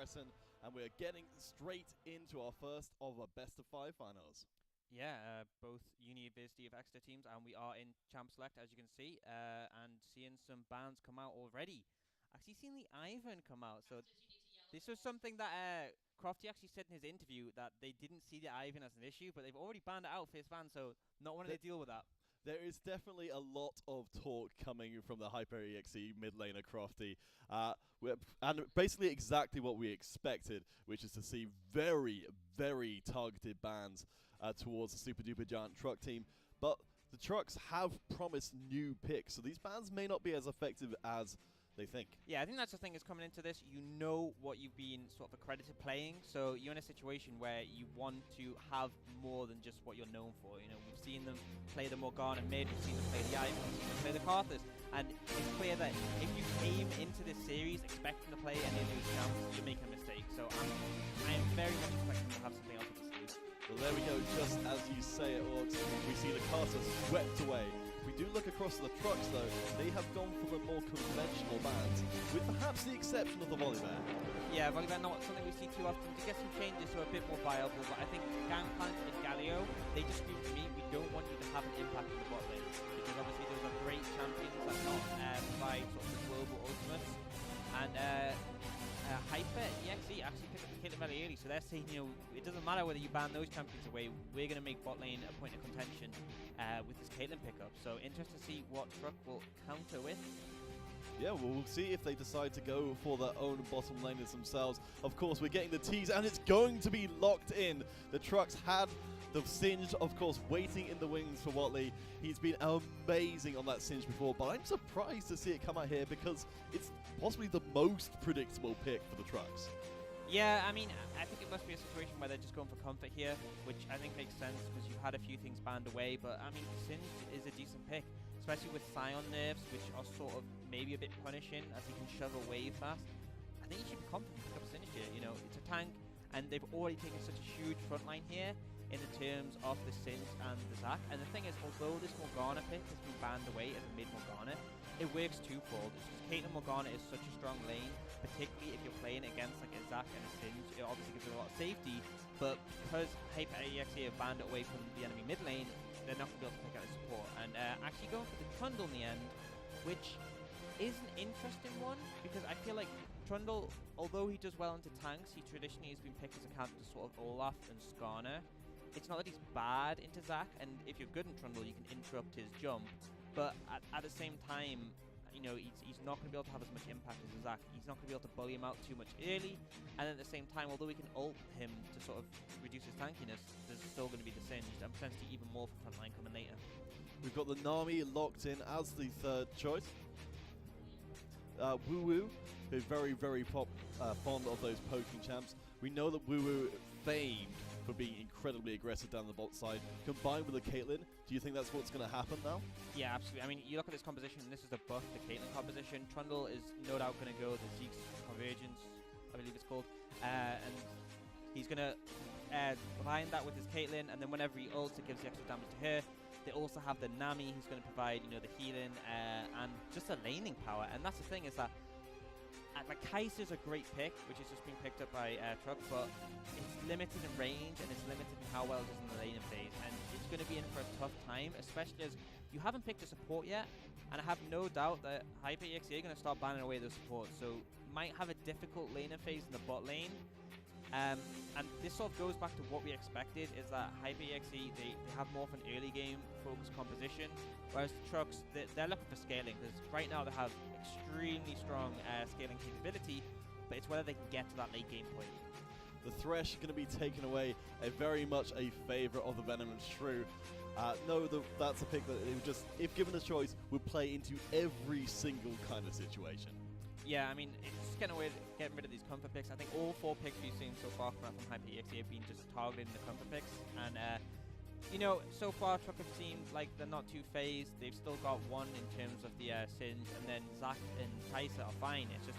comparison, and we're getting straight into our first of a best-of-5 finals. Yeah, both University of Exeter teams, and we are in Champ Select, as you can see, and seeing some bands come out already. Actually seen the Ivan come out, so this was something that Crofty actually said in his interview, that they didn't see the Ivan as an issue, but they've already banned it out for his fans, so not wanting to deal with that. There is definitely a lot of talk coming from the Hyper EXE mid laner Crofty, and basically exactly what we expected, which is to see very, very targeted bans towards the Super Duper Giant Truck team. But the Trucks have promised new picks, so these bans may not be as effective as they think. Yeah, I think that's the thing is coming into this, you know what you've been sort of accredited playing, so you're in a situation where you want to have more than just what you're known for. You know, we've seen them play the Morgana mid, we've seen them play the Ivan, we've seen them play the Carthus, and it's clear that if you came into this series expecting to play any of those champs, you're making a mistake. So I'm very much expecting to have something else up the sleeve. Well, there we go, just as you say it, Orcs. We see the Carthus swept away. If we do look across the Trucks, though, they have gone for the more conventional bans, with perhaps the exception of the Volibear. Yeah, Volibear not something we see too often. To get some changes so a bit more viable, but I think Gangplank and Galio, they just scream to me, we don't want you to have an impact in the bot lane, because obviously those are great champions that not provide sort of the global ultimates, and Hyper EXE actually picked up the Caitlyn very early, so they're saying, you know, it doesn't matter whether you ban those champions away, we're going to make bot lane a point of contention with this Caitlyn pickup. So interesting to see what Truck will counter with. Yeah, well, we'll see if they decide to go for their own bottom laners themselves. Of course, we're getting the tease, and it's going to be locked in. The Trucks had the Singed, of course, waiting in the wings for Watley. He's been amazing on that Singed before, but I'm surprised to see it come out here because it's possibly the most predictable pick for the Trucks. Yeah, I mean, I think it must be a situation where they're just going for comfort here, which I think makes sense because you've had a few things banned away, but I mean, Singed is a decent pick, especially with Scion nerfs, which are sort of maybe a bit punishing as he can shove away fast. I think you should be confident to pick up Singed here. You know, it's a tank, and they've already taken such a huge front line here in the terms of the Singed and the Zac. And the thing is, although this Morgana pick has been banned away as a mid Morgana, it works twofold. It's just Caitlyn Morgana is such a strong lane, particularly if you're playing against like a Zac and a Singed. It obviously gives you a lot of safety, but because Hyper EXE have banned it away from the enemy mid lane, they're not going to be able to pick out the support. And actually going for the Trundle in the end, which is an interesting one, because I feel like Trundle, although he does well into tanks, he traditionally has been picked as a counter to sort of Olaf and Skarner. It's not that he's bad into Zac, and if you're good in Trundle, you can interrupt his jump, but at the same time, you know, he's not going to be able to have as much impact as Zac. He's not going to be able to bully him out too much early, and at the same time, although we can ult him to sort of reduce his tankiness, there's still going to be the Singed, and potentially even more for frontline coming later. We've got the Nami locked in as the third choice. Woo Woo, who's very, very fond of those poking champs. We know that Woo Woo famed for being incredibly aggressive down the bot side. Combined with the Caitlyn, do you think that's what's going to happen now? Yeah, absolutely. I mean, you look at this composition, and this is the buff, the Caitlyn composition. Trundle is no doubt going to go the Zeke's Convergence, I believe it's called, and he's going to combine that with his Caitlyn, and then whenever he ults, it gives the extra damage to her. They also have the Nami, who's going to provide, you know, the healing and just the laning power. And that's the thing, is that like Kaiser's a great pick, which is just being picked up by Truck, but it's limited in range and it's limited in how well it does in the laning phase, and it's going to be in for a tough time, especially as you haven't picked a support yet, and I have no doubt that Hyper EXE are going to start banning away those supports, so might have a difficult laning phase in the bot lane. And this sort of goes back to what we expected, is that Hyper EXE, they have more of an early game focused composition, whereas the Trucks, they're looking for scaling, because right now they have extremely strong scaling capability, but it's whether they can get to that late game point. The Thresh going to be taken away, very much a favourite of the Venomous Shrew. No, that's a pick that it would just, if given a choice, would play into every single kind of situation. Yeah, I mean, it's just getting rid of these comfort picks. I think all 4 picks we've seen so far from Hyper EXE have been just targeting the comfort picks. And, you know, so far Truck have seemed like they're not too phased. They've still got one in terms of the Singed, and then Zac and Kaiser are fine. It's just,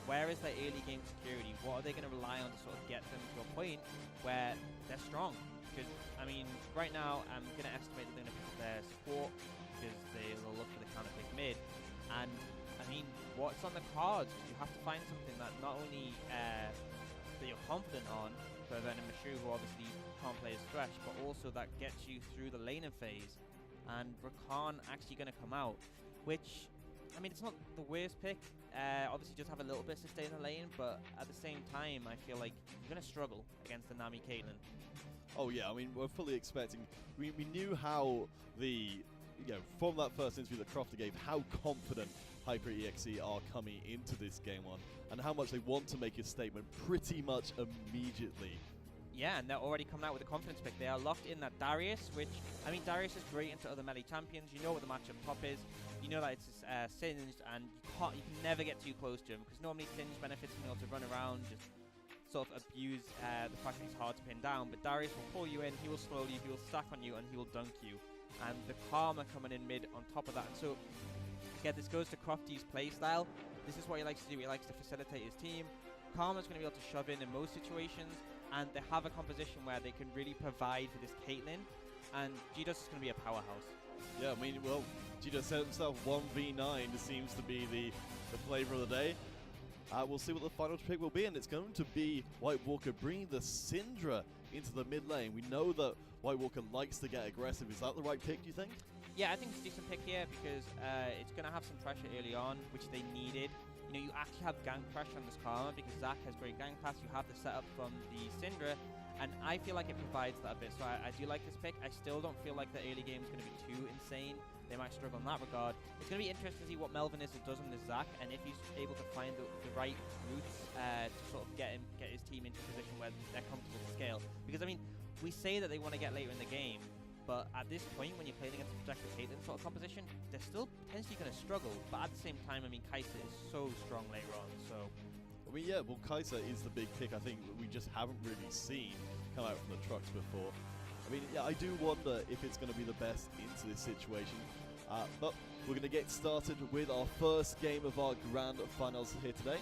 where is their early game security? What are they going to rely on to sort of get them to a point where they're strong? Because, I mean, right now I'm going to estimate that they're going to pick up their support, because they'll look for the counter pick mid. And I mean, what's on the cards? You have to find something that not only that you're confident on for Venom Mashu, who obviously can't play as Thresh, but also that gets you through the laning phase. And Rakan actually going to come out, which, I mean, it's not the worst pick. Obviously, just have a little bit to stay in the lane, but at the same time, I feel like you're going to struggle against the Nami Caitlyn. Oh yeah, I mean, we're fully expecting. We knew how from that first interview that Crofty gave, how confident Hyper EXE are coming into this game on, and how much they want to make a statement pretty much immediately. Yeah, and they're already coming out with a confidence pick. They are locked in that Darius, which, I mean, Darius is great into other melee champions. You know what the matchup top is. You know that it's Singed, and you can never get too close to him, because normally Singed benefits from being able to run around, just sort of abuse the fact that he's hard to pin down. But Darius will pull you in, he will slow you, he will stack on you, and he will dunk you. And the Karma coming in mid on top of that. And so, again, this goes to Crofty's playstyle. This is what he likes to do. He likes to facilitate his team. Karma's going to be able to shove in most situations, and they have a composition where they can really provide for this Caitlyn, and G-Dust is going to be a powerhouse. Yeah, I mean, well, G-Dust said himself, 1v9 seems to be the flavor of the day. We'll see what the final pick will be, and it's going to be White Walker bringing the Syndra into the mid lane. We know that White Walker likes to get aggressive. Is that the right pick, do you think? Yeah, I think it's a decent pick here, because it's going to have some pressure early on, which they needed. You know, you actually have gank pressure on this Karma, because Zac has great gank pass. You have the setup from the Syndra, and I feel like it provides that a bit. So I do like this pick. I still don't feel like the early game is going to be too insane. They might struggle in that regard. It's going to be interesting to see what Melvin does on this Zac, and if he's able to find the right routes to sort of get his team into a position where they're comfortable to scale. Because, I mean, we say that they want to get later in the game, but at this point, when you're playing against a projected Caitlyn sort of composition, they're still potentially going to struggle. But at the same time, I mean, Kai'Sa is so strong later on, so... I mean, yeah, well, Kai'Sa is the big pick I think we just haven't really seen come out from the trucks before. I mean, yeah, I do wonder if it's going to be the best into this situation. But we're going to get started with our first game of our grand finals here today.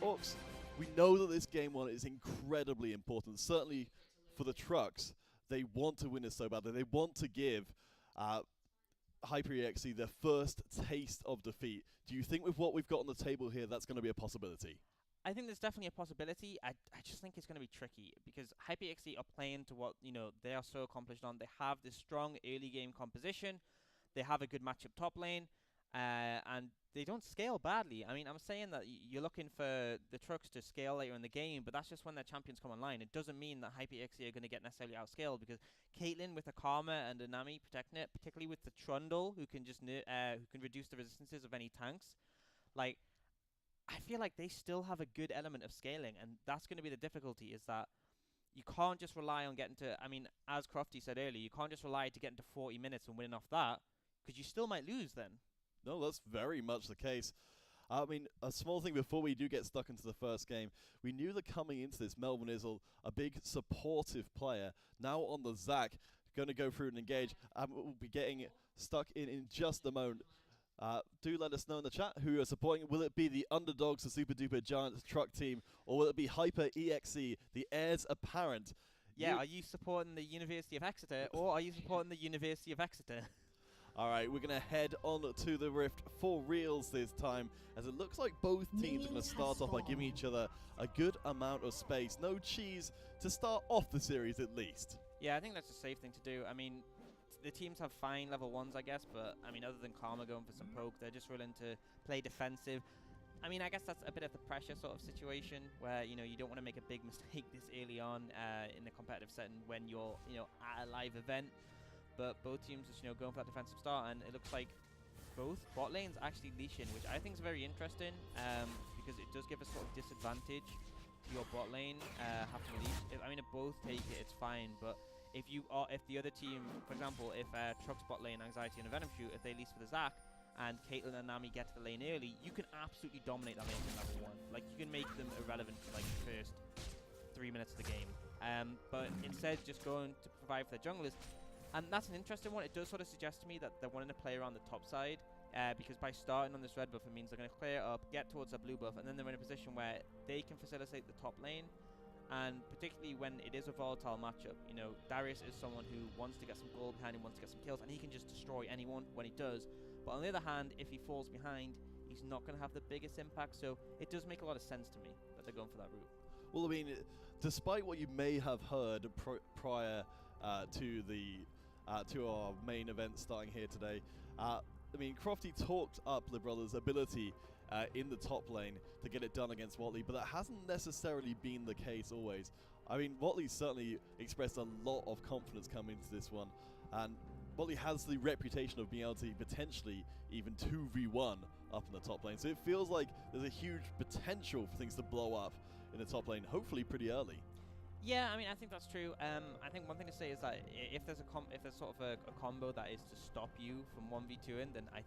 Orcs, we know that this game one is incredibly important, certainly for the trucks. They want to win this so badly. They want to give Hyper EXE their first taste of defeat. Do you think with what we've got on the table here, that's going to be a possibility? I think there's definitely a possibility. I just think it's going to be tricky, because HyperXE are playing to what, you know, they are so accomplished on. They have this strong early game composition. They have a good matchup top lane, and they don't scale badly. I mean, I'm saying that you're looking for the trucks to scale later in the game, but that's just when their champions come online. It doesn't mean that HyperXE are going to get necessarily outscaled, because Caitlyn with a Karma and a Nami protecting it, particularly with the Trundle, who can just who can reduce the resistances of any tanks, like, I feel like they still have a good element of scaling, and that's going to be the difficulty, is that you can't just rely on getting to, I mean, as Crofty said earlier, you can't just rely to get into 40 minutes and winning off that, because you still might lose then. No, that's very much the case. I mean, a small thing before we do get stuck into the first game, we knew that coming into this, Melvin is a big supportive player. Now on the Zac, going to go through and engage, and we'll be getting stuck in just a moment. Do let us know in the chat who you're supporting. Will it be the Underdogs, the Super Duper Giant truck team, or will it be Hyper EXE, the heirs apparent? Yeah, are you supporting the University of Exeter, or are you supporting the University of Exeter? All right, we're going to head on to the Rift for reals this time, as it looks like both teams are going to start off by giving each other a good amount of space. No cheese to start off the series, at least. Yeah, I think that's a safe thing to do. I mean, the teams have fine level 1s, I guess, but, I mean, other than Karma going for some poke, they're just willing to play defensive. I mean, I guess that's a bit of the pressure sort of situation, where, you know, you don't want to make a big mistake this early on in the competitive setting when you're, you know, at a live event. But both teams just, you know, going for that defensive start, and it looks like both bot lanes actually leash in, which I think is very interesting, because it does give a sort of disadvantage to your bot lane having to leash. I mean, if both take it, it's fine, but if the other team, for example, if Truck's bot lane, Anxiety and a Venom Shoot, if they leash for the Zac, and Caitlyn and Nami get to the lane early, you can absolutely dominate that lane in level 1. Like, you can make them irrelevant for, like, the first 3 minutes of the game. But instead, just going to provide for their junglers. And that's an interesting one. It does sort of suggest to me that they're wanting to play around the top side, because by starting on this red buff, it means they're going to clear up, get towards a blue buff, and then they're in a position where they can facilitate the top lane. And particularly when it is a volatile matchup, you know, Darius is someone who wants to get some gold behind him, wants to get some kills, and he can just destroy anyone when he does. But on the other hand, if he falls behind, he's not going to have the biggest impact, so it does make a lot of sense to me that they're going for that route. Well, I mean, despite what you may have heard prior to the to our main event starting here today, I mean, Crofty talked up the brothers' ability in the top lane to get it done against Watley, but that hasn't necessarily been the case always. I mean, Watley certainly expressed a lot of confidence coming into this one, and Watley has the reputation of being able to potentially even 2v1 up in the top lane, so it feels like there's a huge potential for things to blow up in the top lane, hopefully pretty early. Yeah, I mean, I think that's true. I think one thing to say is that if there's sort of a combo that is to stop you from 1v2ing, then I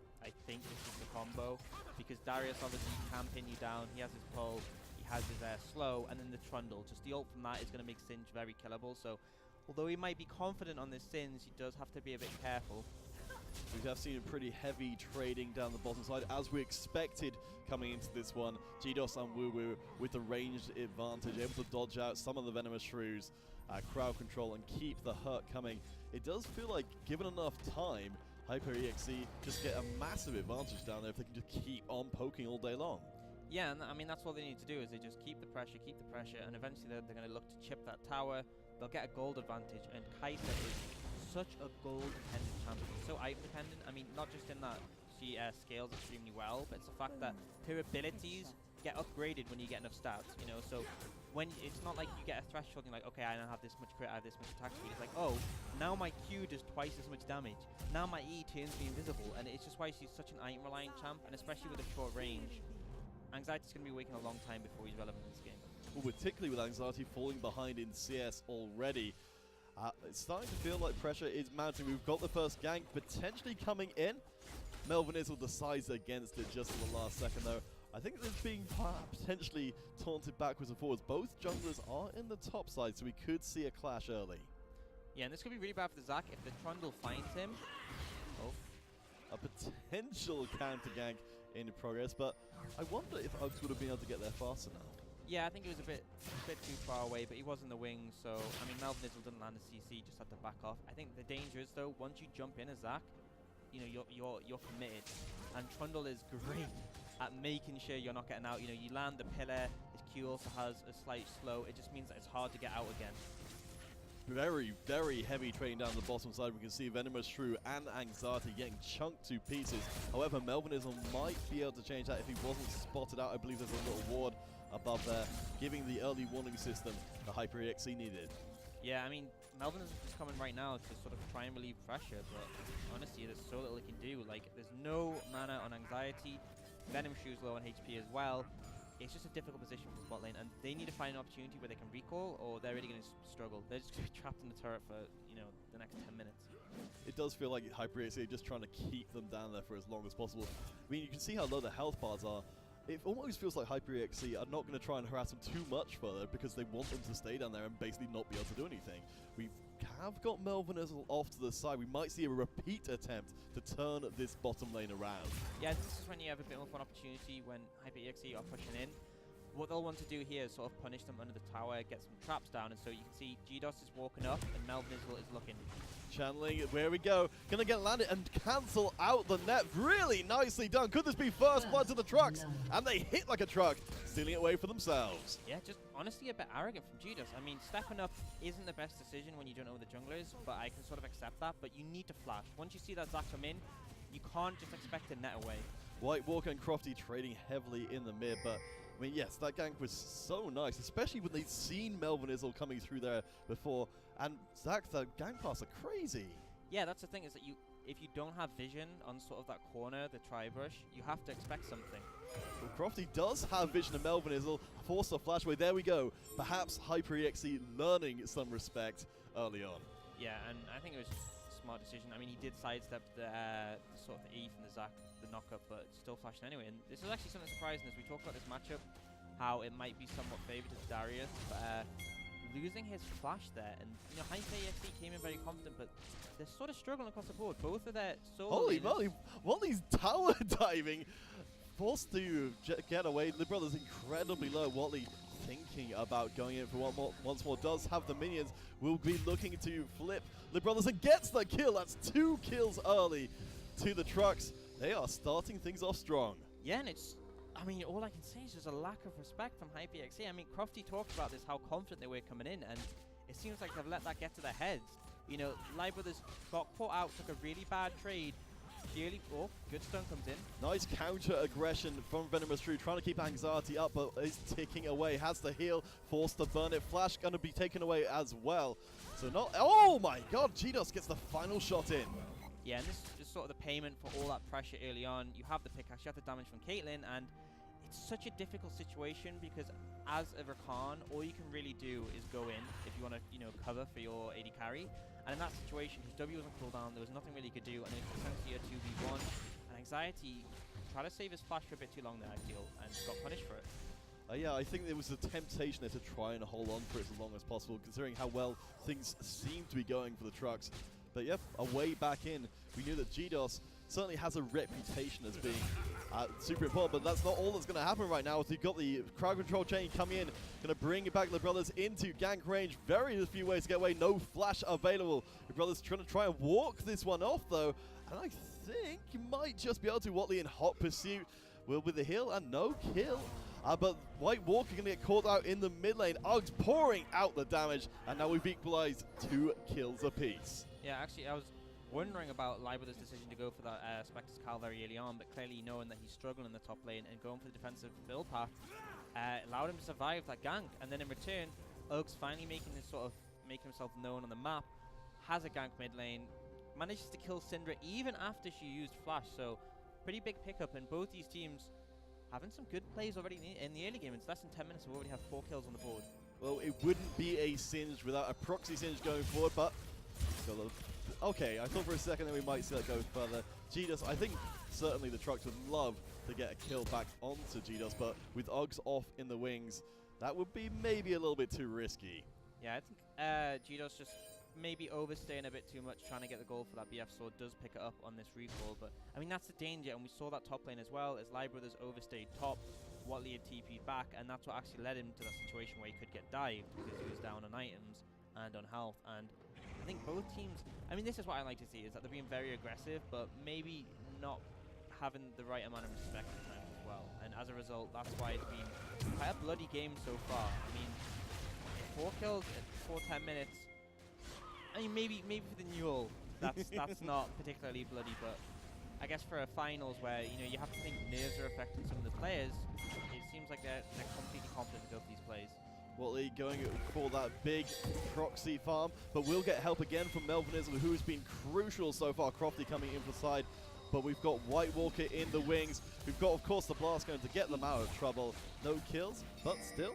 think this is the combo, because Darius obviously can pin you down. He has his pull, he has his slow, and then the trundle. Just the ult from that is going to make Singe very killable. So, although he might be confident on this Singe, he does have to be a bit careful. We have seen a pretty heavy trading down the bottom side, as we expected coming into this one. GDOS and WooWoo with the ranged advantage, able to dodge out some of the Venomous Shrews, crowd control, and keep the hurt coming. It does feel like, given enough time, HyperEXE just get a massive advantage down there if they can just keep on poking all day long. Yeah, and I mean, that's all they need to do, is they just keep the pressure, and eventually they're going to look to chip that tower. They'll get a gold advantage, and Kai'Sa is such a gold-dependent champion, so item-dependent. I mean, not just in that she scales extremely well, but it's the fact that her abilities get upgraded when you get enough stats, you know. So when it's not like you get a threshold and you're like, okay, I now have this much crit, I have this much attack speed. It's like, oh, now my Q does twice as much damage. Now my E turns me invisible, and it's just why she's such an item-reliant champ, and especially with a short range. Anxiety's going to be waiting a long time before he's relevant in this game. Well, particularly with Anxiety falling behind in CS already. It's starting to feel like pressure is mounting. We've got the first gank potentially coming in. Melvin Izzle decides against it just at the last second, though. I think it's being potentially taunted backwards and forwards. Both junglers are in the top side, so we could see a clash early. Yeah, and this could be really bad for the Zac if the Trundle finds him. Oh. A potential counter gank in progress, but I wonder if Uggs would have been able to get there faster now. Yeah, I think it was a bit too far away, but he was in the wing, so, I mean, Melvin Izzle didn't land a CC, just had to back off. I think the danger is, though, once you jump in as Zac, you know, you're committed, and Trundle is great at making sure you're not getting out. You know, you land the pillar, his Q also has a slight slow, it just means that it's hard to get out again. Very, very heavy train down the bottom side. We can see Venomous Shrew and Anxiety getting chunked to pieces. However, Melvin Izzle might be able to change that if he wasn't spotted out. I believe there's a little ward above there, giving the early warning system the HyperEXE needed. Yeah, I mean, Melvin is just coming right now to sort of try and relieve pressure, but honestly, there's so little he can do. Like, there's no mana on Anxiety, Venom Shrews low on HP as well. It's just a difficult position for the bot lane, and they need to find an opportunity where they can recall, or they're really going to struggle. They're just going to be trapped in the turret for, you know, the next 10 minutes. It does feel like HyperEXE are just trying to keep them down there for as long as possible. I mean, you can see how low the health bars are. It almost feels like HyperEXE are not going to try and harass them too much further because they want them to stay down there and basically not be able to do anything. We have got Melvin Izzle off to the side. We might see a repeat attempt to turn this bottom lane around. Yeah, this is when you have a bit more of an opportunity when HyperEXE are pushing in. What they'll want to do here is sort of punish them under the tower, get some traps down, and so you can see GDOS is walking up and Melvin Izzle is looking. Channeling, where we go. Gonna get landed and cancel out the net. Really nicely done. Could this be first blood to the trucks? And they hit like a truck, stealing it away for themselves. Yeah, just honestly a bit arrogant from GDOS. I mean, stepping up isn't the best decision when you don't know where the jungler is, but I can sort of accept that. But you need to flash. Once you see that Zac come in, you can't just expect to net away. White Walker and Crofty trading heavily in the mid, but I mean, yes, that gank was so nice, especially when they'd seen Melvin Izzle coming through there before. And Zac, the gank paths are crazy. Yeah, that's the thing, is that if you don't have vision on sort of that corner, the tri-brush, you have to expect something. Well, Crofty does have vision of Melvin Izzle, forced a flash away. There we go. Perhaps HyperEXE learning some respect early on. Yeah, and I think it was a smart decision. I mean, he did sidestep the sort of the E from the Zac, the knockup, but still flashing anyway. And this is actually something surprising as we talk about this matchup, how it might be somewhat favored to Darius, but losing his flash there, and you know, HyperEXE came in very confident, but they're sort of struggling across the board. Both of their solo Holy moly, Watley's tower diving, forced to get away. The brother's incredibly low. Watley thinking about going in for one more, once more, does have the minions, will be looking to flip the brothers and gets the kill. That's 2 kills early to the trucks. They are starting things off strong. Yeah, and it's I mean, all I can say is just a lack of respect from HyperXE. I mean, Crofty talked about this, how confident they were coming in, and it seems like they've let that get to their heads. You know, Live Brothers got caught out, took a really bad trade. Clearly, oh, good stun comes in. Nice counter aggression from Venomous Shrew, trying to keep anxiety up, but is ticking away. Has the heal, forced to burn it. Flash going to be taken away as well. So not. Oh my God! GDOS gets the final shot in. Yeah, and this is sort of the payment for all that pressure early on. You have the pickaxe, you have the damage from Caitlyn, and it's such a difficult situation because as a Rakan, all you can really do is go in if you want to, you know, cover for your AD carry. And in that situation, his W was on cooldown, there was nothing really he could do, and it's essentially a 2v1. And Anxiety tried to save his flash for a bit too long there, I feel, and got punished for it. Yeah, I think there was a temptation there to try and hold on for it as long as possible, considering how well things seem to be going for the Trucks. But yep, a way back in. We knew that GDOS certainly has a reputation as being super important, but that's not all that's going to happen right now. You've got the crowd control chain coming in, going to bring back the brothers into gank range. Very few ways to get away, no flash available. The brothers trying to try and walk this one off though, and I think you might just be able to. Watley in hot pursuit will with the heal and no kill. But White Walker going to get caught out in the mid lane. Uggs pouring out the damage, and now we've equalized 2 kills apiece. Yeah, actually, I was wondering about Libera's decision to go for that Spectre's Cal very early on, but clearly knowing that he's struggling in the top lane and going for the defensive build path allowed him to survive that gank. And then in return, Uggs finally making himself known on the map, has a gank mid lane, manages to kill Syndra even after she used flash. So pretty big pickup, and both these teams having some good plays already in the early game. It's less than 10 minutes, we already have 4 kills on the board. Well, it wouldn't be a Singe without a proxy Singe going forward, but okay, I thought for a second that we might see that go further. GDOS, I think certainly the Trucks would love to get a kill back onto GDOS, but with Uggs off in the wings, that would be maybe a little bit too risky. Yeah, I think GDOS just maybe overstaying a bit too much, trying to get the goal for that BF sword. Does pick it up on this recall, but I mean that's the danger, and we saw that top lane as well as Live Brothers overstayed top. Watley had TP'd back, and that's what actually led him to that situation where he could get dived because he was down on items and on health. And I think both teams, I mean, this is what I like to see, is that they're being very aggressive, but maybe not having the right amount of respect at times as well. And as a result, that's why it's been quite a bloody game so far. I mean, 4 kills in 10 minutes. I mean, maybe for the NUEL, that's not particularly bloody, but I guess for a finals where, you know, you have to think nerves are affecting some of the players, it seems like they're completely confident to go for these plays. Watley going for that big proxy farm, but we'll get help again from Melvinism, who's been crucial so far. Crofty coming in for side, but we've got White Walker in the wings. We've got, of course, the Blast going to get them out of trouble. No kills, but still.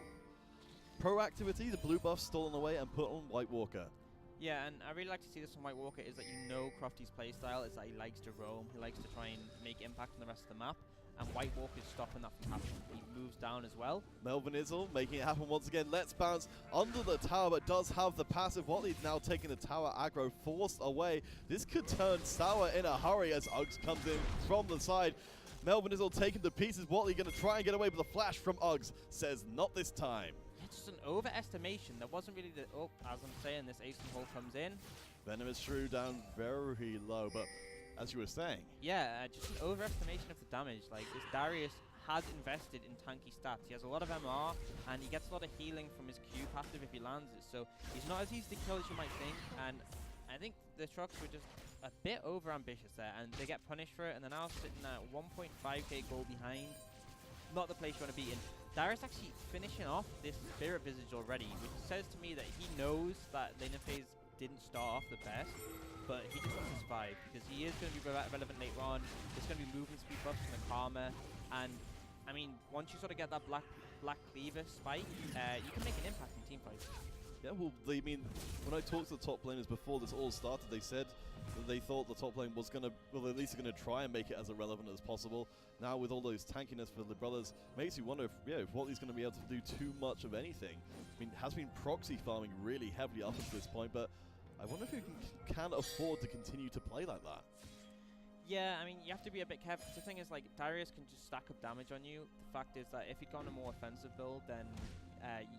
Proactivity, the blue buff stolen away and put on White Walker. Yeah, and I really like to see this from White Walker, is that you know Crofty's playstyle is that he likes to roam, he likes to try and make impact on the rest of the map, and White Walker's stopping that from happening. He moves down as well. Melvin Izzle making it happen once again. Let's bounce under the tower, but does have the passive. Watley's now taking the tower aggro, forced away. This could turn sour in a hurry as Uggs comes in from the side. Melvin Izzle taken to pieces. Watley going to try and get away, but the flash from Uggs says not this time. It's just an overestimation. There wasn't really the... Oh, as I'm saying, this ace and hole comes in. Venomous Shrew down very low, but as you were saying... Yeah, just an overestimation of the damage. Like, this Darius has invested in tanky stats. He has a lot of MR, and he gets a lot of healing from his Q passive if he lands it. So he's not as easy to kill as you might think, and I think the Trucks were just a bit over-ambitious there, and they get punished for it, and they're now sitting at 1.5k goal behind. Not the place you want to be in. Darius actually finishing off this Spirit Visage already, which says to me that he knows that laner phase didn't start off the best, but he just wants to survive, because he is going to be relevant later on. There's going to be movement speed buffs from the Karma, and I mean, once you sort of get that black cleaver spike, you can make an impact in team fights. Yeah, well, I mean, when I talked to the top laners before this all started, they said that they thought the top lane was going to, well, at least going to try and make it as irrelevant as possible. Now, with all those tankiness for the brothers, makes you wonder if, yeah, if Watley's going to be able to do too much of anything. I mean, has been proxy farming really heavily up until this point, but I wonder if he can afford to continue to play like that. Yeah, I mean, you have to be a bit careful. The thing is, like, Darius can just stack up damage on you. The fact is that if he'd gone a more offensive build, then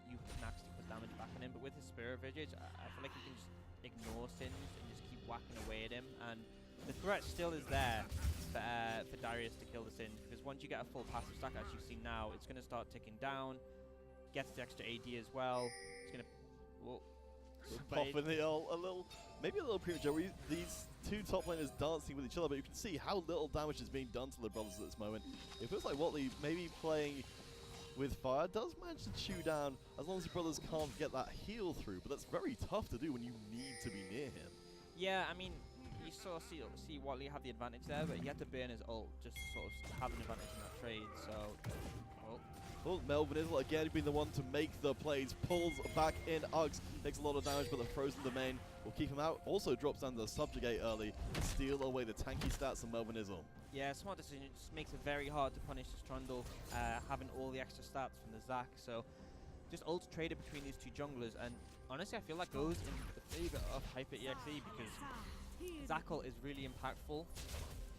you can actually put damage back on him. But with his Spirit Visage, I feel like you can just ignore Singe and just keep whacking away at him. And the threat still is there for Darius to kill the Singe, because once you get a full passive stack, as you've seen now, it's going to start ticking down, gets the extra AD as well. It's going to... Whoa. Popping the ult a little, maybe a little premature. These two top laners dancing with each other, but you can see how little damage is being done to the brothers at this moment. It feels like Watley maybe playing with fire does manage to chew down as long as the brothers can't get that heal through, but that's very tough to do when you need to be near him. Yeah, I mean, you sort of see Watley have the advantage there, but he had to burn his ult just to sort of have an advantage in that trade, so... Well, Melvin Isle again being the one to make the plays, pulls back in Uggs, takes a lot of damage, but the frozen domain will keep him out. Also drops down the subjugate early, steal away the tanky stats of Melvin Isle. Yeah, smart decision. It just makes it very hard to punish this Trundle, having all the extra stats from the Zac. So just ult traded between these two junglers, and honestly, I feel like goes in the favor of HyperEXE because Zac ult is really impactful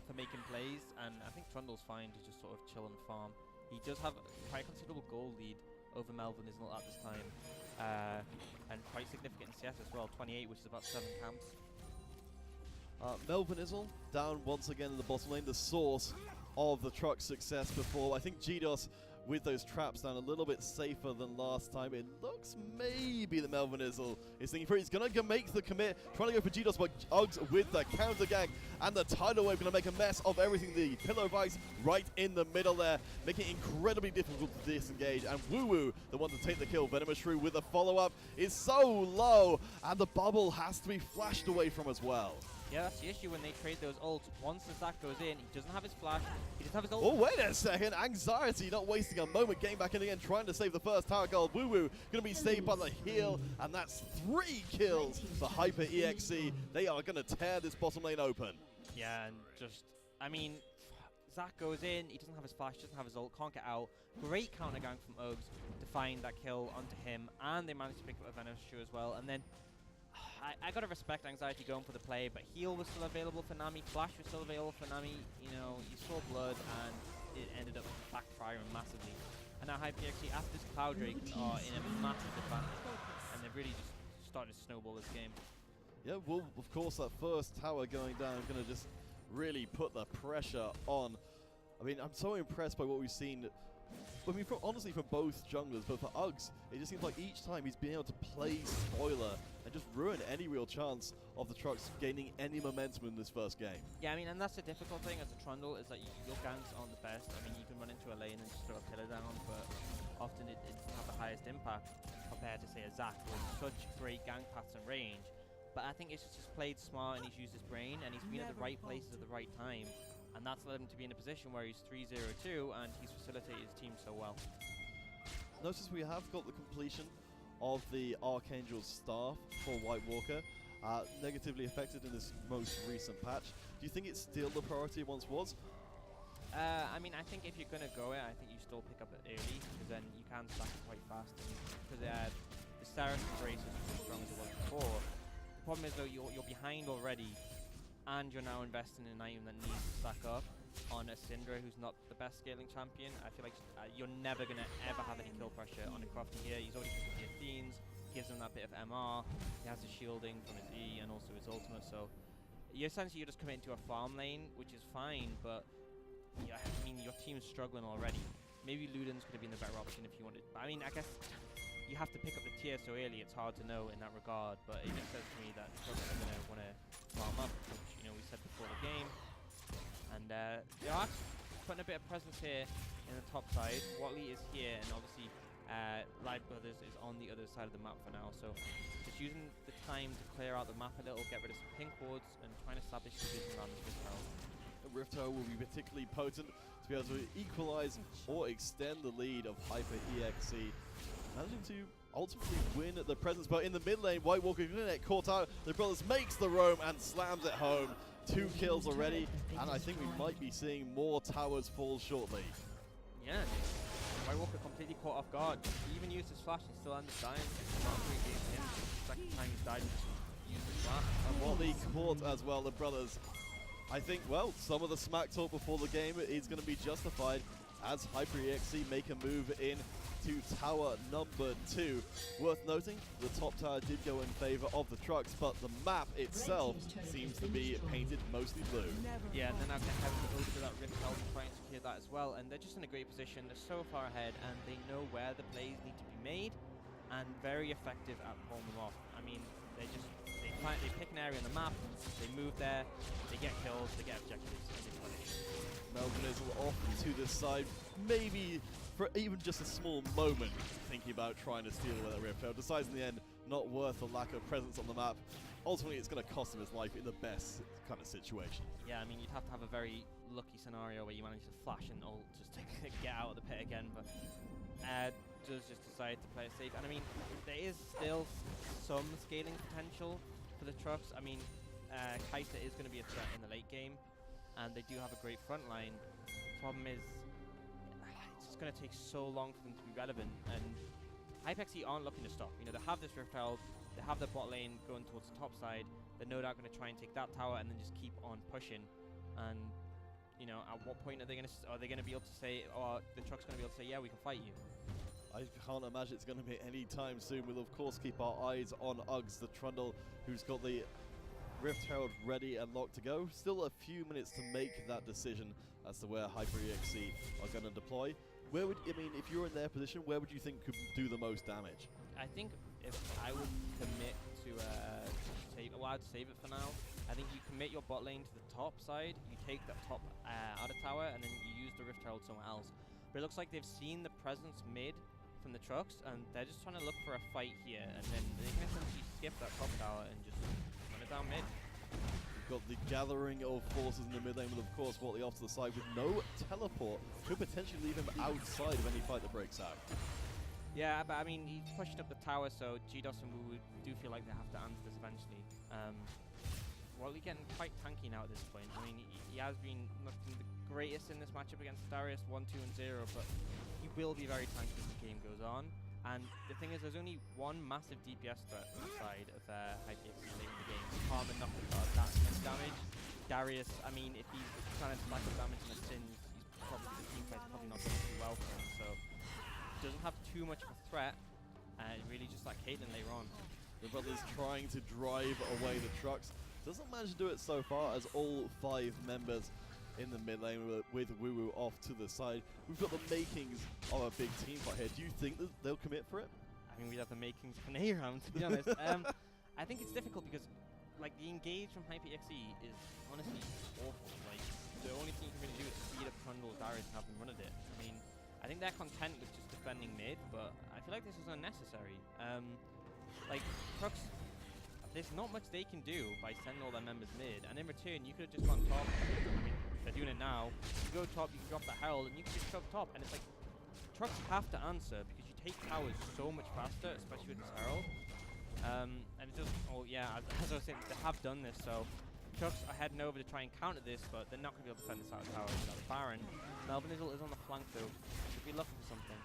for making plays, and I think Trundle's fine to just sort of chill and farm. He does have quite a considerable goal lead over Melvin Isle at this time, and quite significant in CS as well, 28, which is about 7 camps. Melvin Isle down once again in the bottom lane, the source of the truck's success before. I think GDOS with those traps down a little bit safer than last time. It looks maybe that Melvin Isle is thinking for it. He's going to make the commit, trying to go for GDOS, but Uggs with the counter gang and the tidal wave going to make a mess of everything. The pillar of ice right in the middle there, making it incredibly difficult to disengage. And Woo Woo, the one to take the kill. Venomous Shrew with the follow-up is so low, and the bubble has to be flashed away from as well. Yeah, that's the issue when they trade those ults. Once the Zac goes in, he doesn't have his flash, he doesn't have his ult. Oh, wait a second. Anxiety not wasting a moment, getting back in again, trying to save the first tower gold. Woo Woo going to be saved by the heal, and that's 3 kills for HyperEXE. They are going to tear this bottom lane open. Yeah, and just, I mean, Zac goes in, he doesn't have his flash, doesn't have his ult, can't get out. Great counter gang from Uggs to find that kill onto him, and they managed to pick up a Venomous Shrew as well. And then I gotta respect Anxiety going for the play, but heal was still available for Nami, flash was still available for Nami. You know, you saw blood, and it ended up backfiring massively. And now HyperEXE, after this Cloud Drake, are in a massive advantage, and they've really just started to snowball this game. Yeah, well, of course, that first tower going down going to just really put the pressure on. I mean, I'm so impressed by what we've seen. I mean, honestly, from both junglers, but for Uggs, it just seems like each time he's been able to play spoiler and just ruin any real chance of the trucks gaining any momentum in this first game. Yeah, I mean, and that's the difficult thing as a Trundle, is that your ganks aren't the best. I mean, you can run into a lane and just throw a pillar down, but often it doesn't have the highest impact compared to, say, a Zac with such great gank paths and range. But I think it's just played smart, and he's used his brain, and he's been at the right places at the right time. And that's led him to be in a position where he's 3-0-2, and he's facilitated his team so well. Notice we have got the completion of the Archangel's staff for White Walker, negatively affected in this most recent patch. Do you think it's still the priority it once was? I mean, I think if you're going to go it, I think you still pick up it early, because then you can stack it quite fast. Because the Saracen brace isn't as strong as it was before. The problem is, though, you're behind already, and you're now investing in an item that needs to stack up on a Syndra who's not the best scaling champion. I feel like you're never going to ever have any kill pressure on a Crofty here. He's already picked up the Athenes, gives him that bit of MR, he has the shielding from his E and also his ultimate, so you're essentially just coming into a farm lane, which is fine, but yeah, I mean, your team's struggling already. Maybe Luden's could have been the better option if you wanted, but I mean, I guess you have to pick up the tier so early, it's hard to know in that regard, but it just says to me that Trundle are going to want to farm up, which, you know, we said before the game. And they are putting a bit of presence here in the top side. Watley is here, and obviously Light Brothers is on the other side of the map for now, so just using the time to clear out the map a little, get rid of some pink wards, and try and establish the vision around this Rift Tower. The Rift Tower will be particularly potent to be able to equalize or extend the lead of HyperEXE, managing to ultimately win the presence. But in the mid lane, White Walker going to get caught out. The brothers makes the roam and slams it home. 2 kills already, and I think we might be seeing more towers fall shortly. Yeah, White Walker completely caught off guard. He even used his flash and still ended up dying. Not really him. Second time he's died, he used his flash. And Watley caught as well, the brothers. I think, well, some of the smack talk before the game is going to be justified as HyperEXE make a move in to tower number 2. Worth noting, the top tower did go in favor of the trucks, but the map itself seems to be painted mostly blue. Yeah, and then I'm going to have to go to that Rift Helm and try and secure that as well. And they're just in a great position. They're so far ahead, and they know where the plays need to be made, and very effective at pulling them off. I mean, they pick an area on the map, they move there, they get kills, they get objectives, and they punish. Melvinizzle off to the side, maybe for even just a small moment, thinking about trying to steal away that Rift Herald. Decides in the end, not worth the lack of presence on the map. Ultimately, it's going to cost him his life in the best kind of situation. Yeah, I mean, you'd have to have a very lucky scenario where you manage to flash and ult just to get out of the pit again, but does just decide to play it safe. And I mean, there is still some scaling potential for the trucks. I mean, Kai'Sa is going to be a threat in the late game, and they do have a great front line. Problem is, it's just going to take so long for them to be relevant, and HyperXE aren't looking to stop. You know, they have this Rift Herald, they have their bot lane going towards the top side. They're no doubt going to try and take that tower and then just keep on pushing. And you know, at what point are they going to be able to say, or the truck's going to be able to say, yeah, we can fight you? I can't imagine it's going to be any time soon. We'll of course keep our eyes on Uggs, the Trundle, who's got the Rift Herald ready and locked to go. Still a few minutes to make that decision as to where HyperEXE are going to deploy. Where would, I mean, if you're in their position, where would you think could do the most damage? I think if I would commit to I'd save it for now. I think you commit your bot lane to the top side, you take that top outer tower, and then you use the Rift Herald somewhere else. But it looks like they've seen the presence mid from the trucks, and they're just trying to look for a fight here, and then they can essentially skip that top tower and just run it down mid. We've got the gathering of forces in the mid lane, with of course Watley off to the side with no teleport. Could potentially leave him outside of any fight that breaks out. Yeah, but I mean, he's pushed up the tower, so GDOS and Wu do feel like they have to answer this eventually. Watley getting quite tanky now at this point. I mean, he has been looking the greatest in this matchup against Darius, 1, 2, and 0, but he will be very tanky as the game goes on. And the thing is, there's only one massive DPS threat on the side of HyperEXE late in the game. Carmen not going to cause that much damage. Darius, I mean, if he's trying to stack up damage in the Sins, he's probably, the team fight's probably not going too well for him. So, doesn't have too much of a threat, and really just like Caitlyn later on. The brothers trying to drive away the trucks. Doesn't manage to do it so far, as all 5 members in the mid lane with Woo off to the side. We've got the makings of a big team fight here. Do you think that they'll commit for it? I mean, we have the makings of an A-round, to be honest. I think it's difficult because, like, the engage from HyperEXE is honestly awful. Like, the only thing you can really do is speed up Trundle, Darius, and have them run at it. I mean, I think they're content with just defending mid, but I feel like this is unnecessary. Like, trucks, there's not much they can do by sending all their members mid, and in return, you could have just gone top. I mean, they're doing it now. You go top, you can drop the Herald, and you can just shove top, and it's like, trucks have to answer, because you take towers so much faster, especially with this Herald. And it just, oh yeah, as I was saying, they have done this, so trucks are heading over to try and counter this, but they're not going to be able to defend this out of tower without the Baron. Melvinizzle is on the flank though, should be looking for something.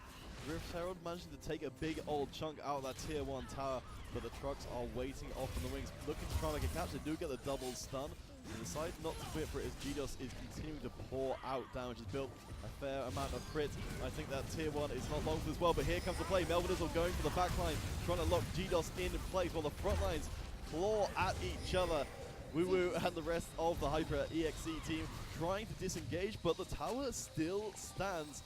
Rift Herald managing to take a big old chunk out of that tier 1 tower, but the trucks are waiting off in the wings, looking to try and make a catch. They do get the double stun. They decide not to quit for it as GDOS is continuing to pour out damage. Has built a fair amount of crits. I think that tier 1 is not long for as well, but here comes the play. Melvinizzle going for the backline, trying to lock GDOS in place while the front lines claw at each other. Woo and the rest of the HyperEXE team trying to disengage, but the tower still stands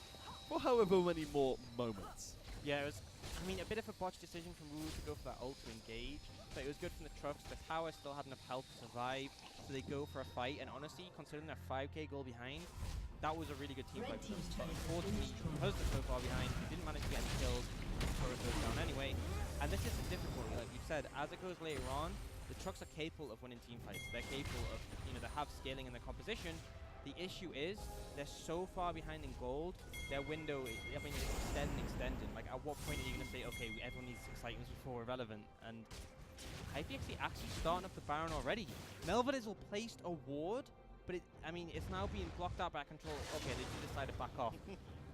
for however many more moments. Yeah, it was, I mean, a bit of a botched decision from Wu to go for that ult to engage, but it was good from the trucks. The tower still had enough health to survive, so they go for a fight, and honestly, considering they're 5k goal behind, that was a really good team fight for them. But unfortunately, because they're so far behind, they didn't manage to get any kills, the turret goes down anyway, and this is the difficulty, like you said, as it goes later on, the trucks are capable of winning team fights. They're capable of, you know, they have scaling in their composition. The issue is, they're so far behind in gold, their window, I mean, it's extending. Like, at what point are you going to say, okay, everyone needs excitement before we're relevant? And HyperEXE actually starting up the Baron already. Melvinizzle placed a ward, but I mean, it's now being blocked out by control. Okay, they did decide to back off.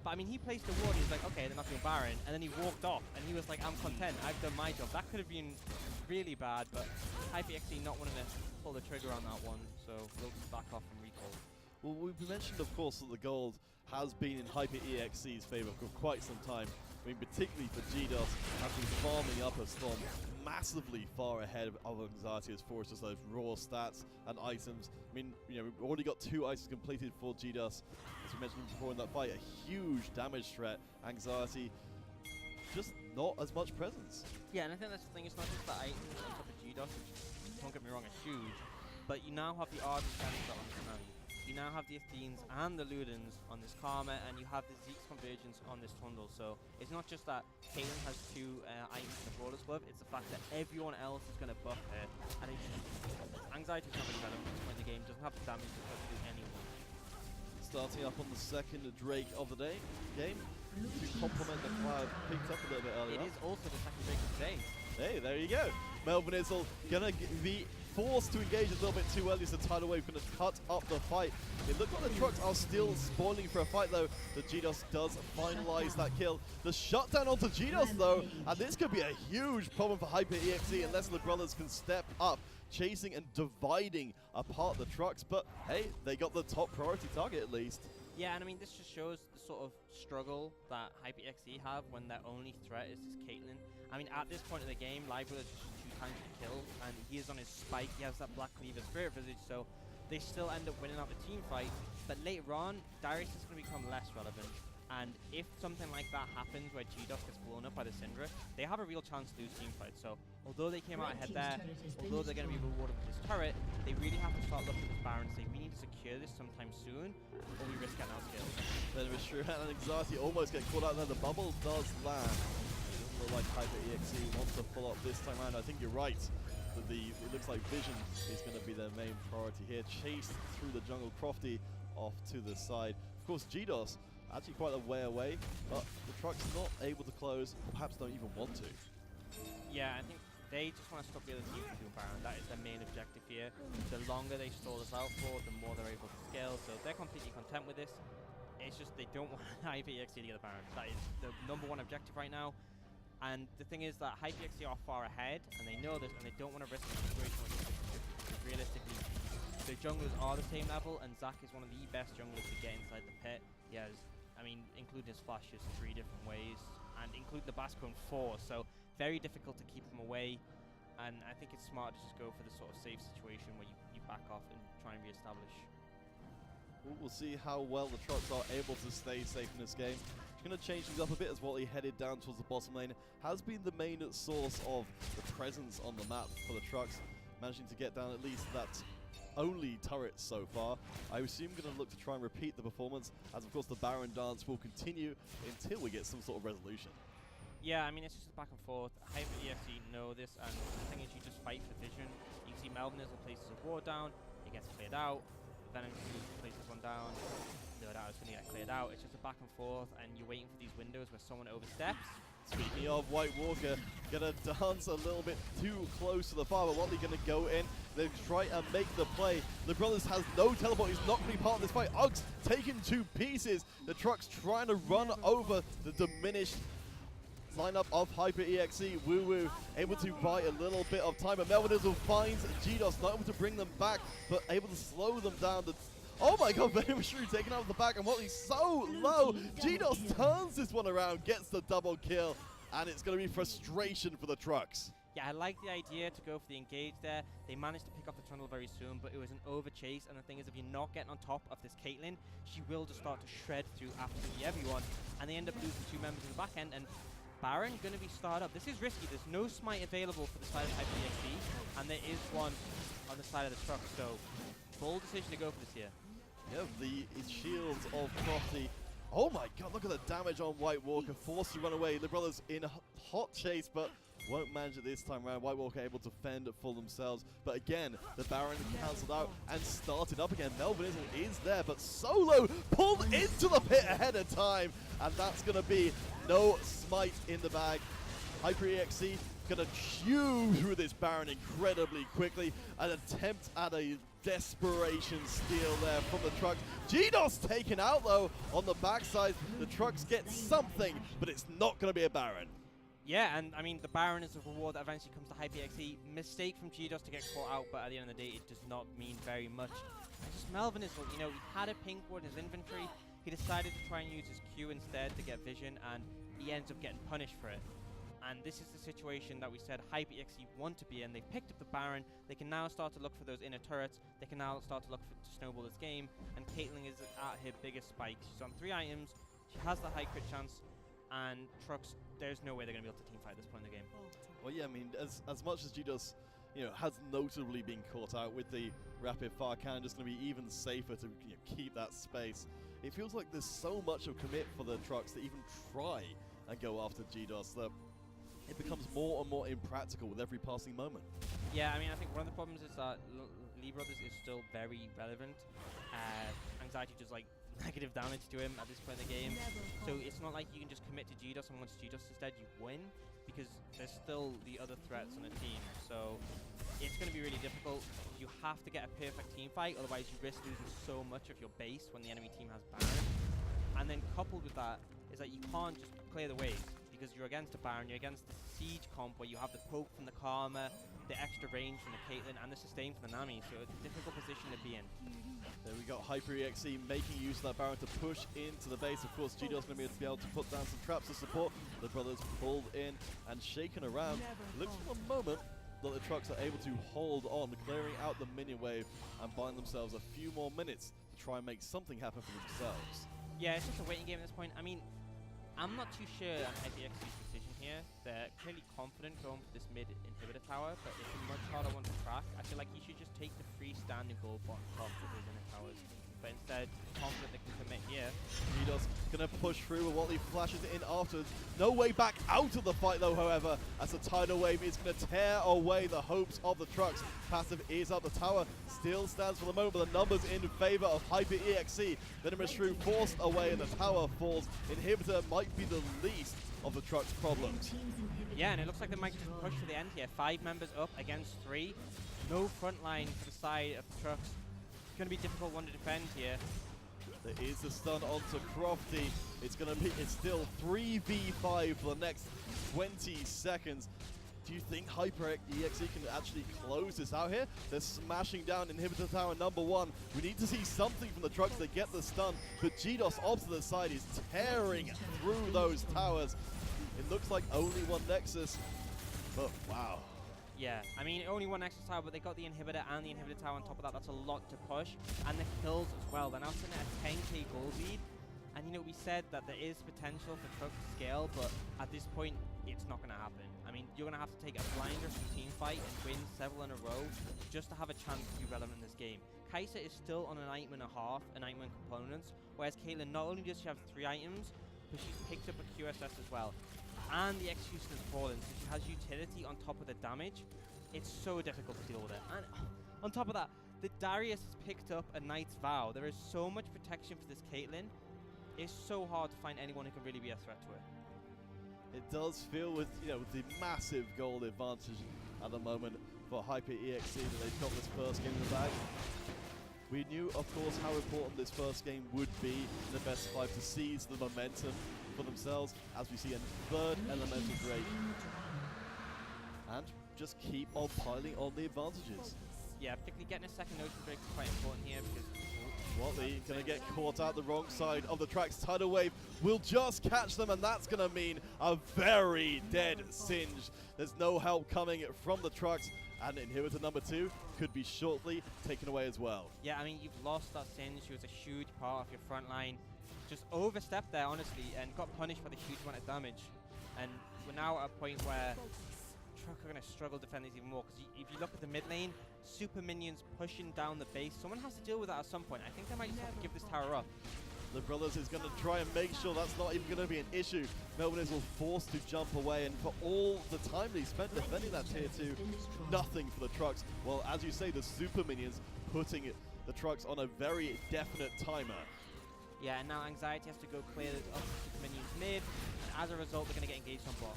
But I mean, he placed a ward, he was like, okay, they're not doing Baron, and then he walked off, and he was like, I'm content, I've done my job. That could have been really bad, but HyperEXE not wanting to pull the trigger on that one, so they'll just back off and recall. Well, we mentioned, of course, that the gold has been in HyperEXE's favor for quite some time. I mean, particularly for GDOS, has been farming up a storm massively far ahead of Anxiety as far as just those raw stats and items. I mean, you know, we've already got 2 items completed for GDOS. As we mentioned before in that fight, a huge damage threat. Anxiety, just not as much presence. Yeah, and I think that's the thing, it's not just the items on top of GDOS, which, don't get me wrong, are huge, but you now have the Ardent Challenger on Tsunami. You now have the Athenes and the Ludens on this Karma, and you have the Zeke's Convergence on this Trundle. So it's not just that Caitlyn has 2 items to Brawler's Glove, it's the fact that everyone else is going to buff her. And Anxiety's not really relevant at this point in the game, doesn't have the damage to do anyone. Starting up on the second Drake of the game, to complement the cloud picked up a little bit earlier. It is also the second Drake of the day. Hey, there you go. Melvin Izzle gonna be forced to engage a little bit too early, so Tidal Wave gonna cut up the fight. It looks like the trucks are still spawning for a fight though. The GDOS does finalize that kill. The shutdown onto GDOS though, and this could be a huge problem for Hyper EXE unless the brothers can step up, chasing and dividing apart the trucks. But hey, they got the top priority target at least. Yeah, and I mean, this just shows the sort of struggle that HyperXE have when their only threat is this Caitlyn. I mean, at this point in the game, Libra is just too tiny to kill, and he is on his spike. He has that Black Cleaver Spirit Visage, so they still end up winning out the team fight. But later on, Darius is going to become less relevant. And if something like that happens where GDOS gets blown up by the Syndra, they have a real chance to lose team fights. So although they came out ahead there, although they're going to be rewarded with this turret, they really have to start looking at this Baron and say, we need to secure this sometime soon, or we risk getting outskilled. Then with Shreya and Anxiety almost get caught out there. The bubble does land. It doesn't look like Hyper EXE wants to pull up this time around. I think you're right. It looks like Vision is going to be their main priority here. Chased through the jungle. Crofty off to the side. Of course, GDOS actually quite a way away, but the truck's not able to close, or perhaps don't even want to. Yeah, I think they just want to stop the other team from doing Baron. That is their main objective here. The longer they stall us out for, the more they're able to scale, so they're completely content with this. It's just they don't want HyperXE to get the Baron. That is the #1 objective right now. And the thing is that HyperXE are far ahead, and they know this, and they don't want to risk a situation where realistically, the junglers are the same level, and Zac is one of the best junglers to get inside the pit. He has, I mean, including his flashes 3 different ways, and including the Bascone 4, so very difficult to keep him away. And I think it's smart to just go for the sort of safe situation where you back off and try and re-establish. We'll see how well the trucks are able to stay safe in this game. He's going to change things up a bit as Wally headed down towards the bottom lane. Has been the main source of the presence on the map for the trucks, managing to get down at least that only turret so far. I assume going to look to try and repeat the performance, as of course the Baron dance will continue until we get some sort of resolution. Yeah, I mean, it's just back and forth. Hyper EXE know this, and the thing is, you just fight for vision. You can see Melvin Izzle places a ward down, it gets cleared out. Venom places one down, third out is going to get cleared out. It's just a back and forth, and you're waiting for these windows where someone oversteps. Speaking of White Walker, gonna dance a little bit too close to the fire, but Watley gonna go in, they try and make the play. The Brothers has no teleport, he's not gonna be part of this fight. Uggs taken to pieces. The truck's trying to run over the diminished lineup of Hyper EXE. Woo Woo able to buy a little bit of time, but Melvin Izzle finds GDOS, not able to bring them back, but able to slow them down. Oh my god, Venom Shrew taken out of the back, and Watley's so low. GDOS turns this one around, gets the double kill, and it's going to be frustration for the trucks. Yeah, I like the idea to go for the engage there. They managed to pick up the tunnel very soon, but it was an over chase, and the thing is, if you're not getting on top of this Caitlyn, she will just start to shred through absolutely everyone, and they end up losing 2 members of the back end, and Baron going to be started up. This is risky. There's no smite available for the side of Hyper EXE, and there is one on the side of the truck, so bold decision to go for this here. Yeah, the shields of Crofty. Oh my god, look at the damage on White Walker, forced to run away. The Brothers in a hot chase, but won't manage it this time around. White Walker able to fend for themselves, but again, the Baron cancelled out and started up again. Melvin Izzle is there, but Solo pulled into the pit ahead of time, and that's going to be no smite in the bag. Hyper EXE going to chew through this Baron incredibly quickly. An attempt at a desperation steal there from the trucks. GDOS taken out though on the backside. The trucks get something, but it's not going to be a Baron. Yeah, and I mean, the Baron is a reward that eventually comes to Hyper EXE. Mistake from GDOS to get caught out, but at the end of the day, it does not mean very much. Just Melvin Izzle, you know, he had a pink ward in his inventory. He decided to try and use his Q instead to get vision, and he ends up getting punished for it. And this is the situation that we said HyperEXE want to be in. They've picked up the Baron. They can now start to look for those inner turrets. They can now start to look to snowball this game. And Caitlyn is at her biggest spike. She's on 3 items. She has the high crit chance. And Trux, there's no way they're going to be able to teamfight at this point in the game. Well, yeah, I mean, as much as GDOS, has notably been caught out with the rapid fire cannon, just going to be even safer to keep that space. It feels like there's so much of commit for the Trux to even try and go after GDOS that it becomes more and more impractical with every passing moment. Yeah, I mean, I think one of the problems is that Lee Brothers is still very relevant. Anxiety does like negative damage to him at this point in the game. So it's not like you can just commit to GDOS, and once GDOS is dead, you win, because there's still the other threats on the team. So it's going to be really difficult. You have to get a perfect team fight, otherwise you risk losing so much of your base when the enemy team has Baron. And then coupled with that is that you can't just clear the waves, because you're against a Baron, you're against the Siege comp where you have the poke from the Karma, the extra range from the Caitlyn, and the sustain from the Nami, so it's a difficult position to be in. There we got HyperEXE making use of that Baron to push into the base. Of course, GDO's going to be able to put down some traps to support. The brothers pulled in and shaken around. Looks for a moment that the Trux are able to hold on, clearing out the minion wave and buying themselves a few more minutes to try and make something happen for themselves. Yeah, it's just a waiting game at this point. I mean, I'm not too sure on HyperEXE's decision here. They're clearly confident going for this mid inhibitor tower, but it's a much harder one to track. I feel like he should just take the freestanding gold bottom top with his inner towers, but instead, confident they can commit here. GDOS gonna push through with Wally flashes in afterwards. No way back out of the fight though, however, as the tidal wave is gonna tear away the hopes of the Trux. Passive is up, the tower still stands for the moment, but the numbers in favor of HyperEXE. Venomous Shrew forced away and the tower falls. Inhibitor might be the least of the Trux problems. Yeah, and it looks like they might just push for the end here. 5 members up against 3. No front line for the side of the Trux. It's going to be a difficult one to defend here. There is the stun onto Crofty. It's still 3v5 for the next 20 seconds. Do you think HyperEXE can actually close this out here? They're smashing down Inhibitor Tower number 1. We need to see something from the Trux to get the stun, but GDOS opposite side is tearing through those towers. It looks like only one Nexus, but wow. Yeah, I mean, only one extra tower, but they got the inhibitor and the inhibitor tower on top of that. That's a lot to push. And the kills as well. They're now sitting at a 10k gold lead. And, we said that there is potential for Trux to scale, but at this point, it's not going to happen. I mean, you're going to have to take a blinder from team fight and win several in a row just to have a chance to be relevant in this game. Kai'Sa is still on an item and a half, an item and components, whereas Caitlyn, not only does she have 3 items, but she's picked up a QSS as well. And the execution has fallen, so she has utility on top of the damage. It's so difficult to deal with it. And on top of that, the Darius has picked up a Knight's Vow. There is so much protection for this Caitlyn. It's so hard to find anyone who can really be a threat to her. It does feel with the massive gold advantage at the moment for HyperEXE that they've got this first game in the bag. We knew, of course, how important this first game would be in the best 5 to seize the momentum for themselves as we see a 3rd elemental break. And just keep on piling on the advantages. Yeah, particularly getting a second Ocean Drake is quite important here because Wally gonna get caught out the wrong side of the tracks. Tidal wave will just catch them, and that's gonna mean a very dead Singe. There's no help coming from the trucks, and inhibitor number 2 could be shortly taken away as well. Yeah, I mean, you've lost that Singe. She was a huge part of your front line. Just overstepped there, honestly, and got punished for the huge amount of damage. And we're now at a point where Truck are going to struggle to defend these even more, because if you look at the mid lane, super minions pushing down the base. Someone has to deal with that at some point. I think they might just have to give this tower up. The brothers is going to try and make sure that's not even going to be an issue. Melbourne is forced to jump away, and for all the time that he spent defending that tier 2, nothing for the trucks. Well, as you say, the super minions putting the trucks on a very definite timer. Yeah, and now Anxiety has to go clear the super minions mid, and as a result, they're going to get engaged on bot.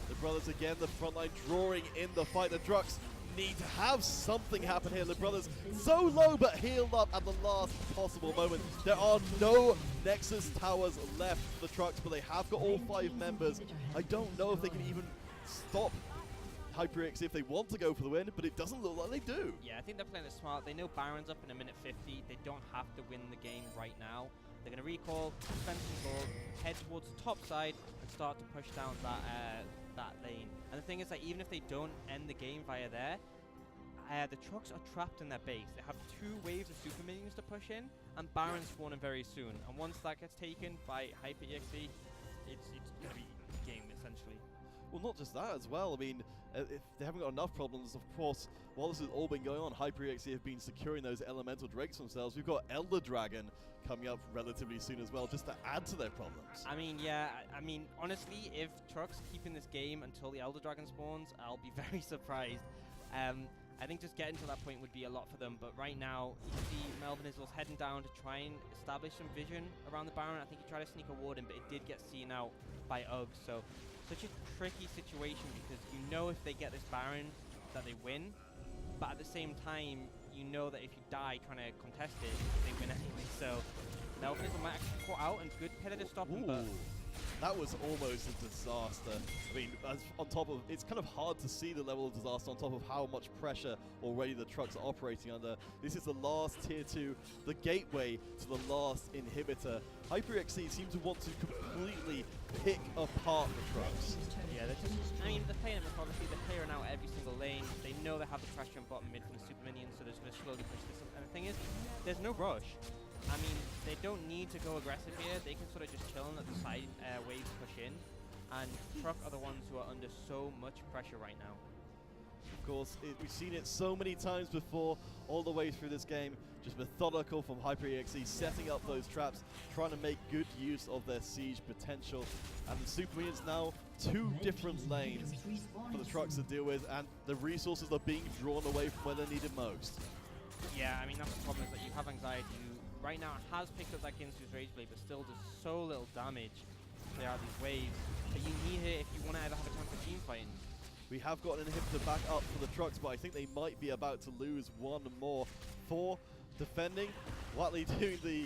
The brothers again, the front line drawing in the fight. The trucks need to have something happen here. The brothers so low but healed up at the last possible moment. There are no Nexus towers left for the trucks, but they have got all 5 members. I don't know if they can even stop HyperEXE if they want to go for the win, but it doesn't look like they do. Yeah, I think they're playing it smart. They know Baron's up in a minute 50. They don't have to win the game right now. They're going to recall, spend some gold, head towards the top side, and start to push down that lane. And the thing is that even if they don't end the game via there, the trucks are trapped in their base. They have 2 waves of super minions to push in, and Baron's spawning very soon. And once that gets taken by Hyper EXE, it's going to be game essentially. Well, not just that as well. I mean, if they haven't got enough problems, of course, while this has all been going on, Hyper EXE have been securing those elemental drakes themselves. We've got Elder Dragon coming up relatively soon as well, just to add to their problems. I mean, yeah, I mean, honestly, if Trucks keep in this game until the Elder Dragon spawns, I'll be very surprised. I think just getting to that point would be a lot for them, but right now, you can see Melvin Isles heading down to try and establish some vision around the Baron. I think he tried to sneak a ward in, but it did get seen out by Ugg, so such a tricky situation because you know if they get this Baron that they win, but at the same time, you know that if you die trying to contest it, they win anyway, so Melvin Isles might actually caught out and good pillar to stop him, but that was almost a disaster. I mean, on top of, it's kind of hard to see the level of disaster on top of how much pressure already the trucks are operating under. This is the last tier 2, the gateway to the last inhibitor. Hyper EXE seem to want to completely pick apart the trucks. Yeah, they're just, I mean, they're playing it methodically, they're clearing out every single lane. They know they have the pressure on bottom mid from the super minions, so they're just going to slowly push this up. And the thing is, there's no rush. I mean, they don't need to go aggressive here. They can sort of just chill and let the side waves push in. And Truck are the ones who are under so much pressure right now. Of course, we've seen it so many times before, all the way through this game. Just methodical from Hyper EXE, setting up those traps, trying to make good use of their siege potential. And the Super Minions now 2 different lanes for the trucks to deal with, and the resources are being drawn away from where they're needed most. Yeah, I mean, that's the problem, is that you have Anxiety, who right now has picked up that Ginsu's Rage Blade, but still does so little damage to clear out these waves that you need it if you want to ever have a chance of team fighting. We have got an inhibitor back up for the trucks, but I think they might be about to lose one more. 4 defending, Watley doing the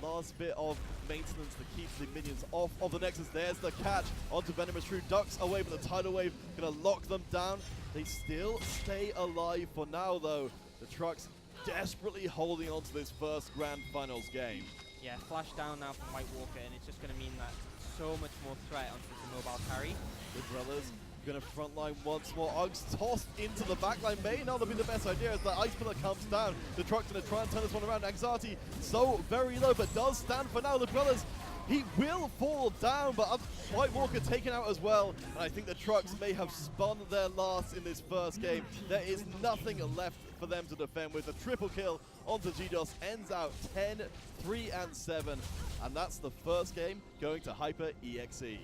last bit of maintenance to keep the minions off of the Nexus. There's the catch onto Venomous Shrew. Ducks away from the tidal wave, gonna lock them down. They still stay alive for now though. The trucks desperately holding on to this first grand finals game. Yeah, flash down now from White Walker, and it's just going to mean that so much more threat onto this immobile carry. The Drillers going to frontline once more. Uggs tossed into the backline. May not have been the best idea as the Ice Pillar comes down. The truck's going to try and turn this one around. Anxiety so very low, but does stand for now. The Drillers, he will fall down, but White Walker taken out as well. And I think the trucks may have spun their last in this first game. There is nothing left for them to defend with. A triple kill onto GDOS ends out 10, 3, and 7. And that's the first game going to Hyper EXE.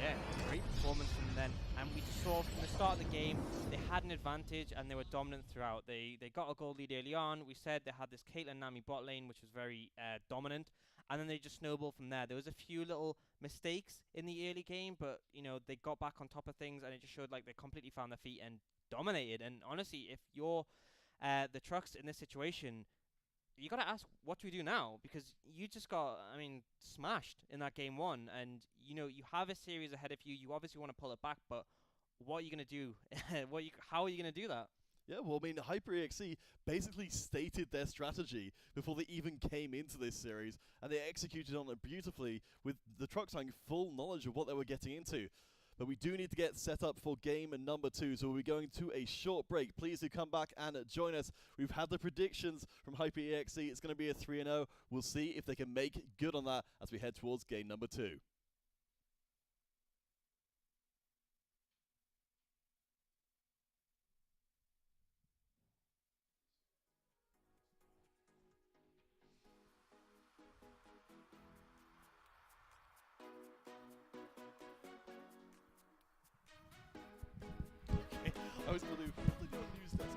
Yeah, great performance from them. And we saw from the start of the game, they had an advantage and they were dominant throughout. They got a gold lead early on. We said they had this Caitlyn Nami bot lane, which was very dominant. And then they just snowballed from there. There was a few little mistakes in the early game, but you know, they got back on top of things and it just showed like they completely found their feet and dominated. And honestly, if you're the trucks in this situation, you got to ask, what do we do now? Because you just got, I mean, smashed in that game 1. And, you know, you have a series ahead of you. You obviously want to pull it back, but what are you going to do? How are you going to do that? Yeah, well, I mean, Hyper EXE basically stated their strategy before they even came into this series, and they executed on it beautifully with the trucks having full knowledge of what they were getting into. But we do need to get set up for game number 2, so we'll be going to a short break. Please do come back and join us. We've had the predictions from Hyper EXE. It's going to be a 3-0. We'll see if they can make good on that as we head towards game number 2. I was going to do the news desk.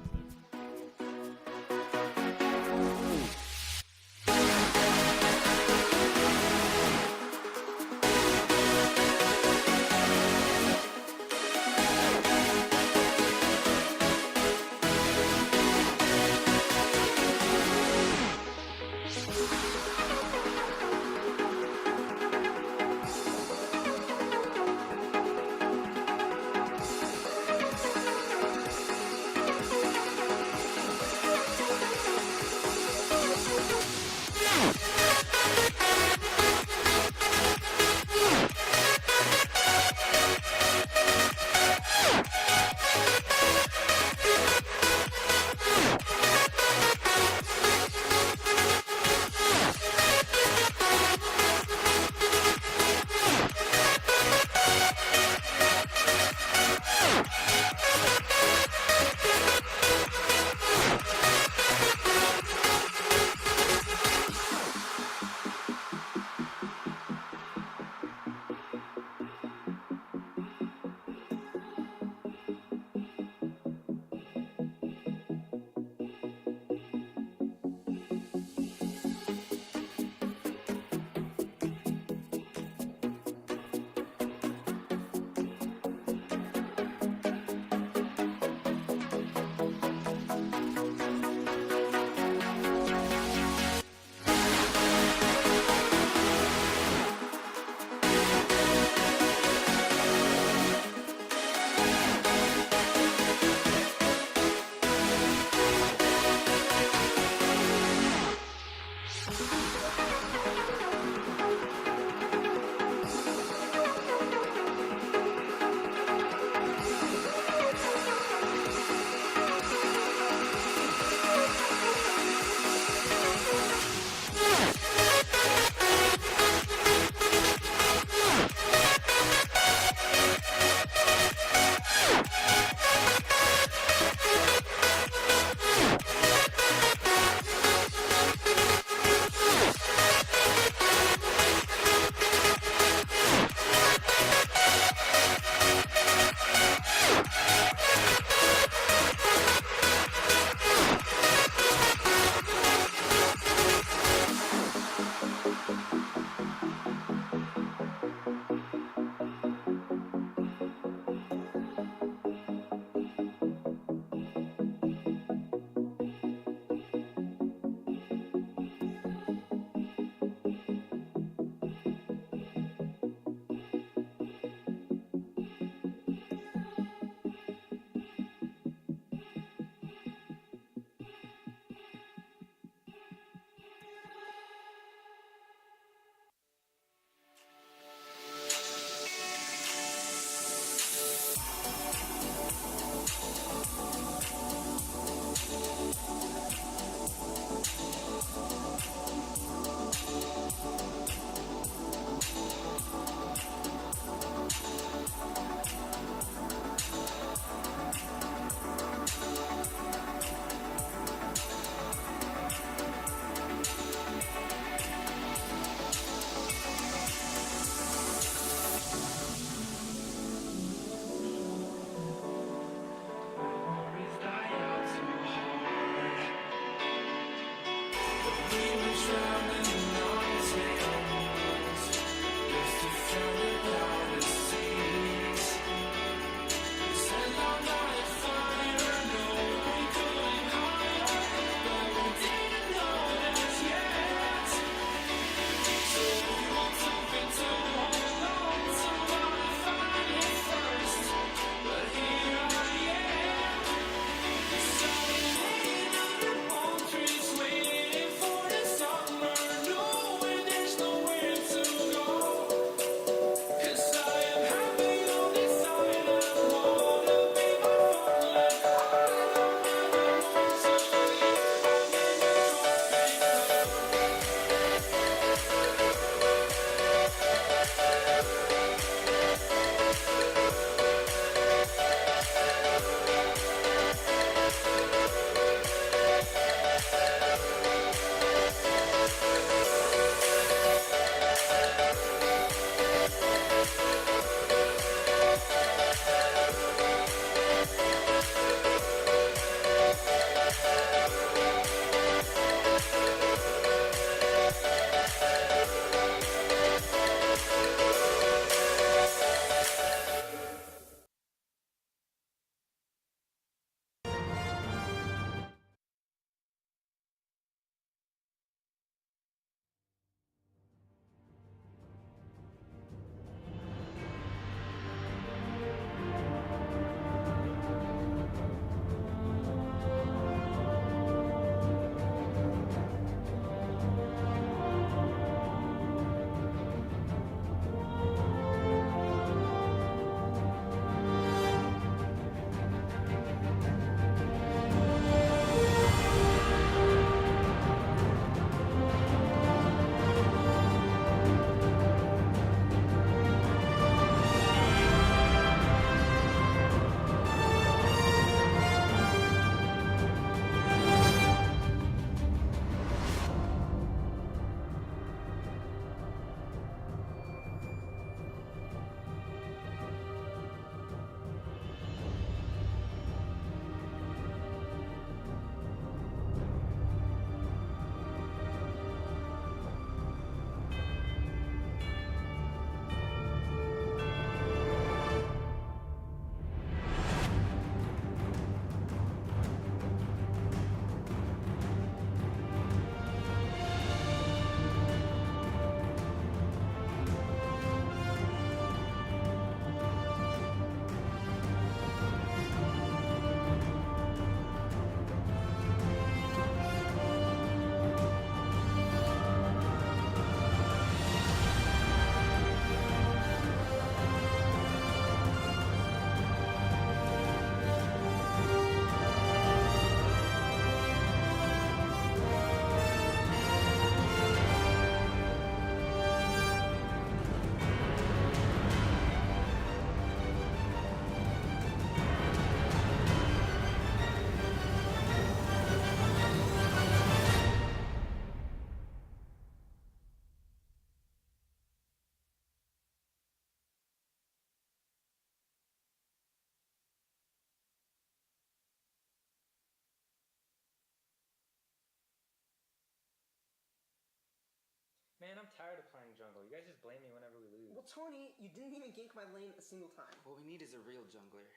man, I'm tired of playing jungle. You guys just blame me whenever we lose. Well, Tony, you didn't even gank my lane a single time. What we need is a real jungler.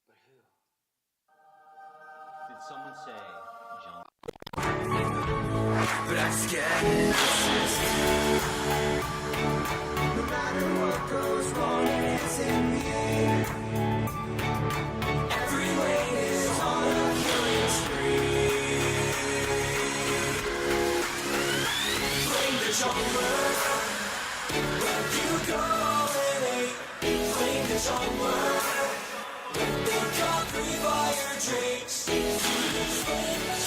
But who? Did someone say jungle? But I'm scared. No matter what goes wrong, it's in the air. Every lane is on a killing spree. Blame the jungler. When you go and ain't. Blame the jungler. When they got pre-fire drinks.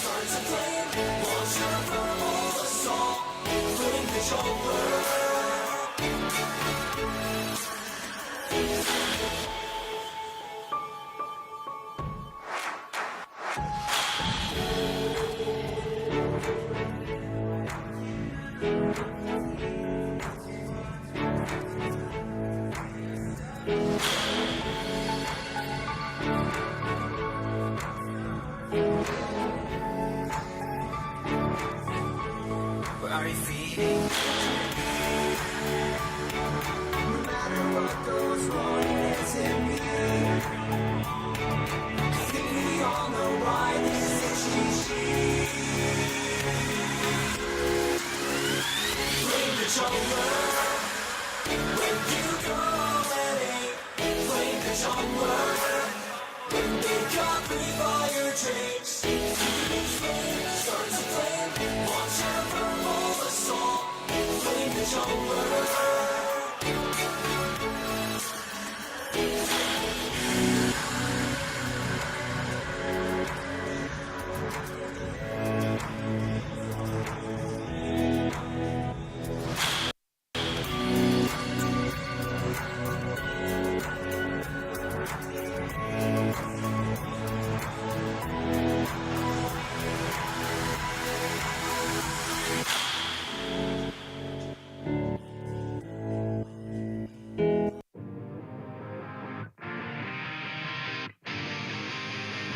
Start to flame. Launch your purple assault. Blame the jungler. Where are you feeding? No matter what goes wrong, it's in me. I think we all know why this is GG. Blame the jungler. When you go and ain't. Blame the jungler. When they got pre-fire drinks. Start to flame. Launch your purple assault. Blame the jungler.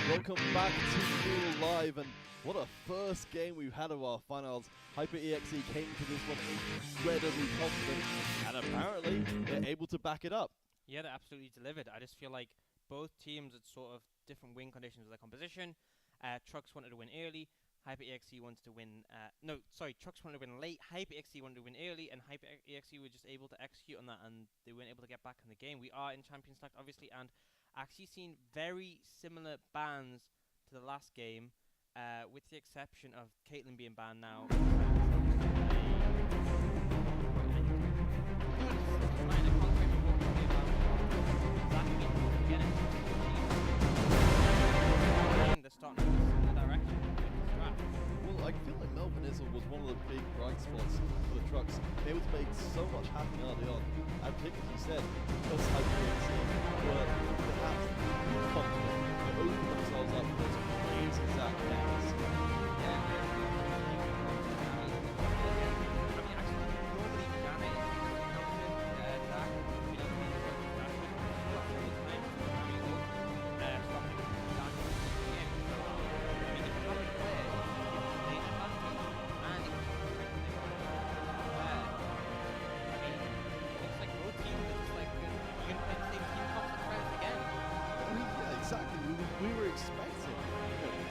Welcome back to NUEL Live, and what a first game we've had of our finals. HyperEXE came to this one incredibly confident, and apparently they're able to back it up. Yeah, they absolutely delivered. I just feel like both teams had sort of different win conditions with their composition. Trucks wanted to win early. HyperEXE wanted to win. Trucks wanted to win late. HyperEXE wanted to win early, and HyperEXE were just able to execute on that, and they weren't able to get back in the game. We are in Champions Select, obviously, and actually seen very similar bans to the last game, with the exception of Caitlyn being banned now. They're starting to move in the direction with this draft. Well, I feel like Melvin Izzle was one of the big bright spots for the Trucks. They were able to make so much happen early on, and particularly, as you said, because HyperEXE were perhaps too confident, they opened themselves up for those crazy exact games. Exactly, we were expecting,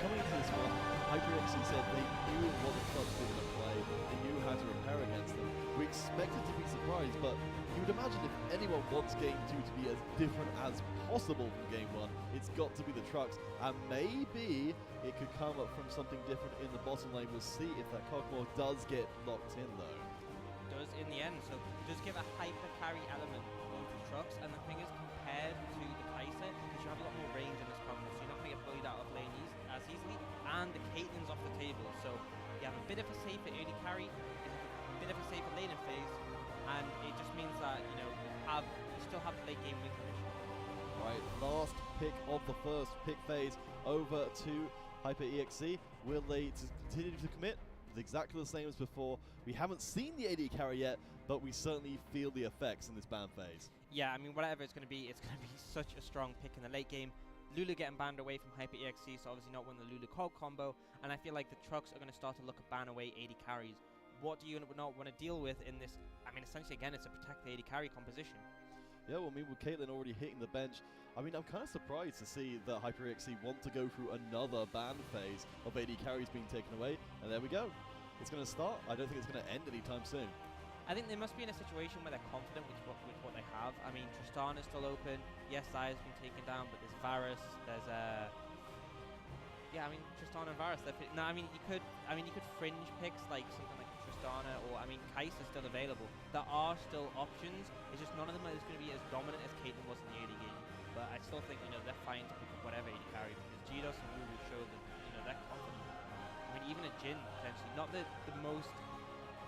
coming into this one, HyperEXE said they knew what the Trucks were going to play, they knew how to repair against them. We expected to be surprised, but you would imagine if anyone wants Game 2 to be as different as possible from Game 1, it's got to be the Trucks, and maybe it could come up from something different in the bottom lane. We'll see if that Cockmore does get locked in though. Does in the end, so just give a hyper carry element both the Trucks, and the thing is, compared to the Kai'Sa, because you have a lot more range in this combo, so you're not going to get bullied out of lane as easily, and the Caitlyn's off the table, so you have a bit of a safer early carry, you have a bit of a safer laning phase, and it just means that, you know, you still have the late game win condition. Right, last pick of the first pick phase over to HyperEXE. Will they continue to commit? It's exactly the same as before. We haven't seen the AD carry yet, but we certainly feel the effects in this ban phase. Yeah, I mean, whatever it's going to be such a strong pick in the late game. Lulu getting banned away from HyperEXE, so obviously not winning the Lulu Cog combo, and I feel like the Trucks are going to start to look at ban away AD carries what do you not want to deal with in this? I mean, essentially, again, it's a protect the AD carry composition. Yeah, well, I mean, with Caitlyn already hitting the bench, I mean, I'm kind of surprised to see that HyperEXE want to go through another ban phase of AD carries being taken away, and there we go. It's going to start. I don't think it's going to end anytime soon. I think they must be in a situation where they're confident with what they have. I mean, Tristan is still open. Yes, Zaya's been taken down, but there's Varus. There's yeah, I mean, Tristana and Varus. No, I mean, you could fringe picks like something like Tristana, or I mean, Kai'Sa is still available. There are still options. It's just none of them is going to be as dominant as Caitlyn was in the early game. But I still think they're fine to pick up whatever AD carry, because Gidos and Wu will show that they're confident. I mean, even a Jhin potentially, not the most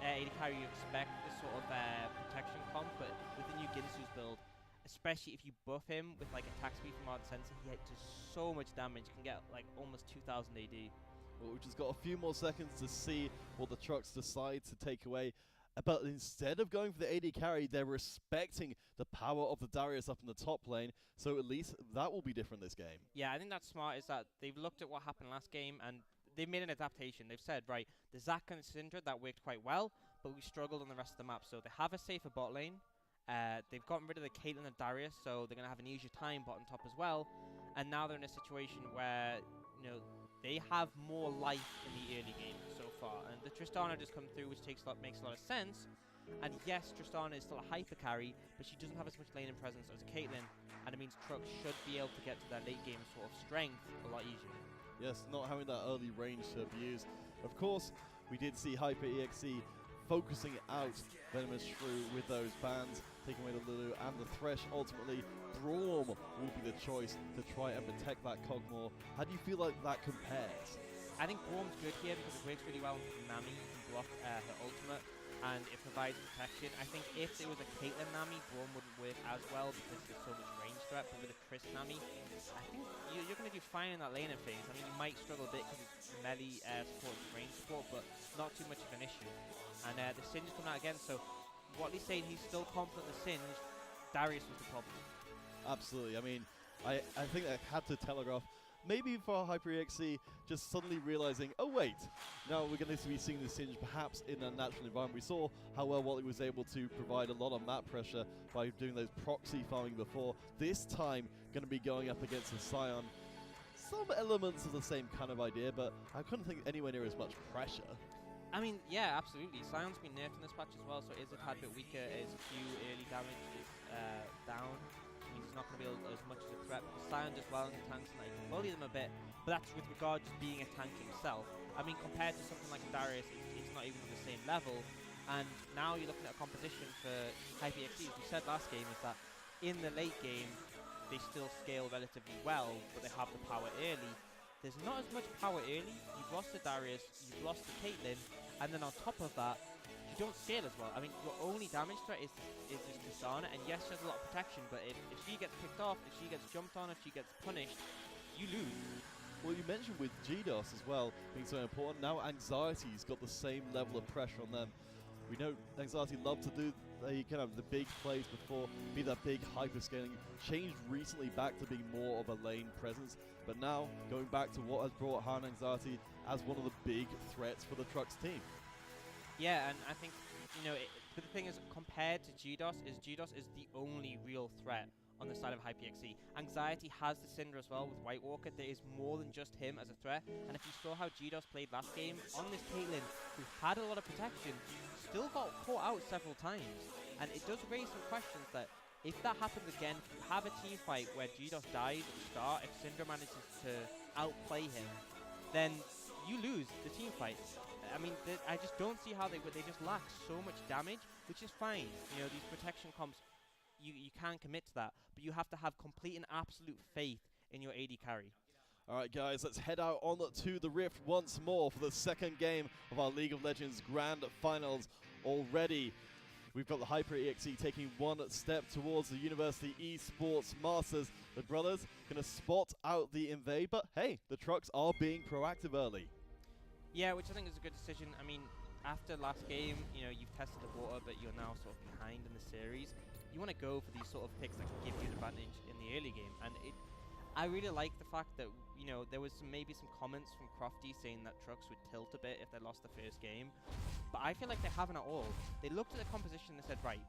AD carry you expect this sort of protection comp, but with the new Ginsu's build, especially if you buff him with like attack speed from Ardent Sensor, he does so much damage. You can get like almost 2000 AD. Well, we've just got a few more seconds to see what the trucks decide to take away. But instead of going for the AD carry, they're respecting the power of the Darius up in the top lane, so at least that will be different this game. Yeah, I think that's smart, is that they've looked at what happened last game, and they've made an adaptation. They've said, right, the Zac and Syndra, that worked quite well, but we struggled on the rest of the map. So they have a safer bot lane. They've gotten rid of the Caitlyn and Darius, so they're going to have an easier time bottom top as well. And now they're in a situation where, they have more life in the early game so far. And the Tristana just come through, which makes a lot of sense. And yes, Tristana is still a hyper carry, but she doesn't have as much laning presence as a Caitlyn. And it means Trucks should be able to get to their late game sort of strength a lot easier. Yes, not having that early range to abuse. Of course, we did see HyperEXE focusing out Venomous Shrew with those bans, taking away the Lulu and the Thresh. Ultimately, Braum will be the choice to try and protect that Cogmore. How do you feel like that compares? I think Braum's good here because it works really well with Nami. You can block her ultimate, and it provides protection. I think if there was a Caitlyn Nami, Braum wouldn't work as well because there's so much range threat. But with a Chris Nami, I think you're going to do fine in that laner phase. I mean, you might struggle a bit because it's melee support and range support, but not too much of an issue. And the Singe coming out again, so what he's saying, he's still confident in the Singe. Darius was the problem. Absolutely. I mean, I think I had to telegraph. Maybe for HyperEXE, just suddenly realizing, oh wait, now we're going to be seeing the Singe perhaps in a natural environment. We saw how well Wally was able to provide a lot of map pressure by doing those proxy farming before. This time, going to be going up against the Scion. Some elements of the same kind of idea, but I couldn't think anywhere near as much pressure. I mean, yeah, absolutely. Sion's been nerfed in this patch as well, so it is a tad bit weaker. His Q early damage is down. Which means he's not going to be as much as a threat. Because Sion does well in the tanks, and I can bully them a bit, but that's with regard to being a tank himself. I mean, compared to something like Darius, it's not even on the same level. And now you're looking at a composition for HyperEXE, as we said last game, is that in the late game, they still scale relatively well, but they have the power early. There's not as much power early. You've lost to Darius, you've lost to Caitlyn, and then on top of that, you don't scale as well. I mean, your only damage threat is this Tristana, and yes, she has a lot of protection, but if she gets picked off, if she gets jumped on, if she gets punished, you lose. Well, you mentioned with GDOS as well being so important. Now Anxiety's got the same level of pressure on them. We know Anxiety love to do the big plays before, be that big hyper scaling. Changed recently back to being more of a lane presence, but now going back to what has brought Han Anxiety as one of the big threats for the Trucks team. Yeah, and I think, but the thing is, compared to GDOS is the only real threat on the side of HyperEXE. Anxiety has the Syndra as well with White Walker. There is more than just him as a threat. And if you saw how GDOS played last game, on this Caitlyn, who had a lot of protection, still got caught out several times. And it does raise some questions that if that happens again, if you have a team fight where GDOS dies at the start, if Syndra manages to outplay him, then you lose the team fight. I mean, I just don't see how they just lack so much damage, which is fine. These protection comps, you can commit to that, but you have to have complete and absolute faith in your AD carry. All right, guys, let's head out on to the Rift once more for the second game of our League of Legends Grand Finals already. We've got the HyperEXE taking one step towards the University Esports Masters. The brothers going to spot out the invade, but hey, the Trucks are being proactive early. Yeah, which I think is a good decision. I mean, after last game, you've tested the water, but you're now sort of behind in the series. You want to go for these sort of picks that can give you an advantage in the early game. And I really like the fact that, you know, there was maybe some comments from Crofty saying that trucks would tilt a bit if they lost the first game, but I feel like they haven't at all. They looked at the composition and they said, right,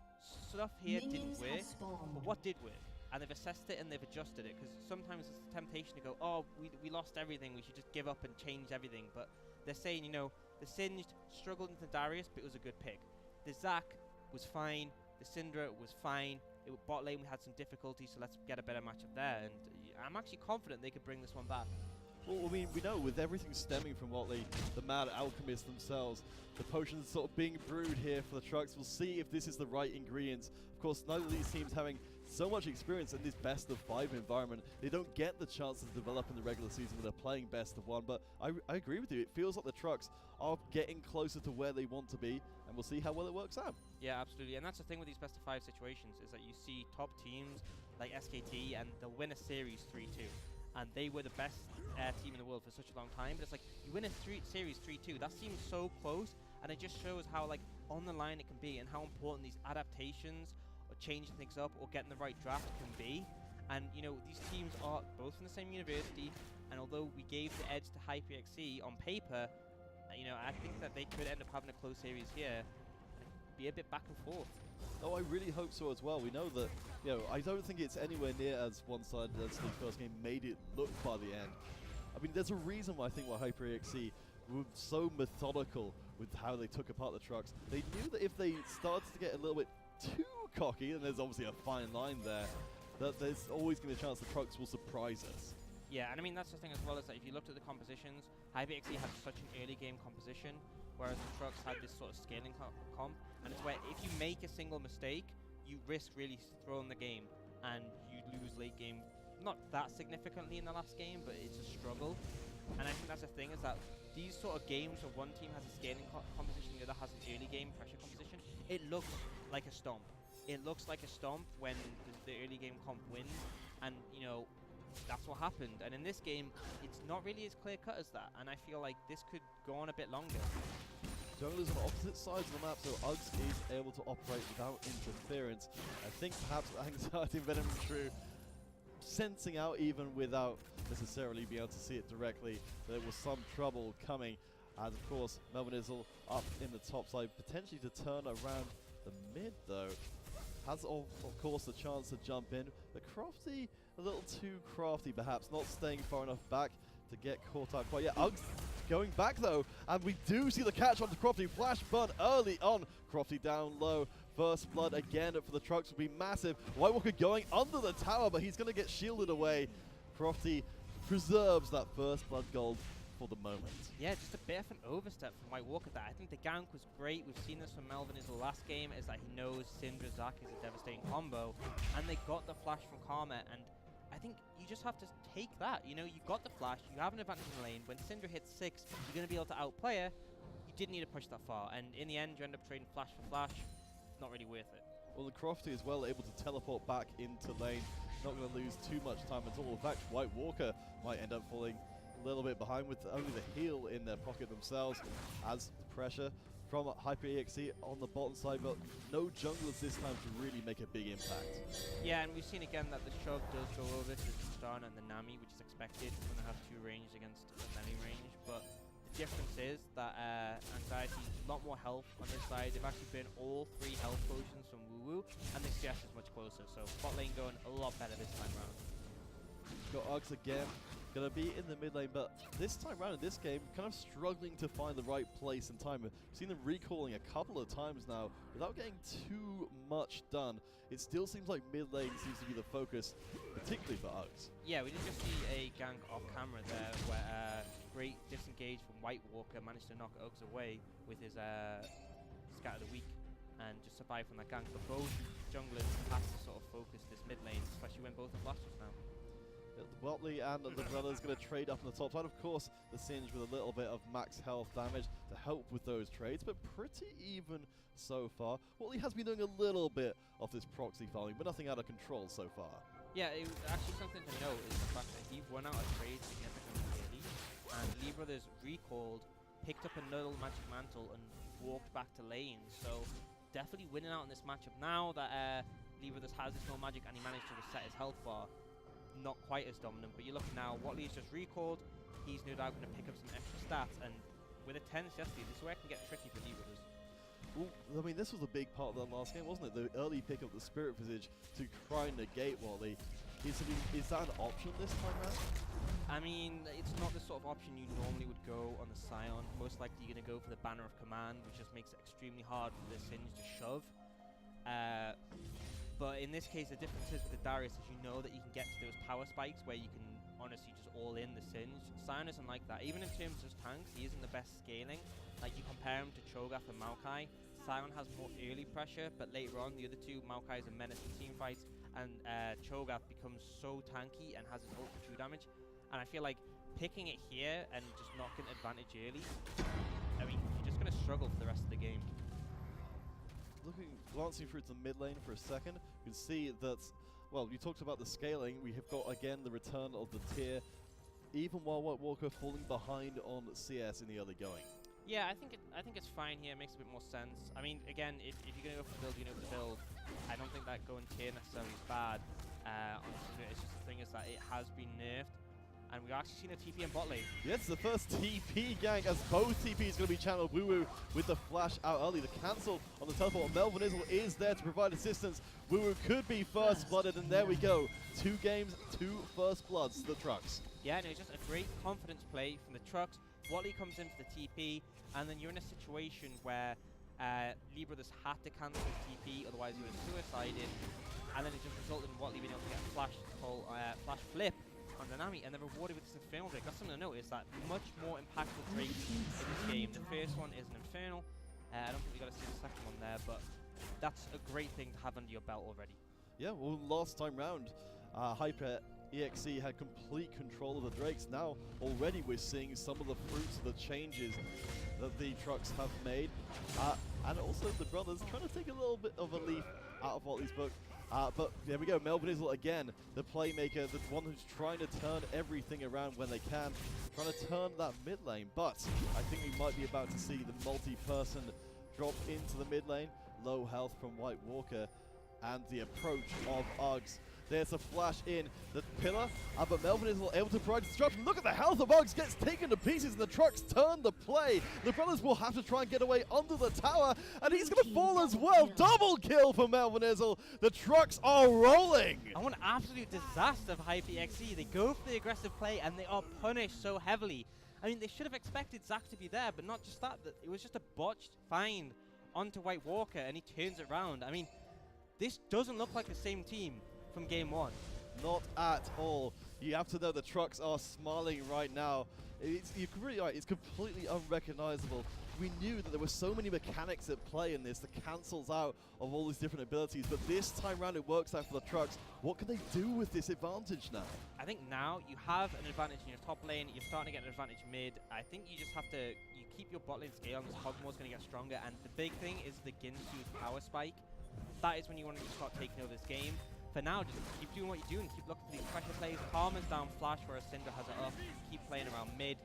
stuff here didn't work, but what did work? And they've assessed it and they've adjusted it, because sometimes it's a temptation to go, oh, we lost everything, we should just give up and change everything. But they're saying, you know, the Singed struggled into Darius, but it was a good pick. The Zac was fine, the Syndra was fine. Bot lane we had some difficulty, so let's get a better matchup there. And I'm actually confident they could bring this one back. Well, I mean, we know with everything stemming from Watley, the mad alchemists themselves, the potions sort of being brewed here for the trucks. We'll see if this is the right ingredients. Of course, neither of these teams having so much experience in this best of 5 environment. They don't get the chance to develop in the regular season when they're playing best of 1, but I agree with you. It feels like the trucks are getting closer to where they want to be, and we'll see how well it works out. Yeah, absolutely. And that's the thing with these best of 5 situations, is that you see top teams like SKT, and they'll win a series 3-2. And they were the best team in the world for such a long time. But it's like, you win a series 3-2. That seems so close, and it just shows how like on the line it can be, and how important these adaptations or changing things up or getting the right draft can be. And you know, these teams are both from the same university, and although we gave the edge to HyperXE on paper, you know, I think that they could end up having a close series here, be a bit back and forth. Oh, I really hope so as well. We know that, you know, I don't think it's anywhere near as one-sided as the first game made it look by the end. I mean, there's a reason why I think why HyperXE were so methodical with how they took apart the trucks. They knew that if they started to get a little bit too cocky, and there's obviously a fine line there, that there's always going to be a chance the trucks will surprise us. Yeah, and I mean, that's the thing as well, is that if you looked at the compositions, HyperXE had such an early game composition, whereas the trucks had this sort of scaling comp, and it's where if you make a single mistake, you risk really throwing the game, and you lose late game, not that significantly in the last game, but it's a struggle. And I think that's the thing, is that these sort of games where one team has a scaling composition, the other has an early game pressure composition, it looks like a stomp. It looks like a stomp when the early game comp wins, and you know, that's what happened. And in this game, it's not really as clear cut as that, and I feel like this could go on a bit longer. Junglers on opposite sides of the map, so Uggs is able to operate without interference. I think perhaps Anxiety Venom True sensing out even without necessarily being able to see it directly, there was some trouble coming. And of course, Melvin Izzle up in the top side, potentially to turn around the mid though. Has of course the chance to jump in, but Crofty a little too crafty perhaps, not staying far enough back to get caught out quite yet. Uggs going back though, and we do see the catch onto Crofty. Flash burn early on, Crofty down low. First blood again for the trucks will be massive. White Walker going under the tower, but he's going to get shielded away. Crofty preserves that first blood gold for the moment. Yeah, just a bit of an overstep from White Walker there. I think the gank was great. We've seen this from Melvin Izzle last game, is that he knows Syndra Zac is a devastating combo, and they got the flash from Karma, and I think you just have to take that. You know, you got the flash, you have an advantage in the lane. When Syndra hits 6, you're going to be able to outplay her. You didn't need to push that far, and in the end, you end up trading flash for flash. Not really worth it. Well, the Crofty as well able to teleport back into lane. Not going to lose too much time at all. In fact, White Walker might end up falling a little bit behind with only the heal in their pocket themselves, as the pressure from HyperEXE on the bottom side, but no junglers this time to really make a big impact. Yeah, and we've seen again that the shove does go over to Tristana and the Nami, which is expected when they have 2 range against the melee range, but the difference is that Anxiety, a lot more health on this side. They've actually been all 3 health potions from Woo Woo, and the CS is much closer, so bot lane going a lot better this time around. Got Uggs again, gonna be in the mid lane, but this time around in this game, kind of struggling to find the right place and time. We've seen them recalling a couple of times now without getting too much done. It still seems like mid lane seems to be the focus, particularly for Uggs. Yeah, we did just see a gank off camera there where great disengage from White Walker managed to knock Uggs away with his Scatter the Weak and just survive from that gank. But both junglers have to sort of focus this mid lane, especially when both are flashers now. Watley and the brothers going to trade up on the top side. Of course, the Singe with a little bit of max health damage to help with those trades, but pretty even so far. Watley has been doing a little bit of this proxy farming, but nothing out of control so far. Yeah, it was actually something to note is the fact that he won out a trade significantly early, and Lee Brothers recalled, picked up another Magic Mantle, and walked back to lane. So definitely winning out in this matchup now that Lee Brothers has this no magic and he managed to reset his health bar. not quite as dominant. But you look now, Watley's just recalled. He's no doubt going to pick up some extra stats, and with a 10 yesterday, this is where it can get tricky for Libras. Well, I mean, this was a big part of the last game, wasn't it? The early pick of the Spirit Visage to try and negate Wally. Is that an option this time around? I mean, it's not the sort of option you normally would go on the Scion. Most likely you're going to go for the Banner of Command, which just makes it extremely hard for the Singe to shove. But in this case, the difference is with the Darius is you know that you can get to those power spikes where you can honestly just all in the Singe. Scion isn't like that. Even in terms of tanks, he isn't the best scaling. Like, you compare him to Cho'Gath and Maokai, Scion has more early pressure, but later on, the other two, Maokai is a menace in team fights, and Cho'Gath becomes so tanky and has his ult for 2 damage. And I feel like picking it here and just not getting advantage early, I mean, you're just going to struggle for the rest of the game. Glancing through to the mid lane for a second, you can see that, well, you talked about the scaling. We have got, again, the return of the tier, even while White Walker falling behind on CS in the early going. Yeah, I think it's fine here. It makes a bit more sense. I mean, again, if you're going to go for the build, you know the build. I don't think that going tier necessarily is bad. Honestly, it's just the thing is that it has been nerfed. And we've actually seen a TP in bot lane. Yes, the first TP gang, as both TPs going to be channeled. Woo with the flash out early. The cancel on the teleport. Melvin Izzle is there to provide assistance. Woo could be first blooded, and there we go. 2 games, 2 first bloods to the Trucks. Yeah, no, just a great confidence play from the Trucks. Watley comes in for the TP, and then you're in a situation where Lee Brothers had to cancel the TP, otherwise he would have suicided, and then it just resulted in Watley being able to get a flash flip on the Nami, and they're rewarded with this Infernal Drake. That's something to note, is that much more impactful Drake in this game. The first one is an Infernal. I don't think we got to see the second one there, but that's a great thing to have under your belt already. Yeah, well, last time round, Hyper EXE had complete control of the Drakes. Now, already we're seeing some of the fruits of the changes that the Trucks have made. And also the brothers trying to take a little bit of a leaf out of Watley's book. But there we go, Melvin Izzle again, the playmaker, the one who's trying to turn everything around when they can, trying to turn that mid lane. But I think we might be about to see the multi-person drop into the mid lane. Low health from White Walker, and the approach of Uggs. There's a flash in the pillar, but Melvin is able to provide disruption. Look at the health of Uggs, gets taken to pieces, and the Trucks turn the play. The brothers will have to try and get away under the tower, and he's going to fall as well. Double kill for Melvin Izzle. The Trucks are rolling. I want an absolute disaster of HyperEXE. They go for the aggressive play, and they are punished so heavily. I mean, they should have expected Zac to be there, but not just that. It was just a botched find onto White Walker, and he turns it around. I mean, this doesn't look like the same team from game 1. Not at all. You have to know the Trucks are smiling right now. You're really right, it's completely unrecognizable. We knew that there were so many mechanics at play in this, the cancels out of all these different abilities, but this time around it works out for the Trucks. What can they do with this advantage now? I think now you have an advantage in your top lane, you're starting to get an advantage mid. I think you just have to, you keep your bot lane scale, and this Hogmore's going to get stronger, and the big thing is the Ginsu's power spike. That is when you want to start taking over this game. For now, just keep doing what you're doing, keep looking for these pressure plays. Karma's down flash, whereas Syndra has it up. Keep playing around mid.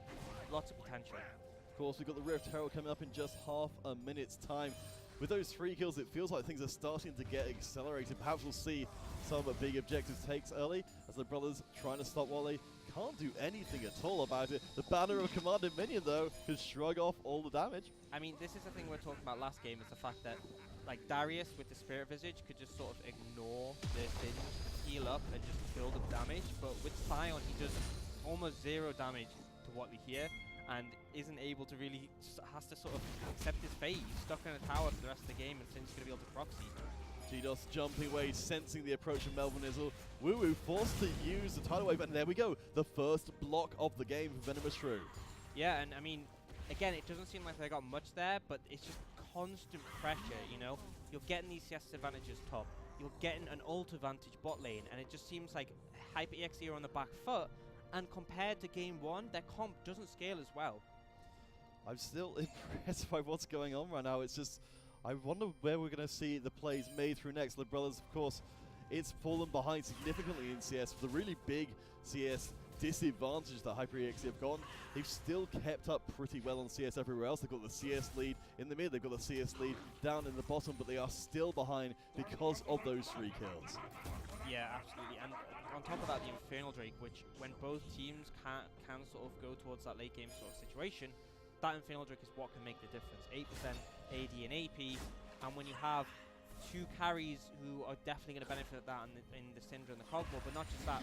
Lots of potential. Of course, we've got the Rift Herald coming up in just half a minute's time. With those 3 kills, it feels like things are starting to get accelerated. Perhaps we'll see some big objective takes early as the brothers trying to stop Wally. Can't do anything at all about it. The Banner of Command and Minion, though, can shrug off all the damage. I mean, this is the thing we were talking about last game, is the fact that like Darius with the Spirit Visage could just sort of ignore the Singe, heal up and just build up damage. But with Scion, he does almost 0 damage to Watley here, and isn't able to really, has to sort of accept his fate. He's stuck in a tower for the rest of the game, and Singe's going to be able to proxy. GDOS jumping away, sensing the approach of Melvin Izzle. Woo forced to use the tidal wave, and there we go. The first block of the game for Venomous Shrew. Yeah, and I mean, again, it doesn't seem like they got much there, but it's just constant pressure, you know? You're getting these CS advantages top. You're getting an ult advantage bot lane, and it just seems like HyperEXE are on the back foot, and compared to game 1, their comp doesn't scale as well. I'm still impressed by what's going on right now. It's just, I wonder where we're going to see the plays made through next. The brothers, of course, it's fallen behind significantly in CS. For the really big CS disadvantage that HyperEXE have gotten, they've still kept up pretty well on CS everywhere else. They've got the CS lead in the mid, they've got the CS lead down in the bottom, but they are still behind because of those 3 kills. Yeah, absolutely. And on top of that, the Infernal Drake, which when both teams can sort of go towards that late game sort of situation, that Infernal Drake is what can make the difference. 8% AD and AP, and when you have two carries who are definitely going to benefit of that in the Syndra and the Cogwall, but not just that,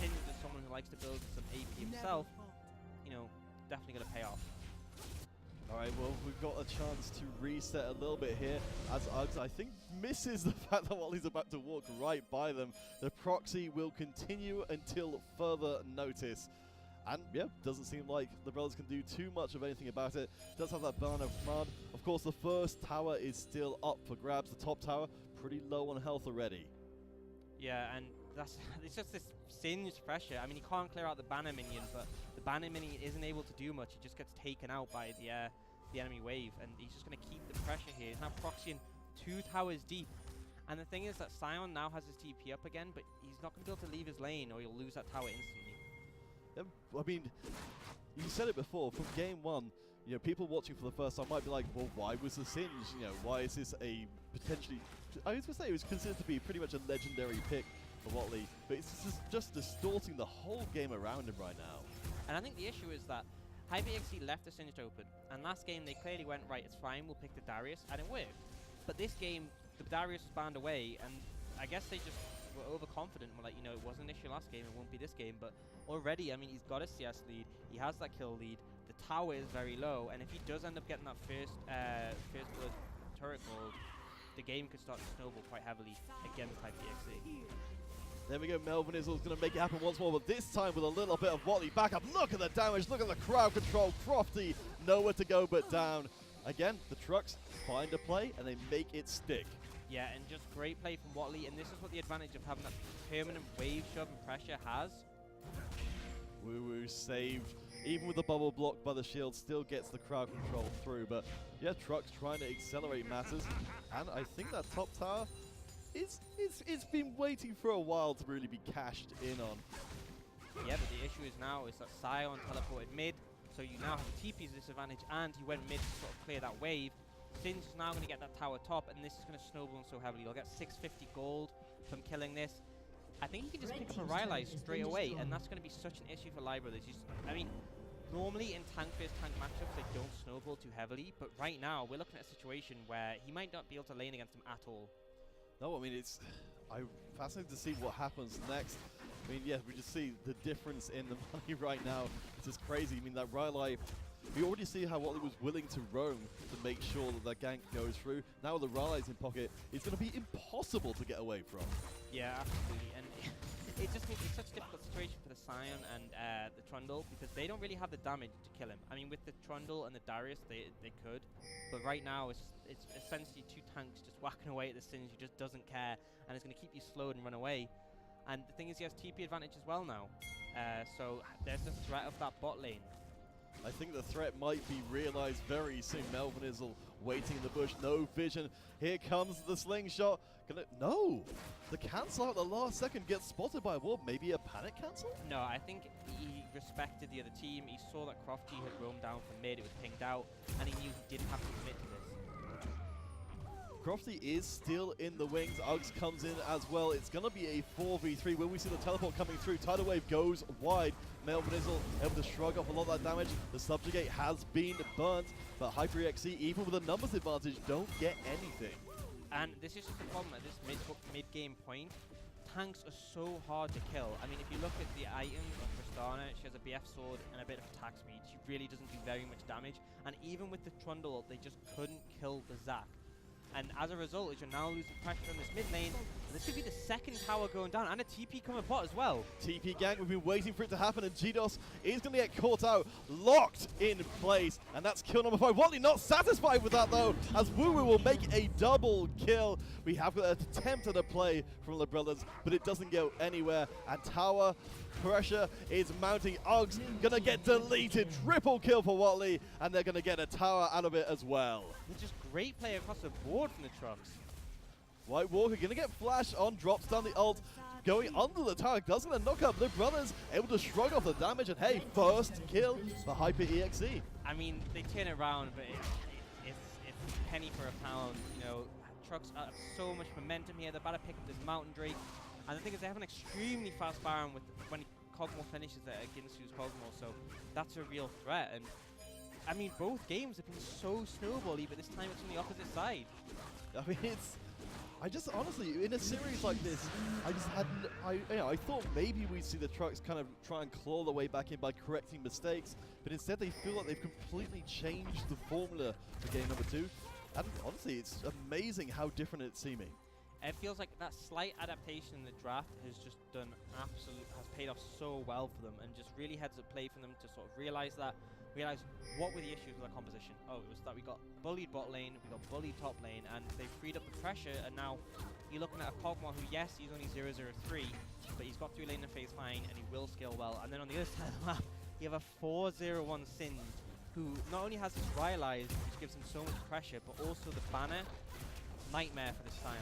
Syndra is someone who likes to build some AP himself, you know, definitely going to pay off. Alright, well, we've got a chance to reset a little bit here as Uggs, I think, misses the fact that Wally's about to walk right by them. The proxy will continue until further notice. And, yeah, doesn't seem like the brothers can do too much of anything about it. Does have that Burn of Mud. Of course, the first tower is still up for grabs. The top tower, pretty low on health already. Yeah, and it's just this Singe pressure. I mean, he can't clear out the banner minion, but the banner minion isn't able to do much. He just gets taken out by the enemy wave, and he's just going to keep the pressure here. He's now proxying 2 towers deep. And the thing is that Sion now has his TP up again, but he's not going to be able to leave his lane or he'll lose that tower instantly. I mean, you said it before, from game 1, you know, people watching for the first time might be like, well, why was the Singe? You know, why is this a potentially, I was going to say it was considered to be pretty much a legendary pick for Watley, but it's just distorting the whole game around him right now. And I think the issue is that HyperXC left the Singed open, and last game they clearly went, right, it's fine, we'll pick the Darius, and it worked. But this game, the Darius was banned away, and I guess they just were overconfident. We're like, you know, it wasn't an issue last game, it won't be this game, but already, I mean, he's got a CS lead, he has that kill lead, the tower is very low, and if he does end up getting that first blood turret gold, the game could start to snowball quite heavily against HyperXC. There we go, Melvin Izzle's going to make it happen once more, but this time with a little bit of Watley backup. Look at the damage, look at the crowd control. Crofty, nowhere to go but down. Again, the trucks find a play and they make it stick. Yeah, and just great play from Watley, and this is what the advantage of having that permanent wave shove and pressure has. Woo Woo saved, even with the bubble blocked by the shield, still gets the crowd control through. But yeah, trucks trying to accelerate matters, and I think that top tower, it's been waiting for a while to really be cashed in on. Yeah, but the issue is now is that Sion teleported mid, so you now have a TP's disadvantage, and he went mid to sort of clear that wave. Singe is now going to get that tower top, and this is going to snowball so heavily. He'll get 650 gold from killing this. I think he can just pick up a Rylai's straight away, and that's going to be such an issue for Live Brothers. I mean, normally in tank versus tank matchups, they don't snowball too heavily, but right now we're looking at a situation where he might not be able to lane against him at all. No, I mean, I'm fascinated to see what happens next. I mean, yeah, we just see the difference in the money right now. It's just crazy. I mean, that Rylai, we already see how Watley was willing to roam to make sure that that gank goes through. Now with the Rylai's in pocket, it's going to be impossible to get away from. Yeah, absolutely. And it just makes it such a difficult situation for the Sion and the Trundle, because they don't really have the damage to kill him. I mean, with the Trundle and the Darius, they could. But right now, it's essentially 2 tanks just whacking away at the Singe who just doesn't care, and it's going to keep you slowed and run away. And the thing is, he has TP advantage as well now. So there's the threat of that bot lane. I think the threat might be realized very soon. Melvin Izzle waiting in the bush, no vision. Here comes the slingshot. No! The cancel out at the last second gets spotted by a ward. Maybe a panic cancel? No, I think he respected the other team. He saw that Crofty had roamed down from mid, it was pinged out, and he knew he didn't have to commit to this. Crofty is still in the wings. Uggs comes in as well. It's going to be a 4v3 when we see the teleport coming through. Tidal Wave goes wide. Melvin Izzle able to shrug off a lot of that damage. The Subjugate has been burnt, but HyperXC, even with a numbers advantage, don't get anything. And this is just the problem at this mid-game point. Tanks are so hard to kill. I mean, if you look at the items of Tristana, she has a BF sword and a bit of attack speed. She really doesn't do very much damage. And even with the Trundle, they just couldn't kill the Zac. And as a result, you're now losing pressure on this mid lane. And this could be the second tower going down, and a TP coming bot as well. TP gank, we've been waiting for it to happen, and GDOS is going to get caught out, locked in place, and that's kill number 5. Watley not satisfied with that though, as Woo Woo will make a double kill. We have got an attempt at a play from the brothers, but it doesn't go anywhere, and tower pressure is mounting. Uggs gonna get deleted. Triple kill for Watley, and they're gonna get a tower out of it as well. Just great play across the board from the trucks. White Walker gonna get flash on, drops down the ult, going under the tower, does gonna knock up the brothers, able to shrug off the damage, and hey, first kill for HyperEXE. I mean, they turn it around, but it's penny for a pound. You know, trucks have so much momentum here. They're about to pick up this Mountain Drake. And the thing is, they have an extremely fast Baron with when Cosmo finishes it against Ginsu's Cosmo, so that's a real threat. And I mean, both games have been so snowbally, but this time it's on the opposite side. I mean, I just honestly, in a series like this, I just hadn't. I thought maybe we'd see the trucks kind of try and claw their way back in by correcting mistakes, but instead they feel like they've completely changed the formula for game number 2. And honestly, it's amazing how different it's seeming. It feels like that slight adaptation in the draft has just has paid off so well for them, and just really heads up play for them to sort of realize what were the issues with our composition. Oh, it was that we got bullied bot lane, we got bullied top lane, and they freed up the pressure, and now you're looking at a Kog'Maw who, yes, he's only 0-0-3, but he's got through lane and phase fine, and he will scale well. And then on the other side of the map, you have a 4-0-1 Singed, who not only has his Rylai's, which gives him so much pressure, but also the banner. Nightmare for this Sion.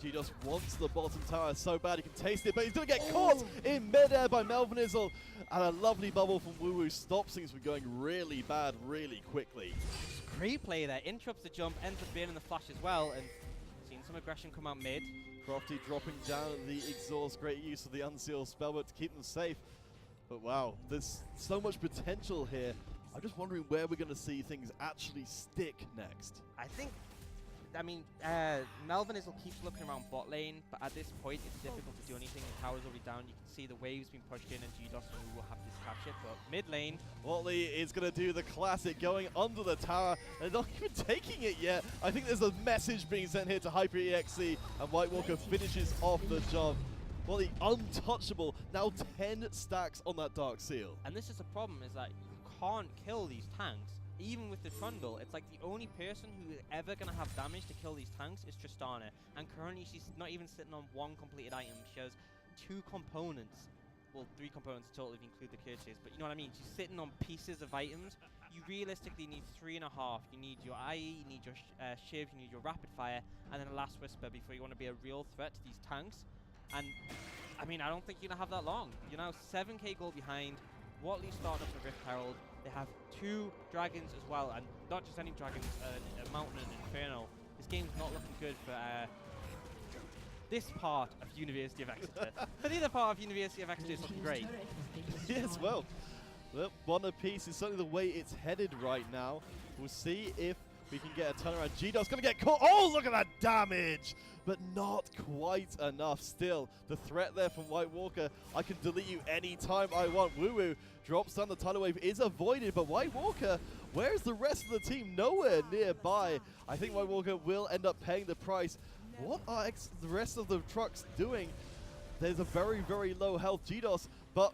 G-Dos wants the bottom tower so bad he can taste it, but he's going to get caught in midair by Melvinizzle. And a lovely bubble from WooWoo stops things from going really bad really quickly. Great play there, interrupts the jump, ends up being in the flash as well, and seeing some aggression come out mid. Crofty dropping down the exhaust, great use of the unsealed spellbook to keep them safe. But wow, there's so much potential here. I'm just wondering where we're going to see things actually stick next. I mean, Melvinizzle keeps looking around bot lane, but at this point it's difficult to do anything. The tower's already down. You can see the waves being pushed in, and G-Dos will have to catch it. But mid lane, Watley is going to do the classic, going under the tower, and not even taking it yet. I think there's a message being sent here to Hyper EXE, and White Walker finishes off the job. Watley untouchable, now 10 stacks on that Dark Seal. and this is the problem, is that you can't kill these tanks. Even with the Trundle, it's like the only person who is ever going to have damage to kill these tanks is Tristana. And currently she's not even sitting on one completed item. She has 2 components. Well, 3 components total if you include the Kirches. But you know what I mean? She's sitting on pieces of items. You realistically need 3.5. You need your IE, you need your Shiv, you need your Rapid Fire, and then a Last Whisper before you want to be a real threat to these tanks. And, I mean, I don't think you're going to have that long. You're now 7k gold behind. Watley's starting up the Rift Herald. They have 2 dragons as well, and not just any dragons, a Mountain and Inferno. This game's not looking good for this part of University of Exeter. But the other part of University of Exeter is looking great. Yes, well, one apiece is certainly the way it's headed right now. We'll see if we can get a turnaround. G-Dog's going to get caught. Oh, look at that damage! But not quite enough still. The threat there from White Walker. I can delete you anytime I want. WooWoo drops down the tidal wave, is avoided, but White Walker, where's the rest of the team? Nowhere nearby. I think White Walker will end up paying the price. What are the rest of the trucks doing? There's a very, very low health G-Dos, but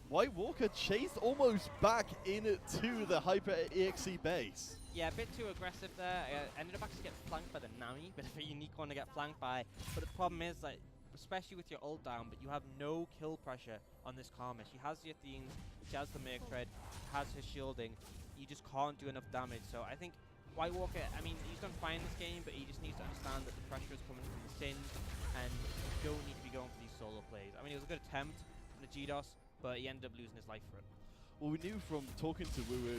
White Walker chased almost back into the Hyper EXE base. Yeah, a bit too aggressive there. Ended up actually getting flanked by the Nami, bit of a unique one to get flanked by. But the problem is that, especially with your ult down, but you have no kill pressure on this Karma. She has the Athenes, she has the Merc Tread, has her shielding. You just can't do enough damage. So I think White Walker, I mean, he's done fine this game, but he just needs to understand that the pressure is coming from the Singed, and you don't need to be going for these solo plays. I mean, it was a good attempt from the G-Dos, but he ended up losing his life for it. Well, we knew from talking to WooWoo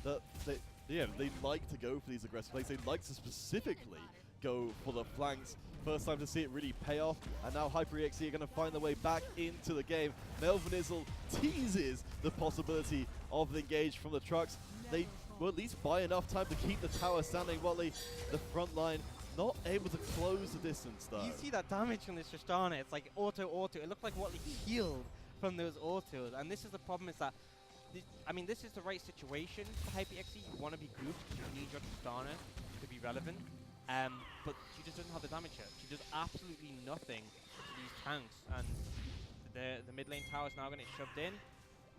that they like to go for these aggressive plays. They like to specifically go for the flanks. First time to see it really pay off, and now Hyper EXE are going to find their way back into the game. Melvinizzle teases the possibility of the engage from the trucks. They will at least buy enough time to keep the tower standing. Watley, the front line, not able to close the distance though. You see that damage from this Tristana, it's like auto. It looked like Watley healed from those autos, and this is the problem, is that I mean, this is the right situation for Hyper EXE. You want to be grouped, you need your Tristana to be relevant, but she just doesn't have the damage yet. She does absolutely nothing to these tanks, and the mid lane tower is now going to get shoved in,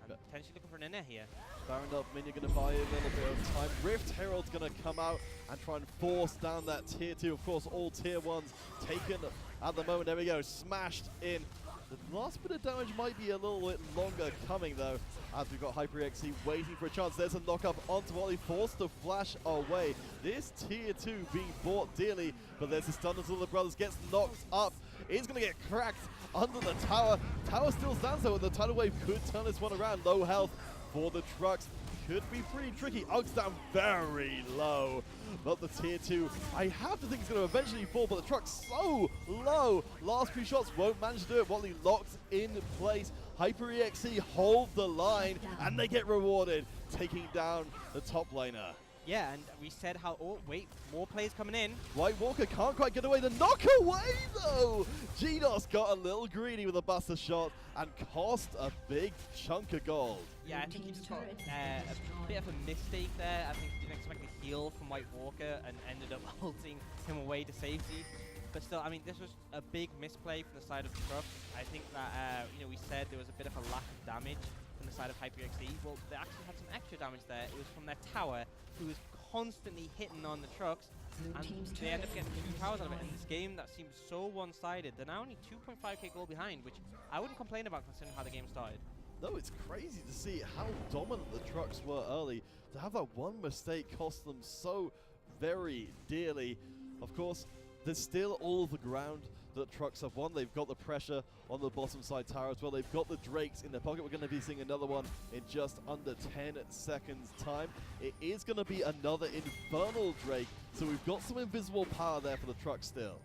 and potentially looking for an inner here. Baron up, Minion going to buy a little bit of time. Rift Herald's going to come out and try and force down that tier 2. Of course, all tier 1s taken at the moment. There we go, smashed in. The last bit of damage might be a little bit longer coming though, as we've got Hyper EXE waiting for a chance. There's a knock up onto Watley, forced to flash away. This tier 2 being bought dearly, but there's a stun until the brothers gets knocked up. He's going to get cracked under the tower. Tower still stands though, and the tidal wave could turn this one around. Low health for the trucks. Could be pretty tricky. Uggs down very low. But the tier 2, I have to think it's going to eventually fall, but the truck's so low. Last few shots won't manage to do it. Watley locked in place. Hyper EXE hold the line, and they get rewarded, taking down the top laner. Yeah, and we said how, oh, wait, more players coming in. White Walker can't quite get away. The knock away, though! GDOS got a little greedy with a buster shot and cost a big chunk of gold. Yeah, I think he just got a bit of a mistake there. I think he didn't expect a heal from White Walker and ended up ulting him away to safety. But still, I mean, this was a big misplay from the side of the truck. I think that, you know, we said there was a bit of a lack of damage from the side of HyperXE. Well, they actually had some extra damage there. It was from their tower, who was constantly hitting on the trucks, and they ended up getting 2 towers out of it. In this game that seems so one-sided, they're now only 2.5k goal behind, which I wouldn't complain about considering how the game started. No, it's crazy to see how dominant the trucks were early. To have that one mistake cost them so very dearly. Of course, there's still all of the ground that trucks have won. They've got the pressure on the bottom side tower as well. They've got the Drakes in their pocket. We're going to be seeing another one in just under 10 seconds time. It is going to be another Infernal Drake, so we've got some invisible power there for the truck still.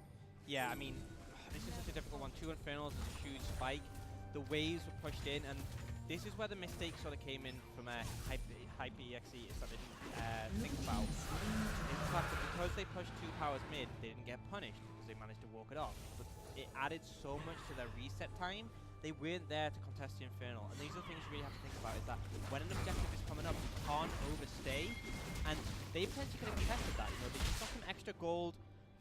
Yeah, I mean, this is such a difficult one. 2 Infernals is a huge spike. The waves were pushed in, and this is where the mistake sort of came in from HyperEXE, is that they didn't think about. In fact, that because they pushed 2 towers mid, they didn't get punished because they managed to walk it off. But it added so much to their reset time, they weren't there to contest the Infernal. And these are the things you really have to think about, is that when an objective is coming up, you can't overstay. And they potentially could have contested that. You know, they just got some extra gold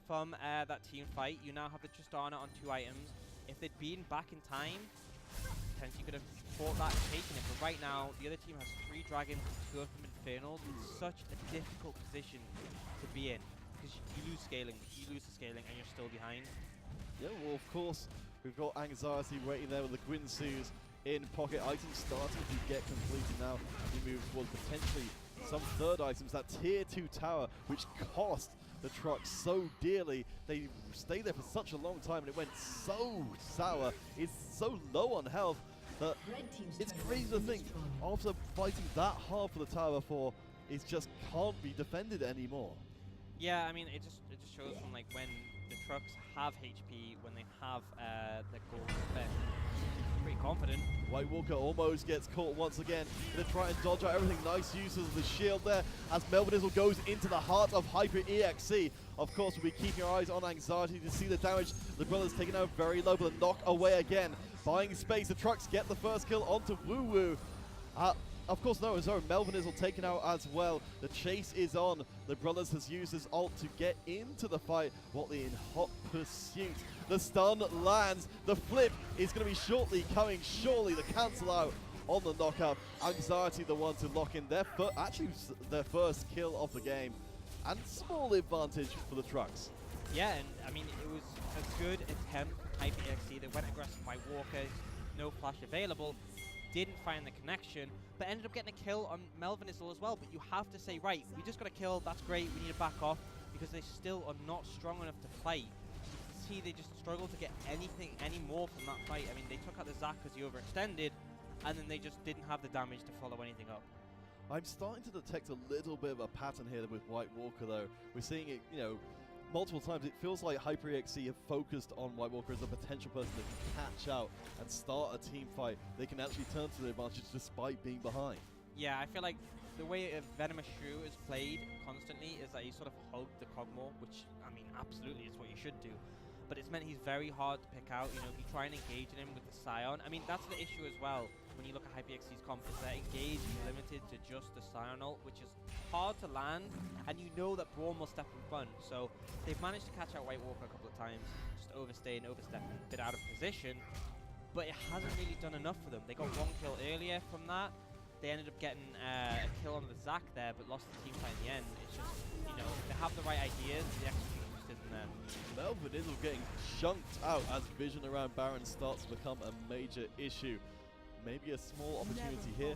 from that team fight. You now have the Tristana on 2 items. If they'd been back in time, potentially could have fought that and taken it. But right now, the other team has 3 dragons and 2 of them Infernals. It's such a difficult position to be in, because you lose scaling, you lose the scaling, and you're still behind. Yeah, well, of course, we've got Anxiety waiting there with the Gwynsu's in pocket. Items starting to get completed now. We move towards potentially some third items. That tier 2 tower, which cost the truck so dearly. They stayed there for such a long time, and it went so sour. It's so low on health that it's crazy to think, after fighting that hard for the tower before, it just can't be defended anymore. Yeah, I mean, it just shows from like when the trucks have HP, when they have the gold spent. Pretty confident. White Walker almost gets caught once again. Gonna try and dodge out everything. Nice use of the shield there as Melvinizzle goes into the heart of Hyper EXE. Of course, we'll be keeping our eyes on Anxiety to see the damage. The brothers taking out very low, but the knock away again. Buying space, the trucks get the first kill onto Woo Woo. Of course, no, his own Melvinizzle taken out as well. The chase is on. The brothers has used his ult to get into the fight. Watley in hot pursuit. The stun lands. The flip is going to be shortly coming. Surely the cancel out on the knockup. Anxiety the one to lock in their their first kill of the game. And small advantage for the trucks. Yeah, and I mean, it was a good attempt from HyperEXE. They went aggressive by Walker, no flash available, didn't find the connection, but ended up getting a kill on Melvinizzle as well. But you have to say, right, we just got a kill, that's great, we need to back off, because they still are not strong enough to fight. You can see they just struggle to get any more from that fight. I mean, they took out the Zac because he overextended, and then they just didn't have the damage to follow anything up. I'm starting to detect a little bit of a pattern here with White Walker, though. We're seeing it, you know, multiple times. It feels like HyperEXE have focused on White Walker as a potential person that can catch out and start a team fight. They can actually turn to their advantage despite being behind. Yeah, I feel like the way Venomous Shrew is played constantly is that he sort of hugged the Cogmore, which, I mean, absolutely is what you should do. But it's meant he's very hard to pick out. You know, if you try and engage in him with the Scion, I mean, that's the issue as well. When you look at HyperEXE's comp, is that engage is limited to just the Scion ult, which is hard to land, and you know that Braum will step in front. So they've managed to catch out White Walker a couple of times, just overstaying, overstepping, a bit out of position, but it hasn't really done enough for them. They got 1 kill earlier from that. They ended up getting a kill on the Zac there, but lost the team fight in the end. It's just, you know, they have the right ideas, the execution just isn't there. Melvinizzle getting chunked out as vision around Baron starts to become a major issue. Maybe a small opportunity here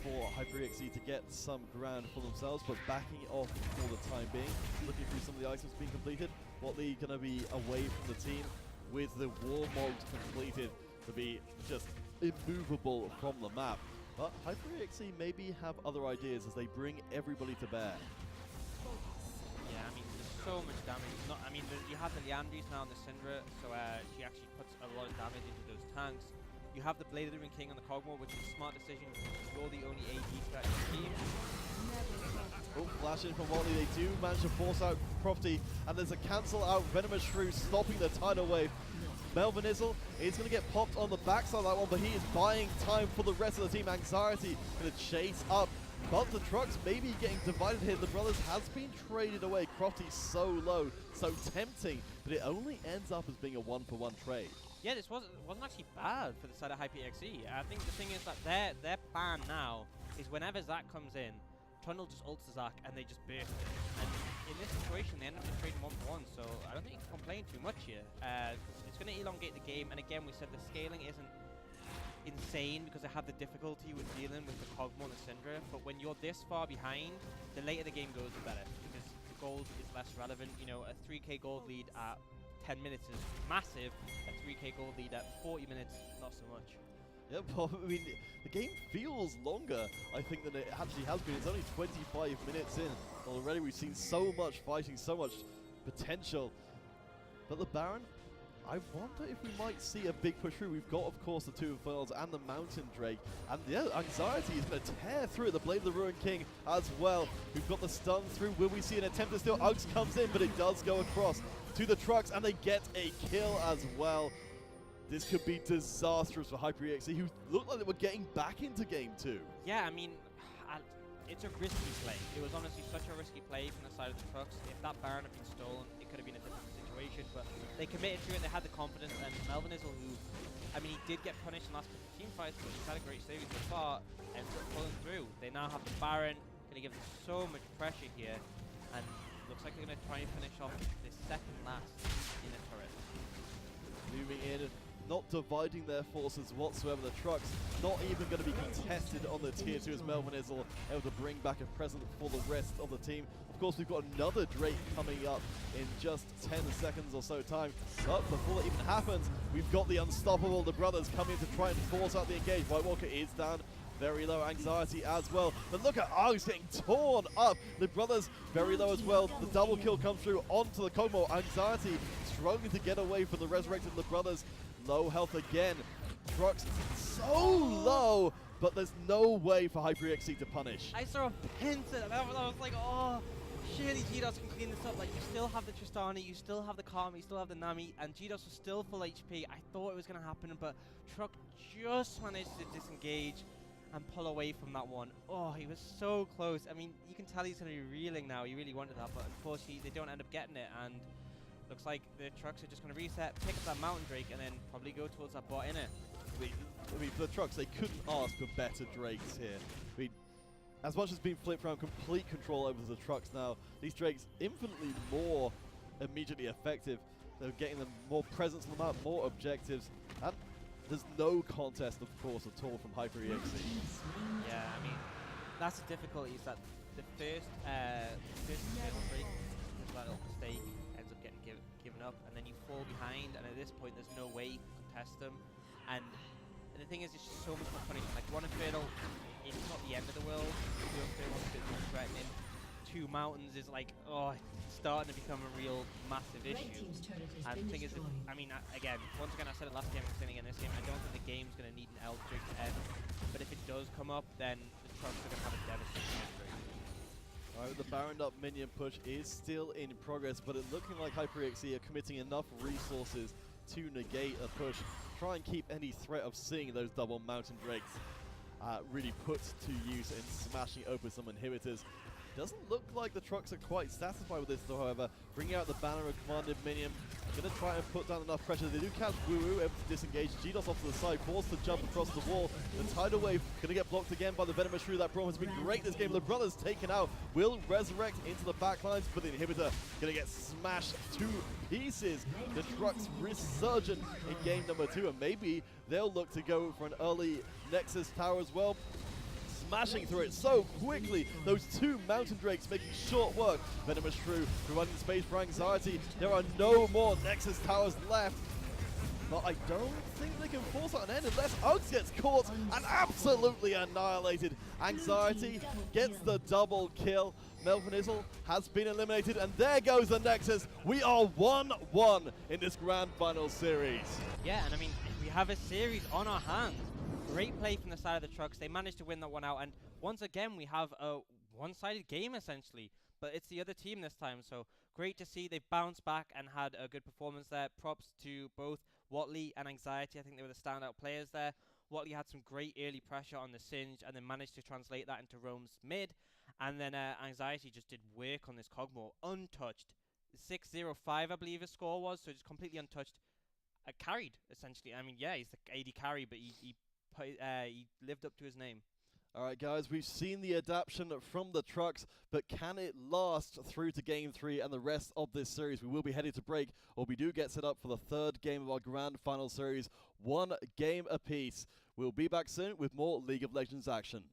for HyperEXE to get some ground for themselves, but backing it off for the time being. Looking through some of the items being completed, Watley going to be away from the team with the War Mogs completed to be just immovable from the map. But HyperEXE maybe have other ideas as they bring everybody to bear. Yeah, I mean, there's so much damage. Not, I mean, you have the Leandries now on the Syndra, so she actually puts a lot of damage into those tanks. You have the Blade of the Ruined King on the Cogmore, which is a smart decision because you're the only AD threat in the team. Oh, flash in from Wally. They do manage to force out Crofty, and there's a cancel out Venomous Shrew stopping the tidal wave. Melvin Izzle is going to get popped on the backside of that one, but he is buying time for the rest of the team. Anxiety going to chase up, but the trucks maybe getting divided here. The brothers has been traded away. Crofty's so low, so tempting, but it only ends up as being a 1-for-1 trade. Yeah, this wasn't actually bad for the side of HyperEXE. I think the thing is that their plan now is whenever Zac comes in, Trundle just ults Zac and they just burst it. And in this situation, they end up just trading 1-for-1, so I don't think you can complain too much here. It's going to elongate the game, and again, we said the scaling isn't insane because they have the difficulty with dealing with the Cogmore and the Syndra, but when you're this far behind, the later the game goes, the better, because the gold is less relevant. You know, a 3k gold lead at 10 minutes is massive, a 3k gold lead at 40 minutes, not so much. Yeah, but I mean, the game feels longer, I think, than it actually has been. It's only 25 minutes in. Already we've seen so much fighting, so much potential. But the Baron, I wonder if we might see a big push through. We've got, of course, the two Infernals and the Mountain Drake. And yeah, Anxiety is going to tear through the Blade of the Ruined King as well. We've got the stun through. Will we see an attempt to steal? Uggs comes in, but it does go across to the trucks, and they get a kill as well. This could be disastrous for HyperEXE, who looked like they were getting back into game 2. Yeah, I mean, it's a risky play. It was honestly such a risky play from the side of the trucks. If that Baron had been stolen, it could have been a different situation, but they committed to it, they had the confidence, and Melvin Izzle, who, I mean, he did get punished in the last team fights, but he's had a great series so far, ends up pulling through. They now have the Baron, going to give them so much pressure here, and looks like they're going to try and finish off this second last in the turret. Moving in, not dividing their forces whatsoever. The trucks not even going to be contested on the tier 2 as Melvin Izzle able to bring back a present for the rest of the team. Of course, we've got another Drake coming up in just 10 seconds or so time. But before that even happens, we've got the Unstoppable, the brothers coming to try and force out the engage. White Walker is down. Very low Anxiety as well. But look at Uggs getting torn up. The brothers very low as well. The double kill comes through onto the Cogmore. Anxiety struggling to get away from the resurrected the brothers. Low health again. Trucks so low, but there's no way for HyperEXE to punish. I saw a Penta, and I was like, oh, surely GDOS can clean this up. Like, you still have the Tristana, you still have the Karma, you still have the Nami, and GDOS was still full HP. I thought it was going to happen, but Truck just managed to disengage and pull away from that one. Oh, he was so close. I mean, you can tell he's going to be reeling now. He really wanted that, but unfortunately, they don't end up getting it, and looks like the trucks are just going to reset, pick up that Mountain Drake, and then probably go towards that bot in it. I mean, for the trucks, they couldn't ask for better Drakes here. I mean, as much as being flipped around, complete control over the trucks now. These Drakes infinitely more immediately effective. They're getting them more presence on the map, more objectives, and there's no contest, of course, at all from HyperEXE. Yeah, I mean, that's the difficulty, is that the first Drake, there's that little mistake, ends up getting given up, and then you fall behind, and at this point there's no way you can contest them. And the thing is, it's just so much more punishment. Like, one Infernal, it's not the end of the world. Two Infernals is a bit more threatening. Two Mountains is like, oh, it's starting to become a real massive issue. And the thing is, I mean, again, once again, I said it last game, I'm saying it in this game, I don't think the game's going to need an Eldritch to end. But if it does come up, then the Trucks are going to have a devastating Eldritch. Alright, the Baron up minion push is still in progress, but it's looking like HyperEXE are committing enough resources to negate a push, try and keep any threat of seeing those double Mountain Drakes really put to use in smashing open some inhibitors. Doesn't look like the trucks are quite satisfied with this, though, however. Bringing out the banner of commanded minion. Going to try and put down enough pressure. They do catch Woo-Woo, able to disengage. GDOS off to the side, forced to jump across the wall. The tidal wave going to get blocked again by the Venomous Shrew. That Braum has been great this game. The brothers taken out. Will resurrect into the backlines, but the inhibitor going to get smashed to pieces. The trucks resurgent in game number 2, and maybe they'll look to go for an early Nexus tower as well. Smashing through it so quickly. Those two Mountain Drakes making short work. Venomous Shrew providing space for Anxiety. There are no more Nexus towers left. but I don't think they can force out an end unless Uggs gets caught and absolutely annihilated. Anxiety gets the double kill. Melvin Izzle has been eliminated, and there goes the Nexus. We are 1-1 in this Grand Final Series. Yeah, and I mean, we have a series on our hands. Great play from the side of the Trucks. They managed to win that one out, and once again, we have a one-sided game, essentially. But it's the other team this time, so great to see they've bounced back and had a good performance there. Props to both Watley and Anxiety. I think they were the standout players there. Watley had some great early pressure on the Singe and then managed to translate that into Rome's mid. And then Anxiety just did work on this Cogmore, untouched. 6-0-5, I believe his score was, so just completely untouched. Carried, essentially. I mean, yeah, he's the AD carry, but he lived up to his name. All right, guys, we've seen the adaptation from the Trucks, but can it last through to Game 3 and the rest of this series? We will be headed to break, or we do get set up for the third game of our Grand Final Series, 1 game apiece. We'll be back soon with more League of Legends action.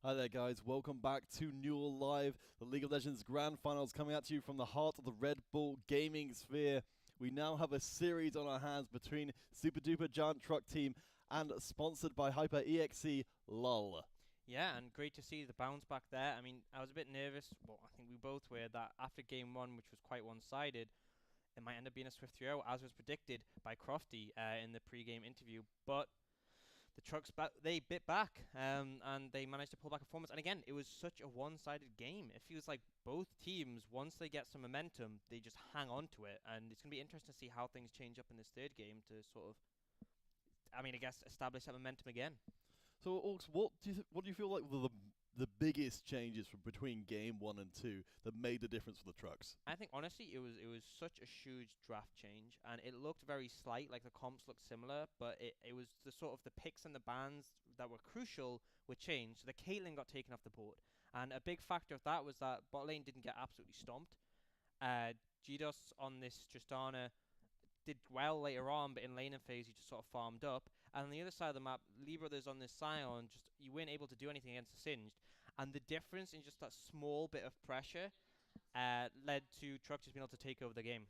Hi there, guys. Welcome back to NUEL Live, the League of Legends Grand Finals coming at you from the heart of the Red Bull gaming sphere. We now have a series on our hands between Super Duper Giant Truck Team and sponsored by HyperEXE LOL. Yeah, and great to see the bounce back there. I mean, I was a bit nervous. Well, I think we both were that after game one, which was quite one-sided, it might end up being a swift 3-0, as was predicted by Crofty in the pre-game interview. But the Trucks, they bit back, and they managed to pull back a performance. And again, it was such a one-sided game. It feels like both teams, once they get some momentum, they just hang on to it. And it's going to be interesting to see how things change up in this third game to sort of, I guess, establish that momentum again. So, Orcs, what do you feel like were the biggest changes from between game 1 and 2 that made the difference for the Trucks? I think honestly it was such a huge draft change, and it looked very slight, like the comps looked similar, but it was the sort of the picks and the bans that were crucial were changed. So the Caitlyn got taken off the board, and a big factor of that was that bot lane didn't get absolutely stomped. GDOS on this Tristana did well later on, but in laning phase he just sort of farmed up. And on the other side of the map, Lee Brothers on this Scion, just you weren't able to do anything against the Singed. And the difference in just that small bit of pressure led to Trucks just being able to take over the game.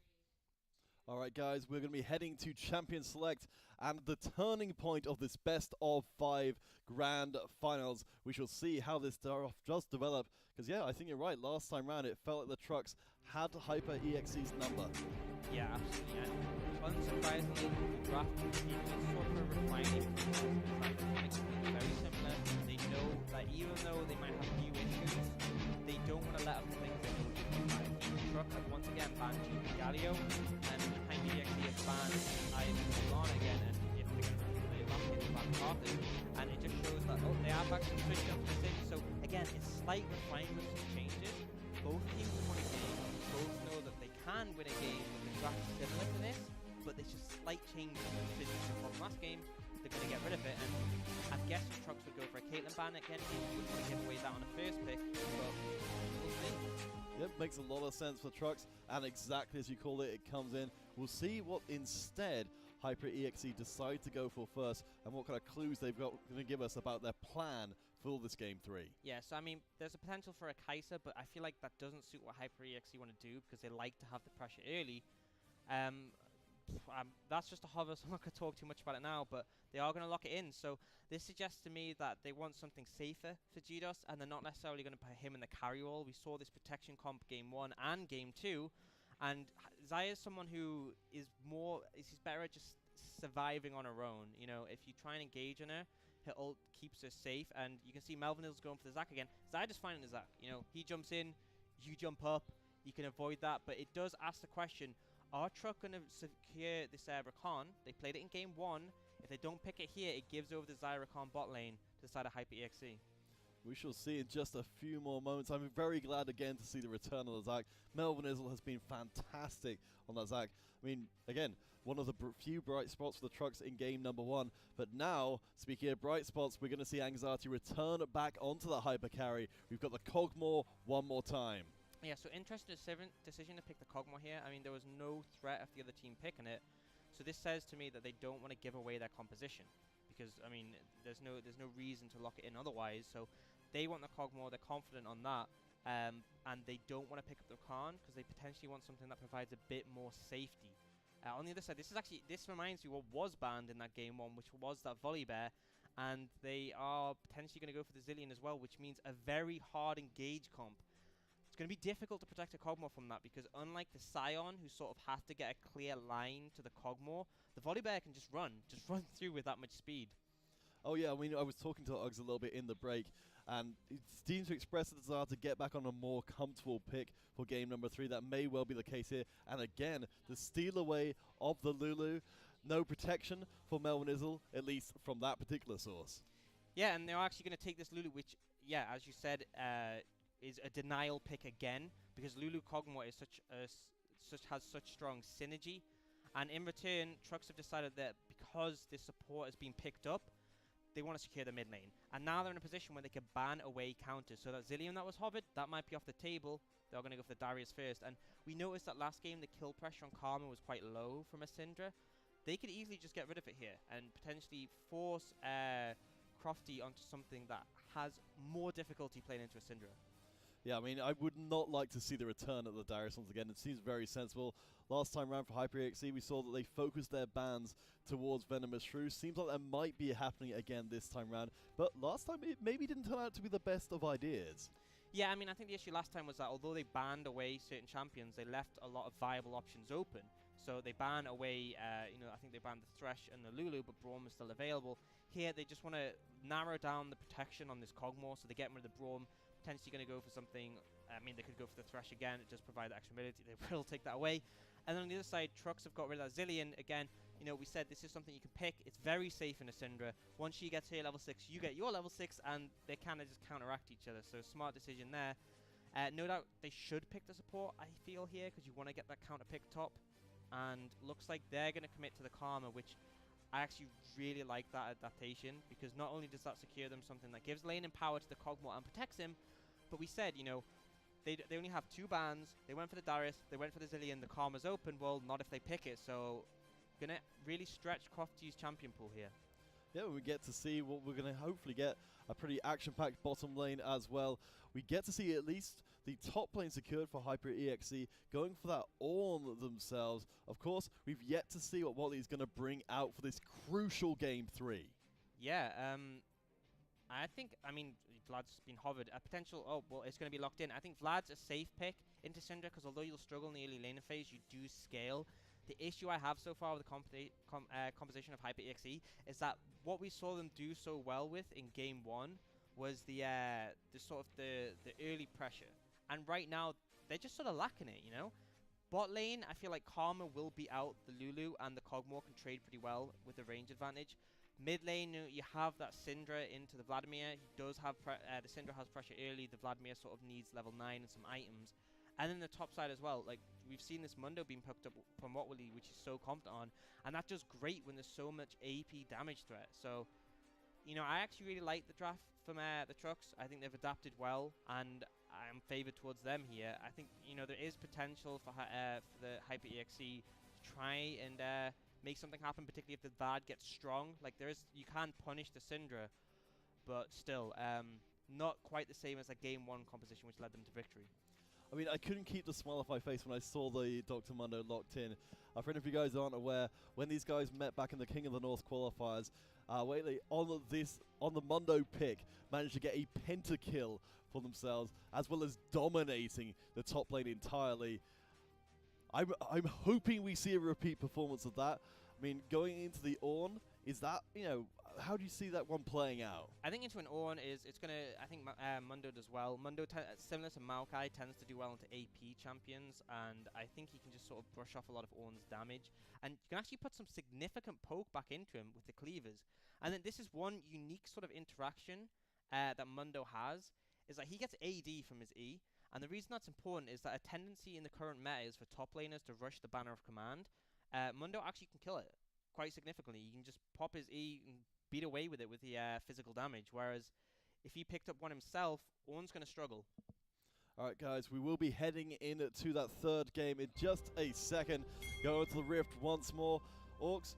All right, guys, we're going to be heading to Champion Select and the turning point of this best of 5 grand finals. We shall see how this does develop. Because, yeah, I think you're right. Last time round, it felt like the Trucks had HyperEXE's number. Yeah, absolutely. And unsurprisingly, the draft is sort of a refining. It's very similar. They know that even though they might have new issues, they don't want to let up the things they know. Truck has once again banned Galio, and HyperEXE has banned Ivan again, and if they're going to play back in the back Carthage, and it just shows that, oh, they are back to switch up to the thing. So again, it's slight refinements and changes. Both teams want a game, both know that they can win a game with the draft similar to this, but there's just slight changes from last game. They're going to get rid of it, and I'm guessing Trucks would go for a Caitlyn ban again. He wouldn't want to give away that on the first pick, but we'll see. Yep, makes a lot of sense for Trucks, and exactly as you call it, it comes in. We'll see what instead HyperEXE decide to go for first, and what kind of clues they've got going to give us about their plan for this game 3. Yeah, so there's a potential for a Kai'Sa, but I feel like that doesn't suit what HyperEXE want to do because they like to have the pressure early. That's just a hover, so I'm not going to talk too much about it now, but they are going to lock it in. So this suggests to me that they want something safer for GDOS, and they're not necessarily going to put him in the carry role. We saw this protection comp game 1 and game 2, and Xayah is someone who is he's better at just surviving on her own. You know, if you try and engage on her, her ult keeps her safe, and you can see Melvin is going for the Zac again. Xayah just finding the Zac. You know, he jumps in, you jump up, you can avoid that, but it does ask the question, are Truck going to secure this Rakan? They played it in game 1. If they don't pick it here, it gives over the Xayah Rakan bot lane to the side of HyperEXE. We shall see in just a few more moments. I'm very glad again to see the return of the Zac. Melvin Izzle has been fantastic on that Zac. I mean, again, one of the few bright spots for the Trucks in game number 1. But now, speaking of bright spots, we're going to see Anxiety return back onto the hyper carry. We've got the Cogmore one more time. Yeah, so interesting decision to pick the Cogmore here. I mean, there was no threat of the other team picking it. So this says to me that they don't want to give away their composition. Because, I mean, there's no reason to lock it in otherwise. So they want the Cogmore, they're confident on that. And they don't want to pick up the Khan because they potentially want something that provides a bit more safety. On the other side, this reminds me what was banned in that game 1, which was that Volley Bear. And they are potentially going to go for the Zillion as well, which means a very hard engage comp. It's going to be difficult to protect a Cogmore from that because unlike the Scion, who sort of has to get a clear line to the Cogmore, the Volley Bear can just run through with that much speed. Oh yeah, I mean, I was talking to Uggs a little bit in the break, and it seems to express a desire to get back on a more comfortable pick for game number 3. That may well be the case here. And again, the steal away of the Lulu. No protection for Melvin Izzle, at least from that particular source. Yeah, and they're actually going to take this Lulu, which, yeah, as you said, is a denial pick again, because Lulu Cogmore is has such strong synergy. And in return, Trucks have decided that because this support has been picked up, they want to secure the mid lane. And now they're in a position where they can ban away counters. So that Zillion that was hovered, that might be off the table. They're going to go for the Darius first. And we noticed that last game, the kill pressure on Karma was quite low from a Syndra. They could easily just get rid of it here and potentially force Crofty onto something that has more difficulty playing into a Syndra. Yeah, I mean, I would not like to see the return of the Darius once again. It seems very sensible. Last time round for HyperEXE, we saw that they focused their bans towards Venomous Shrew. Seems like that might be happening again this time round. But last time, it maybe didn't turn out to be the best of ideas. Yeah, I mean, I think the issue last time was that although they banned away certain champions, they left a lot of viable options open. So they ban away, I think they banned the Thresh and the Lulu, but Braum is still available. Here, they just want to narrow down the protection on this Cogmore, so they get rid of the Braum. Potentially going to go for something. I mean, they could go for the Thresh again. It does provide the extra mobility. They will take that away. And then on the other side, Trux have got rid of that Zilean. Again, we said this is something you can pick. It's very safe in a Syndra. Once she gets here level 6, you get your level 6, and they kind of just counteract each other. So smart decision there. No doubt they should pick the support, I feel, here, because you want to get that counter pick top. And looks like they're going to commit to the Karma, which I actually really like that adaptation, because not only does that secure them something that gives lane and power to the Cogmore and protects him, but we said, they only have 2 bans. They went for the Darius, they went for the Zilean, the Karma's open. Well, not if they pick it, so gonna really stretch Crofty's champion pool here. Yeah, we get to see what we're going to hopefully get a pretty action-packed bottom lane as well. We get to see at least the top lane secured for HyperEXE, going for that Ornn themselves. Of course, we've yet to see what Wally is going to bring out for this crucial Game 3. Yeah, I mean, Vlad's been hovered. A potential, it's going to be locked in. I think Vlad's a safe pick into Syndra, because although you'll struggle in the early laner phase, you do scale. The issue I have so far with the composition of HyperEXE is that what we saw them do so well with in Game 1 was the early pressure. And right now, they're just sort of lacking it, Bot lane, I feel like Karma will be out. The Lulu and the Cogmore can trade pretty well with the range advantage. Mid lane, you have that Syndra into the Vladimir. He does have the Syndra has pressure early. The Vladimir sort of needs level 9 and some items. And then the top side as well, like we've seen this Mundo being picked up from Wotwilly, which is so confident on, and that does great when there's so much AP damage threat. So, I actually really like the draft from the Trux. I think they've adapted well, and I'm favoured towards them here. I think there is potential for the HyperEXE to try and make something happen, particularly if the Vlad gets strong. Like you can punish the Syndra, but still, not quite the same as a Game 1 composition, which led them to victory. I mean, I couldn't keep the smile off my face when I saw the Dr. Mundo locked in. For any of you guys who aren't aware, when these guys met back in the King of the North qualifiers, Whaley, on the Mundo pick, managed to get a pentakill for themselves, as well as dominating the top lane entirely. I'm hoping we see a repeat performance of that. I mean, going into the Ornn, is that, how do you see that one playing out? I think into an Ornn it's going to, I think Mundo does well. Mundo, similar to Maokai, tends to do well into AP champions, and I think he can just sort of brush off a lot of Ornn's damage. And you can actually put some significant poke back into him with the cleavers. And then this is one unique sort of interaction that Mundo has, is that he gets AD from his E. And the reason that's important is that a tendency in the current meta is for top laners to rush the Banner of Command. Mundo actually can kill it quite significantly. You can just pop his E and beat away with it with the physical damage, whereas if he picked up one himself, Ornn's going to struggle. Alright guys, we will be heading into that third game in just a second. Go into the Rift once more. Orcs,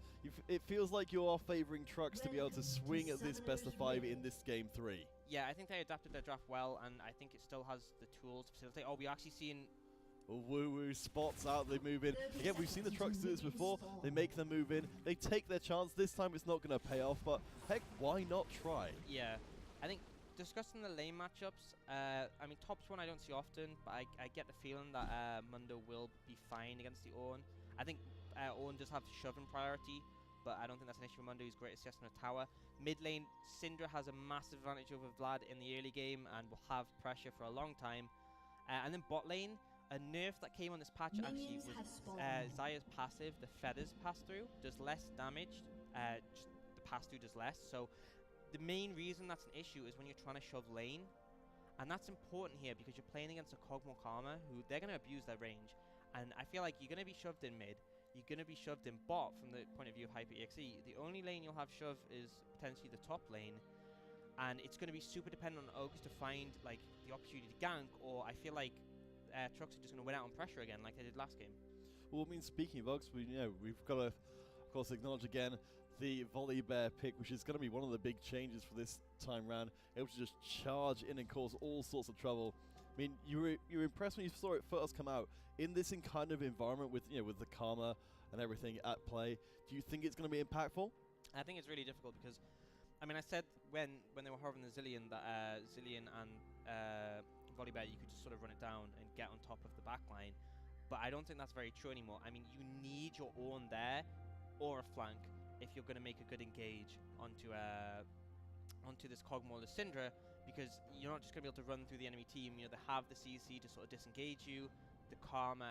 it feels like you are favouring Trux to be able to swing at this best of 5 in this Game 3. Yeah, I think they adapted their draft well, and I think it still has the tools to facilitate. Oh, we're actually seeing Woo-woo spots out, they move in. Again, we've seen the Trux do this before. They make them move in. They take their chance. This time it's not going to pay off, but heck, why not try? Yeah, I think discussing the lane matchups, I mean, tops one I don't see often, but I get the feeling that Mundo will be fine against the Ornn. I think Ornn does have shove in priority, but I don't think that's an issue for Mundo. He's great at CS on a tower. Mid lane, Syndra has a massive advantage over Vlad in the early game and will have pressure for a long time. And then bot lane, a nerf that came on this patch actually was Zaya's passive, the feathers pass through, does less damage, just the pass through does less. So the main reason that's an issue is when you're trying to shove lane, and that's important here because you're playing against a Cogmore Karma who they're going to abuse their range, and I feel like you're going to be shoved in mid, you're going to be shoved in bot from the point of view of HyperEXE. The only lane you'll have shove is potentially the top lane, and it's going to be super dependent on Oaks to find like the opportunity to gank, or I feel like Trux are just going to win out on pressure again like they did last game. Well, I mean, speaking of Oaks, we've got to, of course, acknowledge again the Volley Bear pick, which is going to be one of the big changes for this time round. Able to just charge in and cause all sorts of trouble. I mean, you were impressed when you saw it first come out in this kind of environment with with the karma and everything at play. Do you think it's going to be impactful? I think it's really difficult because, I mean, I said when they were hovering the Zillion that Zillion and Volibear, you could just sort of run it down and get on top of the back line. But I don't think that's very true anymore. I mean, you need your own there or a flank if you're going to make a good engage onto this Cogmore Lysindra, because you're not just going to be able to run through the enemy team. You know, they have the CC to sort of disengage you. The Karma's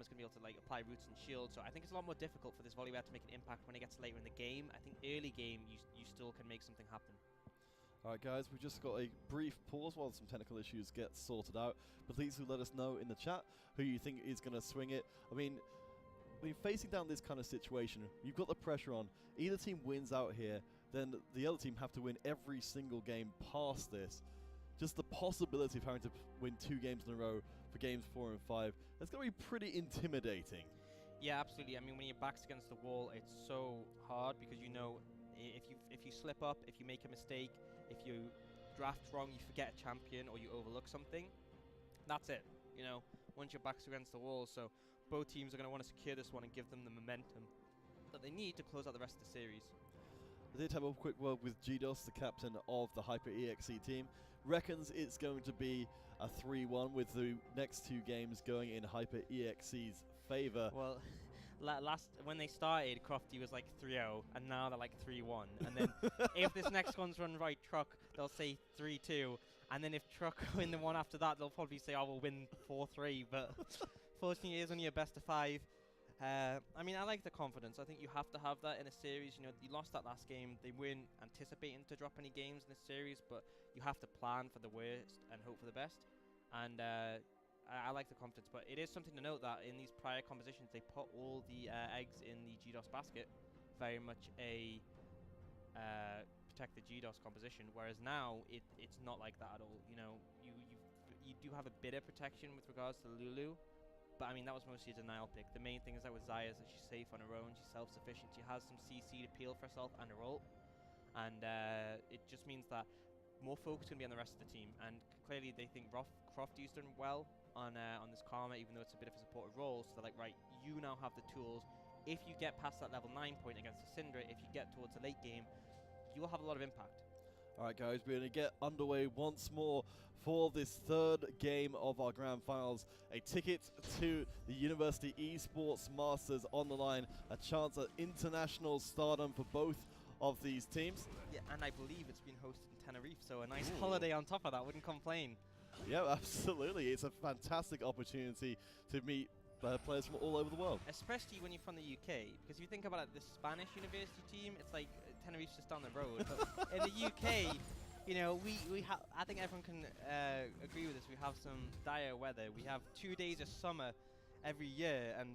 going to be able to like apply roots and shields. So I think it's a lot more difficult for this Volibear to make an impact when it gets later in the game. I think early game you still can make something happen. Alright guys, we've just got a brief pause while some technical issues get sorted out. But please do let us know in the chat who you think is going to swing it. I mean, facing down this kind of situation, you've got the pressure on. Either team wins out here, then the other team have to win every single game past this. Just the possibility of having to win 2 games in a row for games 4 and 5, that's going to be pretty intimidating. Yeah, absolutely. I mean, when your back's against the wall, it's so hard because you know if you slip up, if you make a mistake, if you draft wrong, you forget a champion or you overlook something, that's it. You know, once your back's against the wall. So both teams are going to want to secure this one and give them the momentum that they need to close out the rest of the series. I did have a quick word with GDOS, the captain of the Hyper EXE team. Reckons it's going to be a 3-1 with the next 2 games going in Hyper EXE's favour. Well, when they started, Crofty was like 3-0, and now they're like 3-1. And then if this next one's run right, Truck, they'll say 3-2. And then if Truck win the one after that, they'll probably say, "Oh, we'll win 4-3." But fortunately, it is only a best of 5. I mean, I like the confidence. I think you have to have that in a series. You know, you lost that last game. They weren't anticipating to drop any games in this series, but you have to plan for the worst and hope for the best. And I like the confidence, but it is something to note that in these prior compositions, they put all the eggs in the GDOS basket, very much a protect the GDOS composition. Whereas now it's not like that at all. You know, you do have a bit of protection with regards to Lulu. But I mean, that was mostly a denial pick. The main thing is that with Xayah is that she's safe on her own, she's self-sufficient, she has some CC to peel for herself and her ult. And it just means that more focus can be on the rest of the team. And clearly they think Crofty's done well on this Karma, even though it's a bit of a supportive role. So they're like, right, you now have the tools. If you get past that level 9 point against the Syndra, if you get towards the late game, you'll have a lot of impact. Alright guys, we're going to get underway once more for this 3rd game of our Grand Finals. A ticket to the University Esports Masters on the line. A chance at international stardom for both of these teams. Yeah, and I believe it's been hosted in Tenerife, so a nice holiday on top of that, wouldn't complain. Yeah, absolutely. It's a fantastic opportunity to meet players from all over the world. Especially when you're from the UK, because if you think about it, the Spanish university team, it's like Tenerife's just down the road. But in the UK, you know, we have, I think everyone can agree with this, we have some dire weather. We have 2 days of summer every year, and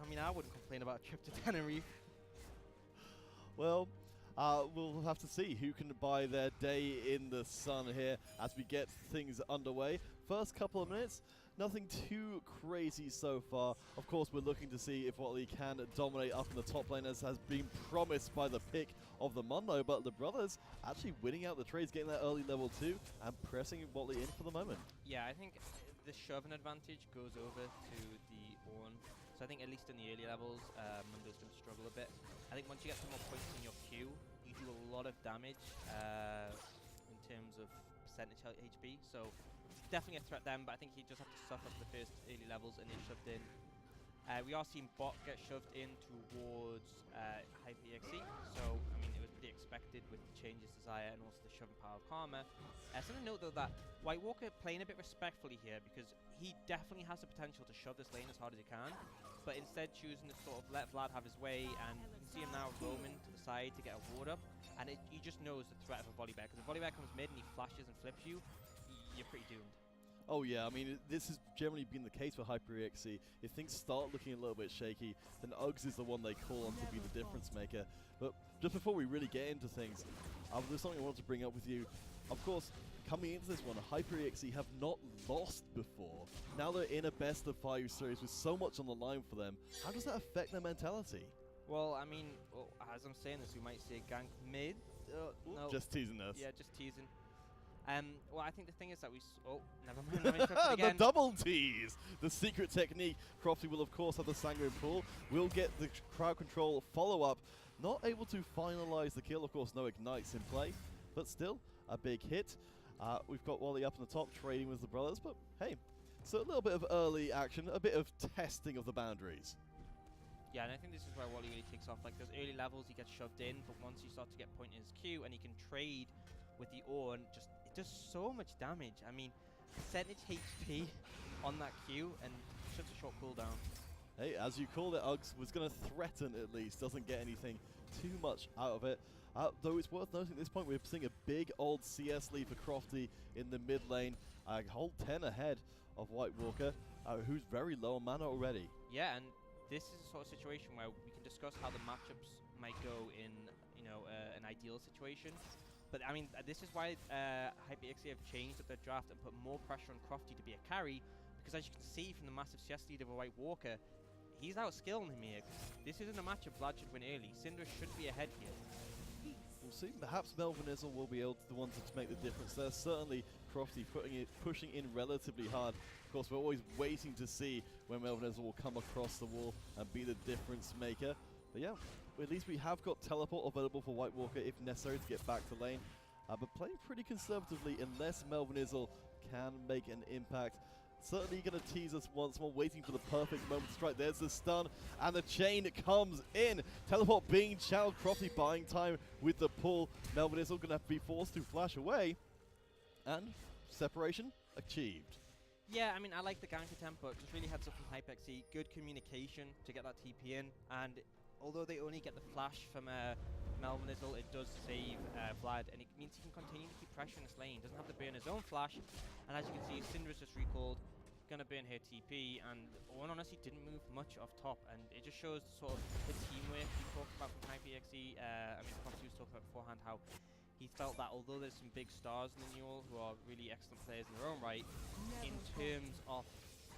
I mean, I wouldn't complain about a trip to Tenerife. Well, we'll have to see who can buy their day in the sun here as we get things underway. First couple of minutes, nothing too crazy so far. Of course, we're looking to see if Watley can dominate up in the top lane, as has been promised by the pick of the Mundo. But the brothers actually winning out the trades, getting that early level 2 and pressing Watley in for the moment. Yeah, I think the shoving advantage goes over to the Ornn. So I think at least in the early levels, Mundo's going to struggle a bit. I think once you get some more points in your queue, you do a lot of damage in terms of percentage HP. So it's definitely a threat then, but I think he just have to suffer for the first early levels and then shoved in. We are seeing Bot get shoved in towards Hyper EXE. So, I mean, it was pretty expected with the changes to Xayah and also the shoving power of Karma. Something to note though that White Walker playing a bit respectfully here, because he definitely has the potential to shove this lane as hard as he can, but instead choosing to sort of let Vlad have his way, and you can see him now roaming to the side to get a ward up, and he just knows the threat of a Volibear, because if Volibear comes mid and he flashes and flips you, you're pretty doomed. Oh yeah, I mean, this has generally been the case for Hyper EXE. If things start looking a little bit shaky, then Uggs is the one they call on to be the difference maker. But just before we really get into things, there's something I wanted to bring up with you. Of course, coming into this one, Hyper EXE have not lost before. Now they're in a best of 5 series with so much on the line for them. How does that affect their mentality? Well, I mean, as I'm saying this, we might see a gank mid. No. Just teasing us. Yeah, just teasing. Well, I think the thing is that oh, never mind. Let me interrupt it The again. double tease! The secret technique. Crofty will, of course, have the Sanguine Pool. Will get the crowd control follow-up. Not able to finalize the kill. Of course, no ignites in play. But still, a big hit. We've got Wally up on the top, trading with the brothers. But, hey, so a little bit of early action. A bit of testing of the boundaries. Yeah, and I think this is where Wally really kicks off. Like, there's early levels, he gets shoved in. But once you start to get point in his Q, and he can trade with the ore, and just it does so much damage. I mean, percentage HP on that Q, and such a short cooldown. Hey, as you called it, Uggs was going to threaten at least. Doesn't get anything too much out of it. Though it's worth noting at this point, we're seeing a big old CS lead for Crofty in the mid lane. A whole 10 ahead of White Walker, who's very low on mana already. Yeah, and this is a sort of situation where we can discuss how the matchups might go in, you know, an ideal situation. But I mean, this is why HyperXE have changed up their draft and put more pressure on Crofty to be a carry, because as you can see from the massive CS lead of a White Walker, he's outskilling him here. This isn't a matchup Vlad should win early. Syndra should be ahead here. We'll see. Perhaps Melvin Izzle will be able to the one to make the difference there. Certainly, Crofty pushing in relatively hard. Of course, we're always waiting to see when Melvin Izzle will come across the wall and be the difference maker. But yeah, at least we have got teleport available for White Walker if necessary to get back to lane. But playing pretty conservatively unless Melvin Izzle can make an impact. Certainly going to tease us once more, waiting for the perfect moment to strike. There's the stun, and the chain comes in. Teleport being channeled, Crofty buying time with the pull. Melvin Izzle going to be forced to flash away, and separation achieved. Yeah, I mean, I like the gank attempt, but just really heads up from HyperXE. Good communication to get that TP in, and although they only get the flash from Melvin Izzle, it does save Vlad, and it means he can continue to keep pressure in this lane. Doesn't have to burn his own flash, and as you can see, Syndra's just recalled, gonna burn her TP, and Owen honestly didn't move much off top, and it just shows sort of the teamwork we talked about from HyperXE. I mean, Crofty was talking about beforehand how he felt that although there's some big stars in the NUEL who are really excellent players in their own right, in terms of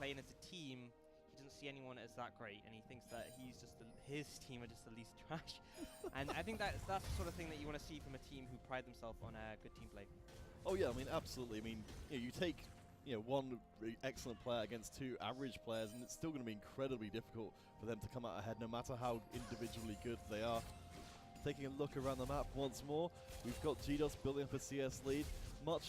playing as a team, he doesn't see anyone as that great, and he thinks that he's just his team are just the least trash. And I think that's the sort of thing that you want to see from a team who pride themselves on good team play. Oh yeah, I mean, absolutely. I mean, you take one excellent player against two average players, and it's still going to be incredibly difficult for them to come out ahead, no matter how individually good they are. Taking a look around the map once more, we've got GDOS building up a CS lead, but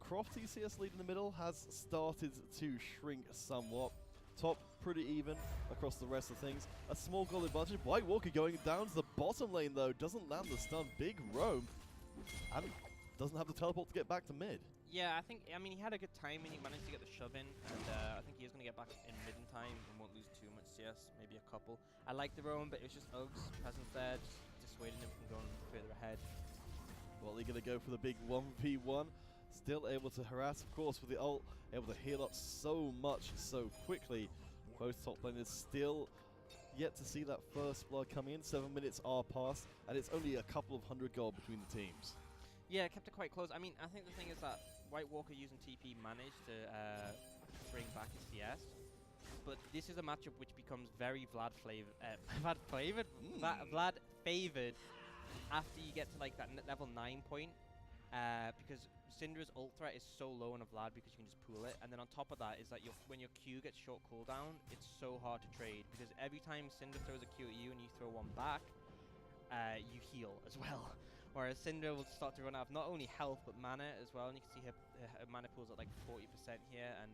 Crofty's CS lead in the middle has started to shrink somewhat. Top pretty even across the rest of things. A small goal advantage. White Walker going down to the bottom lane though, doesn't land the stun. Big roam, and doesn't have the teleport to get back to mid. Yeah, I mean, he had a good time and he managed to get the shove in, and I think he is going to get back in mid in time and won't lose too much CS, maybe a couple. I like the roam, but it was just Uggs' presence there, just dissuading him from going further ahead. Well, they're going to go for the big 1v1. Still able to harass, of course, with the ult, able to heal up so much so quickly. Both top laners still yet to see that first blood come in. 7 minutes are passed, and it's only a couple of 100 gold between the teams. Yeah, kept it quite close. I mean, I think the thing is that White Walker using TP managed to bring back his CS, but this is a matchup which becomes very Vlad favored after you get to like that level 9 point, because Syndra's ult threat is so low on a Vlad because you can just pool it, and then on top of that is that when your Q gets short cooldown, it's so hard to trade, because every time Syndra throws a Q at you and you throw one back, you heal as well. Whereas Syndra will start to run out of not only health but mana as well, and you can see her mana pool's at like 40% here, and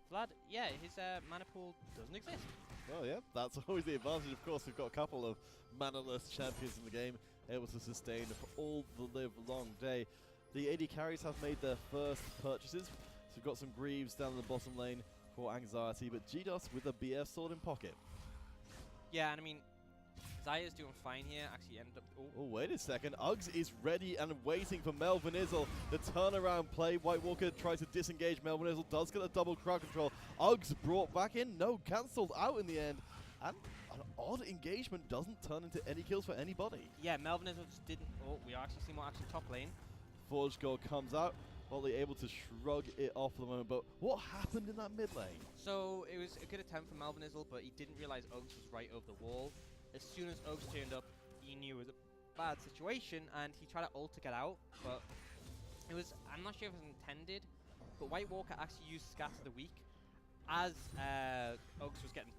Vlad, yeah, his mana pool doesn't exist. Well, yeah, that's always the advantage. Of course, we've got a couple of mana-less champions in the game, able to sustain for all the live long day. The AD carries have made their first purchases, so we've got some Greaves down in the bottom lane for anxiety, but GDOS with a BF sword in pocket. Yeah, and I mean, Zaya's doing fine here, actually ended up... Oh, wait a second. Uggs is ready and waiting for Melvin Izzle. The turnaround play. White Walker tries to disengage. Melvin Izzle does get a double crowd control. Uggs brought back in. No, cancelled out in the end. And an odd engagement doesn't turn into any kills for anybody. Yeah, Melvin Izzle just didn't... Oh, we are actually seeing more action top lane. Forge Gold comes out. Wally able to shrug it off for the moment, but what happened in that mid lane? So, it was a good attempt from Melvin Izzle, but he didn't realize Uggs was right over the wall. as soon as Oaks turned up, he knew it was a bad situation, and he tried to ult to get out, but it was, I'm not sure if it was intended, but White Walker actually used Scatter the Weak as Oaks was getting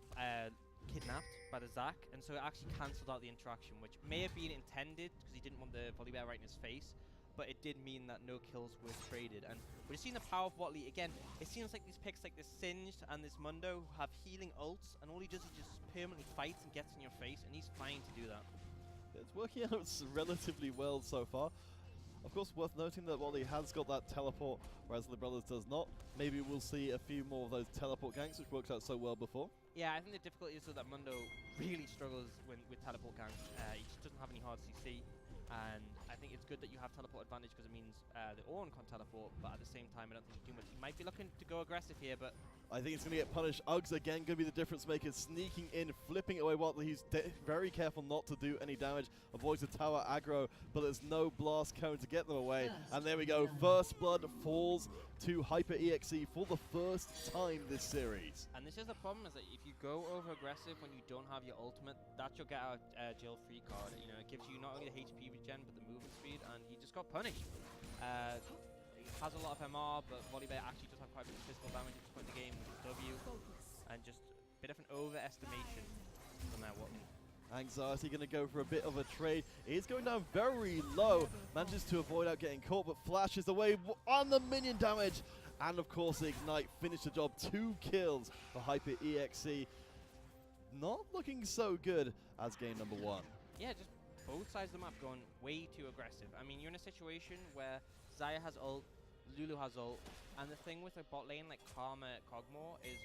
kidnapped by the Zac, and so it actually cancelled out the interaction, which may have been intended because he didn't want the volley bear right in his face, but it did mean that no kills were traded. And we've seen the power of Watley again. It seems like these picks like this Singed and this Mundo have healing ults, and all he does is just permanently fights and gets in your face, and he's fine to do that. It's working out relatively well so far. Of course, worth noting that Wally has got that teleport, whereas the Brothers does not. Maybe we'll see a few more of those teleport ganks, which worked out so well before. Yeah, I think the difficulty is that Mundo really struggles with teleport ganks. He just doesn't have any hard CC, and I think it's good that you have teleport advantage because it means the Ornn can't teleport, but at the same time, I don't think you do much. He might be looking to go aggressive here, but I think it's going to get punished. Uggs again going to be the difference maker, sneaking in, flipping away Watley. He's very careful not to do any damage, avoids the tower aggro, but there's no blast cone to get them away. And there we go, First Blood falls to Hyper EXE for the first time this series. and this is the problem, is that if you go over aggressive when you don't have your ultimate, that's your get out jail free card. You know, it gives you not only the HP regen but the movement speed, and he just got punished. He has a lot of MR, but Volibear actually does have quite a bit of physical damage at this point in the game with his W, and just a bit of an overestimation from that Watley. Anxiety going to go for a bit of a trade. He's going down very low. Manages to avoid out getting caught, but flashes away on the minion damage. And of course, the Ignite finished the job. 2 kills for Hyper EXE. Not looking so good as game number 1. Yeah, just both sides of the map going way too aggressive. I mean, you're in a situation where Xayah has ult, Lulu has ult, and the thing with a bot lane like Karma Kog'Maw is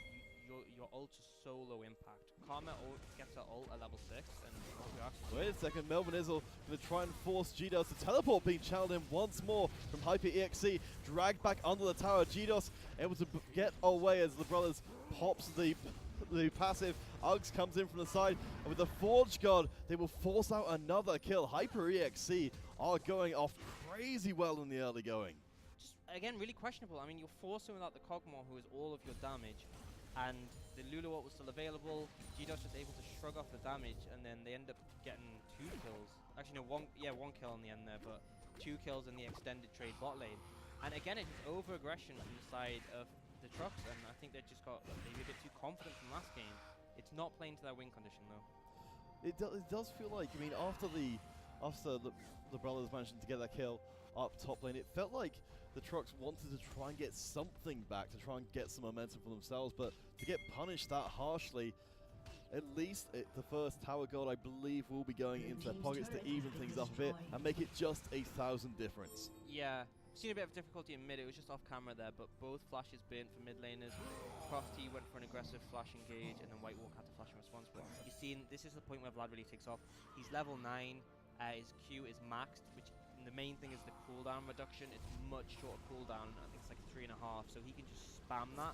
your ult is so low impact. Karma gets her ult at level 6, and Wait a second, Melvin Izzle going to try and force GDOS to teleport, being channeled in once more from Hyper EXE. Dragged back under the tower, GDOS able to get away as the Brothers pops the passive. Uggs comes in from the side, and with the Forge God, they will force out another kill. Hyper EXE are going off crazy well in the early going. just, again, really questionable. I mean, you're forcing without the Kog'Maw, who is all of your damage, and the Lulu ult was still available. GDOS just able to shrug off the damage, and then they end up getting 2 kills. Actually, no, one kill in the end there, but 2 kills in the extended trade bot lane. And again, it's over-aggression from the side of the Trucks, and I think they just got maybe a bit too confident from last game. It's not playing to their win condition, though. It does feel like, I mean, after the Brothers managing to get that kill up top lane, it felt like the Trucks wanted to try and get something back, to try and get some momentum for themselves, but to get punished that harshly, at least the first tower gold, I believe, will be going into their pockets to even things up a bit and make it just 1,000 difference. Yeah, seen a bit of difficulty in mid. It was just off camera there, but both flashes burnt for mid laners. Crofty went for an aggressive flash engage, and then White Walk had to flash in response. But you've seen, this is the point where Vlad really takes off. He's level 9, his Q is maxed, which the main thing is the cooldown reduction. It's much shorter cooldown. I think it's like 3.5, so he can just spam that.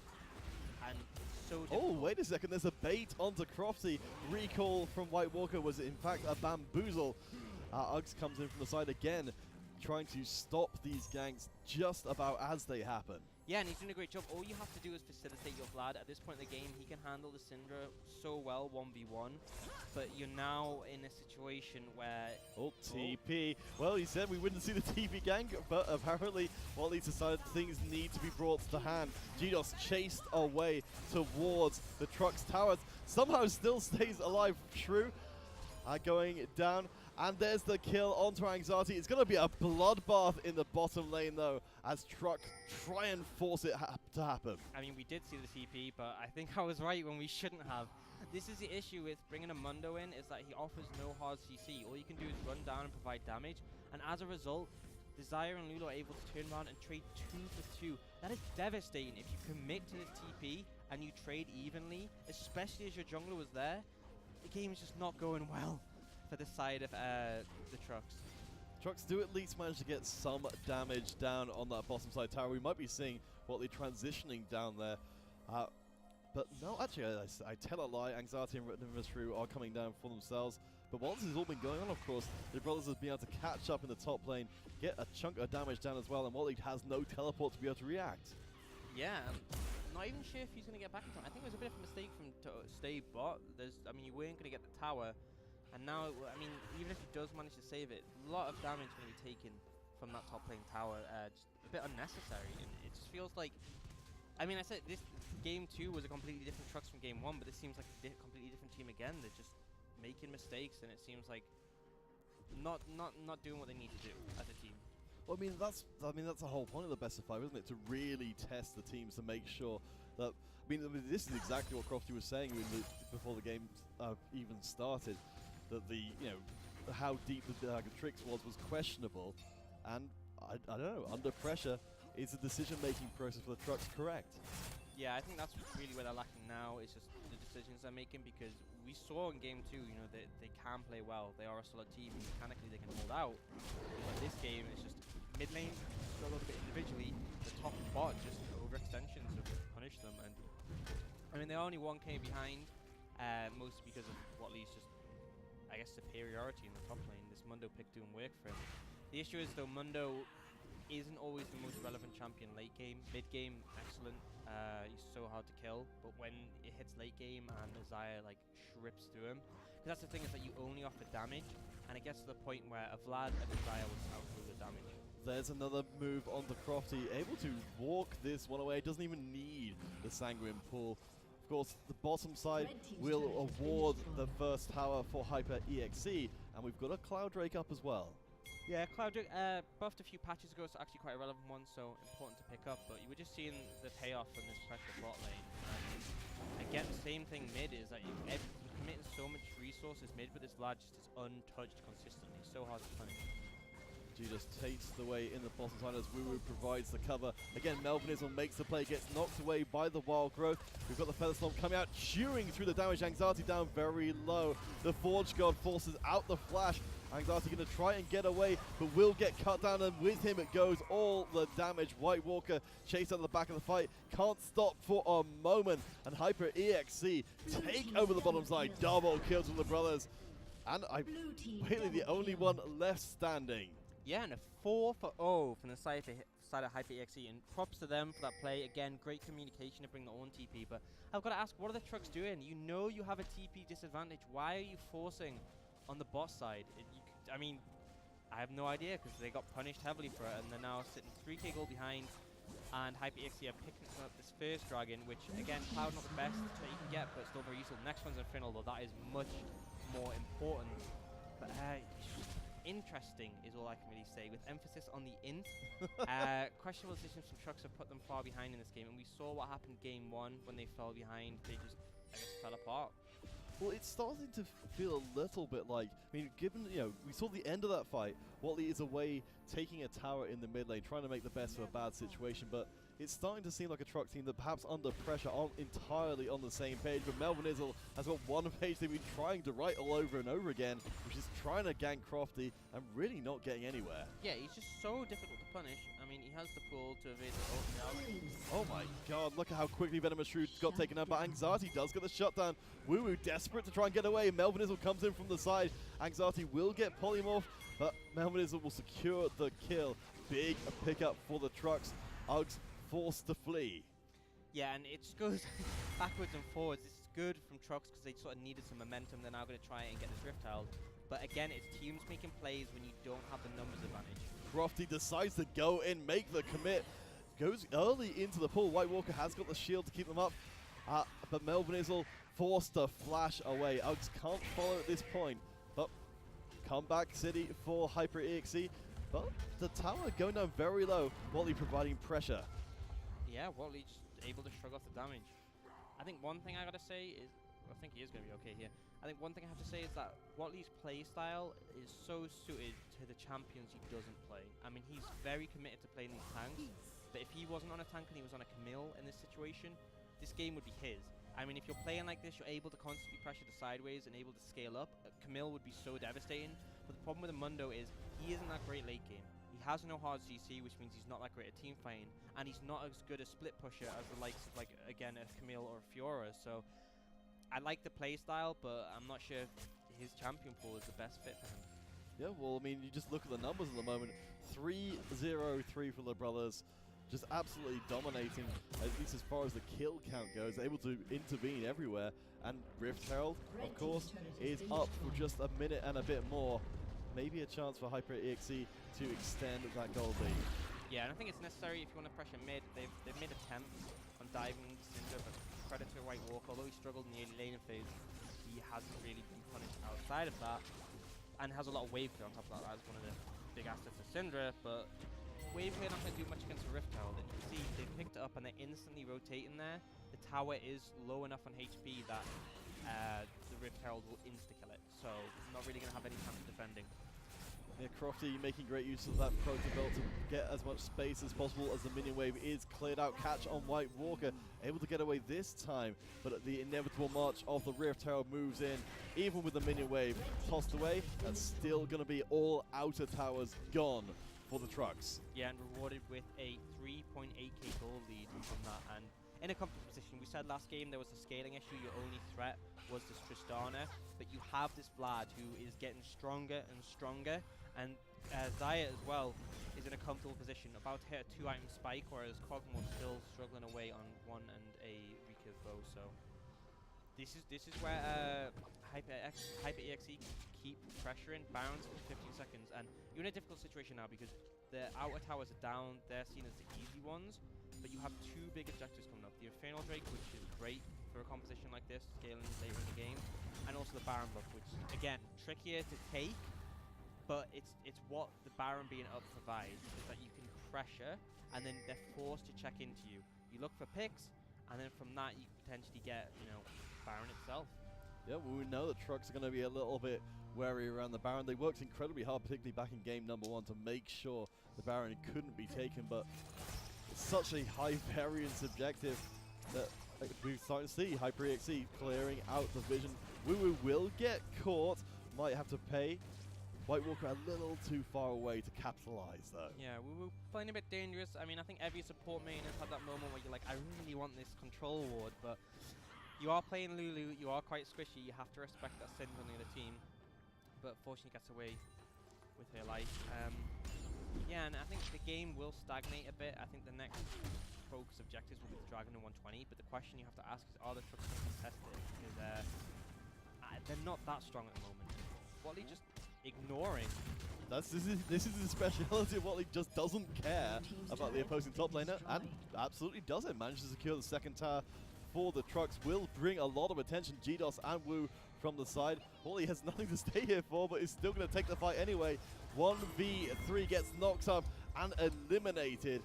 And it's so difficult. Oh, wait a second, there's a bait onto Crofty. Recall from White Walker was in fact a bamboozle. Uggs comes in from the side again, trying to stop these ganks just about as they happen. Yeah, and he's doing a great job. All you have to do is facilitate your Vlad. At this point in the game, he can handle the Syndra so well 1v1, but you're now in a situation where... Oh, TP. Well, he said we wouldn't see the TP gank, but apparently Wally decided things need to be brought to hand. GDOS chased away towards the Trucks towers. Somehow still stays alive. Shrew going down. And there's the kill onto Anxiety. It's going to be a bloodbath in the bottom lane, though, as Truck try and force it to happen. I mean, we did see the TP, but I think I was right when we shouldn't have. This is the issue with bringing a Mundo in, is that he offers no hard CC. All you can do is run down and provide damage. And as a result, Desire and Lulu are able to turn around and trade 2 for 2. That is devastating. If you commit to this TP and you trade evenly, especially as your jungler was there, the game is just not going well for the side of the Trucks. Trucks do at least manage to get some damage down on that bottom side tower. We might be seeing what they're transitioning down there. But no, actually, I tell a lie. Anxiety and Shrew are coming down for themselves. But while this has all been going on, of course, the Brothers have been able to catch up in the top lane, get a chunk of damage down as well, and Wally has no teleport to be able to react. Yeah, not even sure if he's going to get back in time. I think it was a bit of a mistake from to stay bot. I mean, you weren't going to get the tower. And now, I mean, even if he does manage to save it, a lot of damage going to be taken from that top lane tower. Just a bit unnecessary, and it just feels like. I mean, I said this game 2 was a completely different Trucks from game 1, but this seems like a completely different team again. They're just making mistakes, and it seems like not doing what they need to do as a team. Well, I mean that's the whole point of the best of 5, isn't it? To really test the teams to make sure that. I mean, this is exactly what Crofty was saying before the game even started. That how deep the Trix was questionable, and I don't know. Under pressure, is the decision-making process for the Trucks correct? Yeah, I think that's really where they're lacking now. It's just the decisions they're making, because we saw in game 2, they can play well. They are a solid team. Mechanically, they can hold out. But this game is just mid lane, a little bit individually. The top and bot just overextensions have punished them. And I mean, they're only 1k behind, mostly because of Watley's just, I guess, superiority in the top lane. This Mundo pick doing work for him. The issue is, though, Mundo isn't always the most relevant champion late game. Mid game, excellent. He's so hard to kill, but when it hits late game and Isaiah like shrips through him, because that's the thing, is that you only offer damage, and it gets to the point where a Vlad and Isaiah will outdo the damage. There's another move on the Crofty, able to walk this one away. Doesn't even need the Sanguine Pool. Of course, the bottom side will award the first tower for Hyper EXE, and we've got a Cloud Drake up as well. Yeah, Cloud Drake buffed a few patches ago, so actually quite a relevant one, so important to pick up. But you were just seeing the payoff from this pressure bot lane. And again, the same thing mid is that you're committing so much resources mid, but this Vlad just is untouched consistently. So hard to punish. G just takes the way in the bottom side as Woo Woo provides the cover. Again, Melvinism makes the play, gets knocked away by the Wild Growth. We've got the Feather Storm coming out, chewing through the damage. Anxiety down very low. The Forge God forces out the flash. Anxiety going to try and get away, but will get cut down, and with him it goes all the damage. White Walker chased out the back of the fight, can't stop for a moment, and Hyper EXE take over the bottom side. Double kills with the brothers, and I'm really the only one left standing. Yeah, and a 4 for 0 from the side of Hyper EXE, and props to them for that play. Again, great communication to bring their own TP, but I've got to ask, what are the Trucks doing? You know you have a TP disadvantage. Why are you forcing on the bot side? I mean, I have no idea, because they got punished heavily for it, and they're now sitting 3k gold behind, and Hyper EXE are picking up this first dragon, which, again, Cloud not the best that you can get, but still very useful. The next one's Infernal, though that is much more important. But interesting is all I can really say, with emphasis on the int. Questionable decisions from Trucks have put them far behind in this game, and we saw what happened game 1 when they fell behind. They just, I guess, fell apart. Well, it's starting to feel a little bit like, I mean, given, we saw the end of that fight, Watley is away taking a tower in the mid lane, trying to make the best of a bad situation, but it's starting to seem like a Truck team that perhaps under pressure aren't entirely on the same page, but Melvin Izzle has got one page they've been trying to write all over and over again, which is trying to gank Crofty and really not getting anywhere. Yeah, he's just so difficult to punish. I mean, he has the pull to evade the ult now. Oh my god, look at how quickly Venomous Shrew got taken out, but Anxiety does get the shutdown. Woo Woo desperate to try and get away. Melvin Izzle comes in from the side. Anxiety will get polymorph, but Melvin Izzle will secure the kill. Big pickup for the Trucks. Uggs forced to flee. Yeah, and it just goes backwards and forwards. This is good from Trucks because they sort of needed some momentum. They're now going to try and get this Rift held. But again, it's teams making plays when you don't have the numbers advantage. Crofty decides to go in, make the commit. Goes early into the pool. White Walker has got the shield to keep them up. But Melvin Izzle forced to flash away. Uggs can't follow at this point. But comeback city for Hyper EXE. But the tower going down very low. Watley providing pressure. Yeah, Watley just able to shrug off the damage. I think one thing I gotta say is, I think he is gonna be okay here. I think one thing I have to say is that Watley's play style is so suited to the champions he doesn't play. I mean, he's very committed to playing these tanks, but if he wasn't on a tank and he was on a Camille in this situation, this game would be his. I mean, if you're playing like this, you're able to constantly pressure the sideways and able to scale up. Camille would be so devastating, but the problem with the Mundo is he isn't that great late game. He has no hard CC, which means he's not that great at team fighting, and he's not as good a split pusher as the likes of, like, again, a Camille or a Fiora. So I like the play style, but I'm not sure if his champion pool is the best fit for him. Yeah, well, I mean, you just look at the numbers at the moment. 3-0-3 for the brothers. just absolutely dominating, at least as far as the kill count goes, able to intervene everywhere. And Rift Herald, of course, is up for just a minute and a bit more. Maybe a chance for HyperEXE to extend that gold lead. Yeah, and I think it's necessary if you want to pressure mid. They've made attempts on diving Syndra, but credit to White Walker, although he struggled in the early laning phase, he hasn't really been punished outside of that, and has a lot of wave clear on top of that. That's one of the big assets of Syndra, but wave clear not going to do much against the Rift Herald. And you can see they picked it up and they're instantly rotating there. The tower is low enough on HP that the Rift Herald will insta-kill it, so not really going to have any chance of defending. Yeah, Crofty making great use of that Proton Belt to get as much space as possible as the minion wave is cleared out. Catch on White Walker, able to get away this time, but the inevitable march of the Rift Herald moves in. Even with the minion wave tossed away, that's still going to be all outer towers gone for the trucks. Yeah, and rewarded with a 3.8k gold lead from that. And in a comfortable position, we said last game there was a scaling issue. Your only threat was this Tristana, but you have this Vlad who is getting stronger and stronger. And Xayah as well is in a comfortable position, about to hit a 2-item spike, whereas Cosmo's still struggling away on 1 and a recurve bow. So this is where HyperEXE keep pressuring Barons for 15 seconds, and you're in a difficult situation now because the outer towers are down. They're seen as the easy ones, but you have 2 big objectives coming up: the Infernal Drake, which is great for a composition like this, scaling later in the game, and also the Baron buff, which again trickier to take. But it's what the Baron being up provides, is that you can pressure, and then they're forced to check into you. You look for picks, and then from that you can potentially get, you know, Baron itself. Yeah, well, we know the trucks are going to be a little bit wary around the Baron. They worked incredibly hard, particularly back in game number 1, to make sure the Baron couldn't be taken, but it's such a high variance objective that we're starting to see HyperEXE clearing out the vision. Woo will get caught, might have to pay. White Walker a little too far away to capitalize, though. Yeah, we were playing a bit dangerous. I mean, I think every support main has had that moment where you're like, I really want this control ward, but you are playing Lulu, you are quite squishy, you have to respect that Syndra on the other team. But fortunately gets away with her life. Yeah, and I think the game will stagnate a bit. I think the next focus objectives will be the Dragon in 120, but the question you have to ask is, are the trucks going to contest it? Because they're not that strong at the moment. Wally just ignoring. This is the speciality of Wally, just doesn't care about the opposing top laner, and absolutely doesn't. Manages to secure the second tower for the trucks. Will bring a lot of attention. GDOS and Wu from the side. Wally has nothing to stay here for, but is still going to take the fight anyway. 1v3 gets knocked up and eliminated.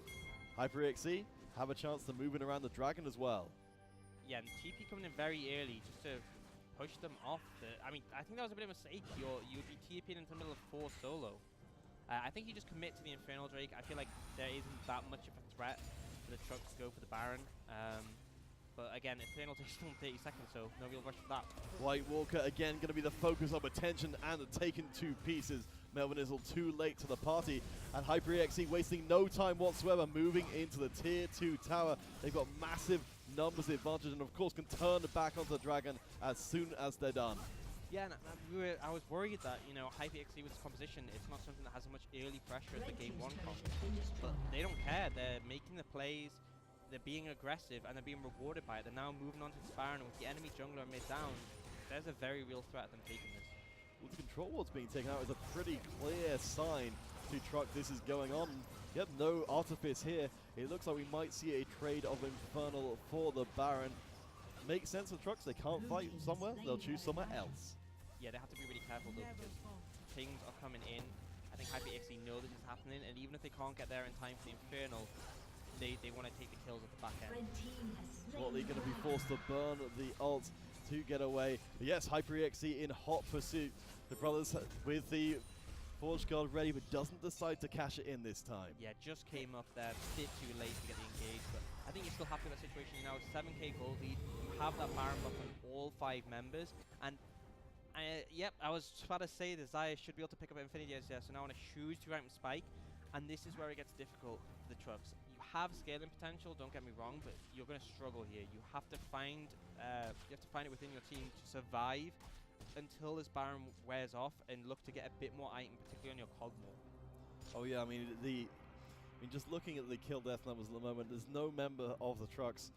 HyperEXE have a chance to move in around the Dragon as well. Yeah, and TP coming in very early just to push them off. I mean, I think that was a bit of a mistake. You'd be TPing into the middle of 4 solo. I think you just commit to the Infernal Drake. I feel like there isn't that much of a threat for the trucks to go for the Baron. But again, Infernal Drake's still in 30 seconds, so no real rush for that. White Walker again going to be the focus of attention and taken to pieces. Melvin Izzle too late to the party, and HyperEXE wasting no time whatsoever, moving into the tier 2 tower. They've got massive numbers advantage, and of course can turn back onto the Dragon as soon as they're done. Yeah, and I was worried that, you know, HyperEXE with its composition, it's not something that has as much early pressure as the game 1 comp. But they don't care. They're making the plays, they're being aggressive, and they're being rewarded by it. They're now moving on to the Baron, and with the enemy jungler mid down, there's a very real threat of them taking this. Well, the control ward's being taken out is a pretty clear sign to Truck this is going on. Yep, no artifice here. It looks like we might see a trade of Infernal for the Baron. Makes sense for Trucks. They can't fight somewhere, they'll choose somewhere else. Yeah, they have to be really careful though, because things are coming in. I think HyperEXE know this is happening, and even if they can't get there in time for the Infernal, they want to take the kills at the back end. Well, they're going to be forced to burn the ult to get away. But yes, HyperEXE in hot pursuit. The brothers with the Forge Guard ready, but doesn't decide to cash it in this time. Yeah, just came up there, a bit too late to get the engage, but I think you're still happy with that situation. You know, 7k gold lead, you have that Baron buff on all 5 members, and yep, I was about to say that Xayah should be able to pick up Infinity Edge there, so now on a huge 2-item spike, and this is where it gets difficult for the trucks. You have scaling potential, don't get me wrong, but you're going to struggle here. You have to find it within your team to survive until this Baron wears off and look to get a bit more item, particularly on your Cogmo. Oh yeah, I mean, the I mean, just looking at the kill death numbers at the moment, there's no member of the Trucks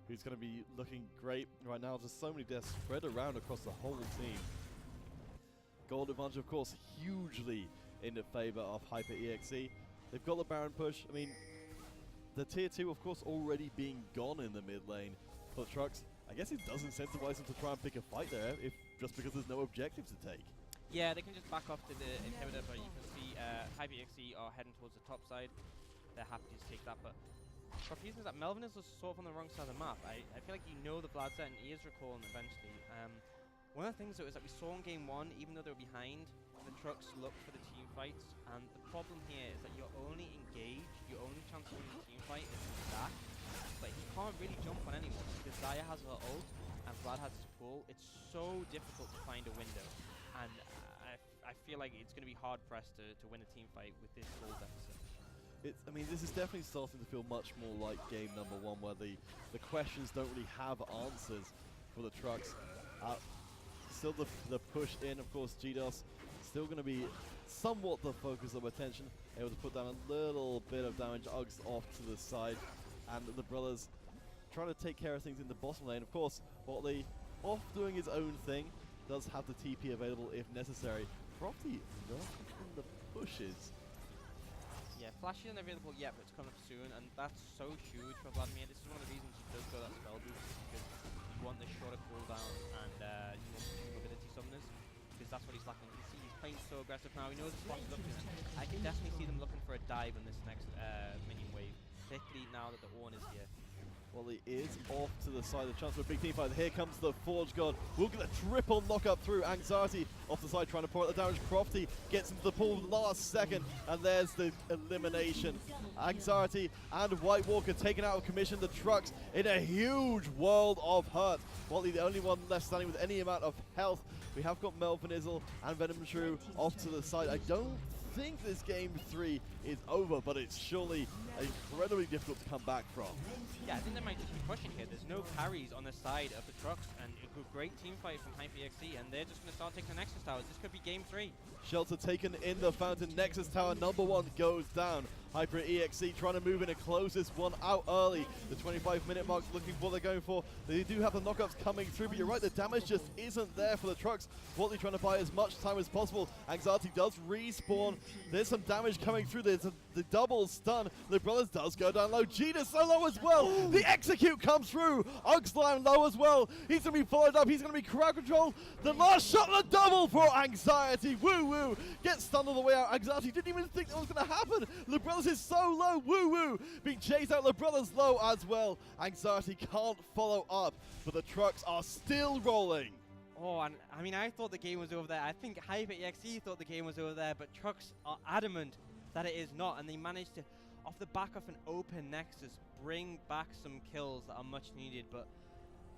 who's going to be looking great right now. Just so many deaths spread around across the whole team. Gold advantage, of course, hugely in the favor of Hyper EXE. They've got the Baron push. I mean, the tier 2, of course, already being gone in the mid lane for the Trucks. I guess it does incentivize them to try and pick a fight there, if just because there's no objective to take. Yeah, they can just back off to the inhibitor, but you can see Hyper EXE are heading towards the top side. They're happy to take that, but for reasons that Melvin is sort of on the wrong side of the map. I feel like you know the Vlad set and he is recalling eventually. One of the things though is that we saw in game 1, even though they were behind, the Trucks looked for the team fights, and the problem here is that you're only engaged, your only chance to win the team fight is to stack, but he can't really jump on anyone because Zaya has her ult and Vlad has his pull. It's so difficult to find a window, and I feel like it's going to be hard pressed to win a team fight with this goal deficit. I mean, this is definitely starting to feel much more like game number 1, where the questions don't really have answers for the Trucks. Still the push in, of course, GDOS still going to be somewhat the focus of attention, able to put down a little bit of damage. Uggs off to the side, and the brothers trying to take care of things in the bottom lane. Of course, Botley off doing his own thing, does have the TP available if necessary. Crofty not in the pushes. Yeah, Flash isn't available yet, but it's coming up soon, and that's so huge for Vladimir. This is one of the reasons he does go that spell boost, because you want the shorter cooldown and you want the mobility summoners, because that's what he's lacking. You see, he's playing so aggressive now. He knows the spot's looking. I can definitely see them looking for a dive in this next minion wave, particularly now that the Ornn is here. Well, he is off to the side. The chance for a big team fight. Here comes the Forge God. We'll get a triple knock-up through. Anxiety off the side trying to pour out the damage. Crofty gets into the pool last second, and there's the elimination. Anxiety and White Walker taken out of commission. The Trucks in a huge world of hurt. Wally, the only one left standing with any amount of health. We have got Melvin Izzle and Venom Shrew off to the side. I don't think this game 3 is over, but it's surely incredibly difficult to come back from. Yeah, I think they might just be pushing here. There's no carries on the side of the Trucks, and a great team fight from Hyper EXE, and they're just going to start taking the Nexus Towers. This could be game 3. Shelter taken in the fountain. Nexus Tower number 1 goes down. Hyper EXE trying to move in and close this one out early. The 25-minute mark looking for what they're going for. They do have the knockups coming through, but you're right, the damage just isn't there for the Trucks. Watley trying to buy as much time as possible. Anxiety does respawn. There's some damage coming through. There's the double stun. The brothers does go down low. Gina so low as well. The execute comes through. Ugslime low as well. He's going to be followed up. He's going to be crowd control. The last shot, the double for Anxiety. Woo woo. Gets stunned all the way out. Anxiety didn't even think that was going to happen. The brothers is so low. Woo woo. Being chased out. The brothers low as well. Anxiety can't follow up, but the Trucks are still rolling. Oh, and I mean, I thought the game was over there. I think Hyper EXE thought the game was over there, but Trucks are adamant that it is not, and they managed to, off the back of an open Nexus, bring back some kills that are much needed. But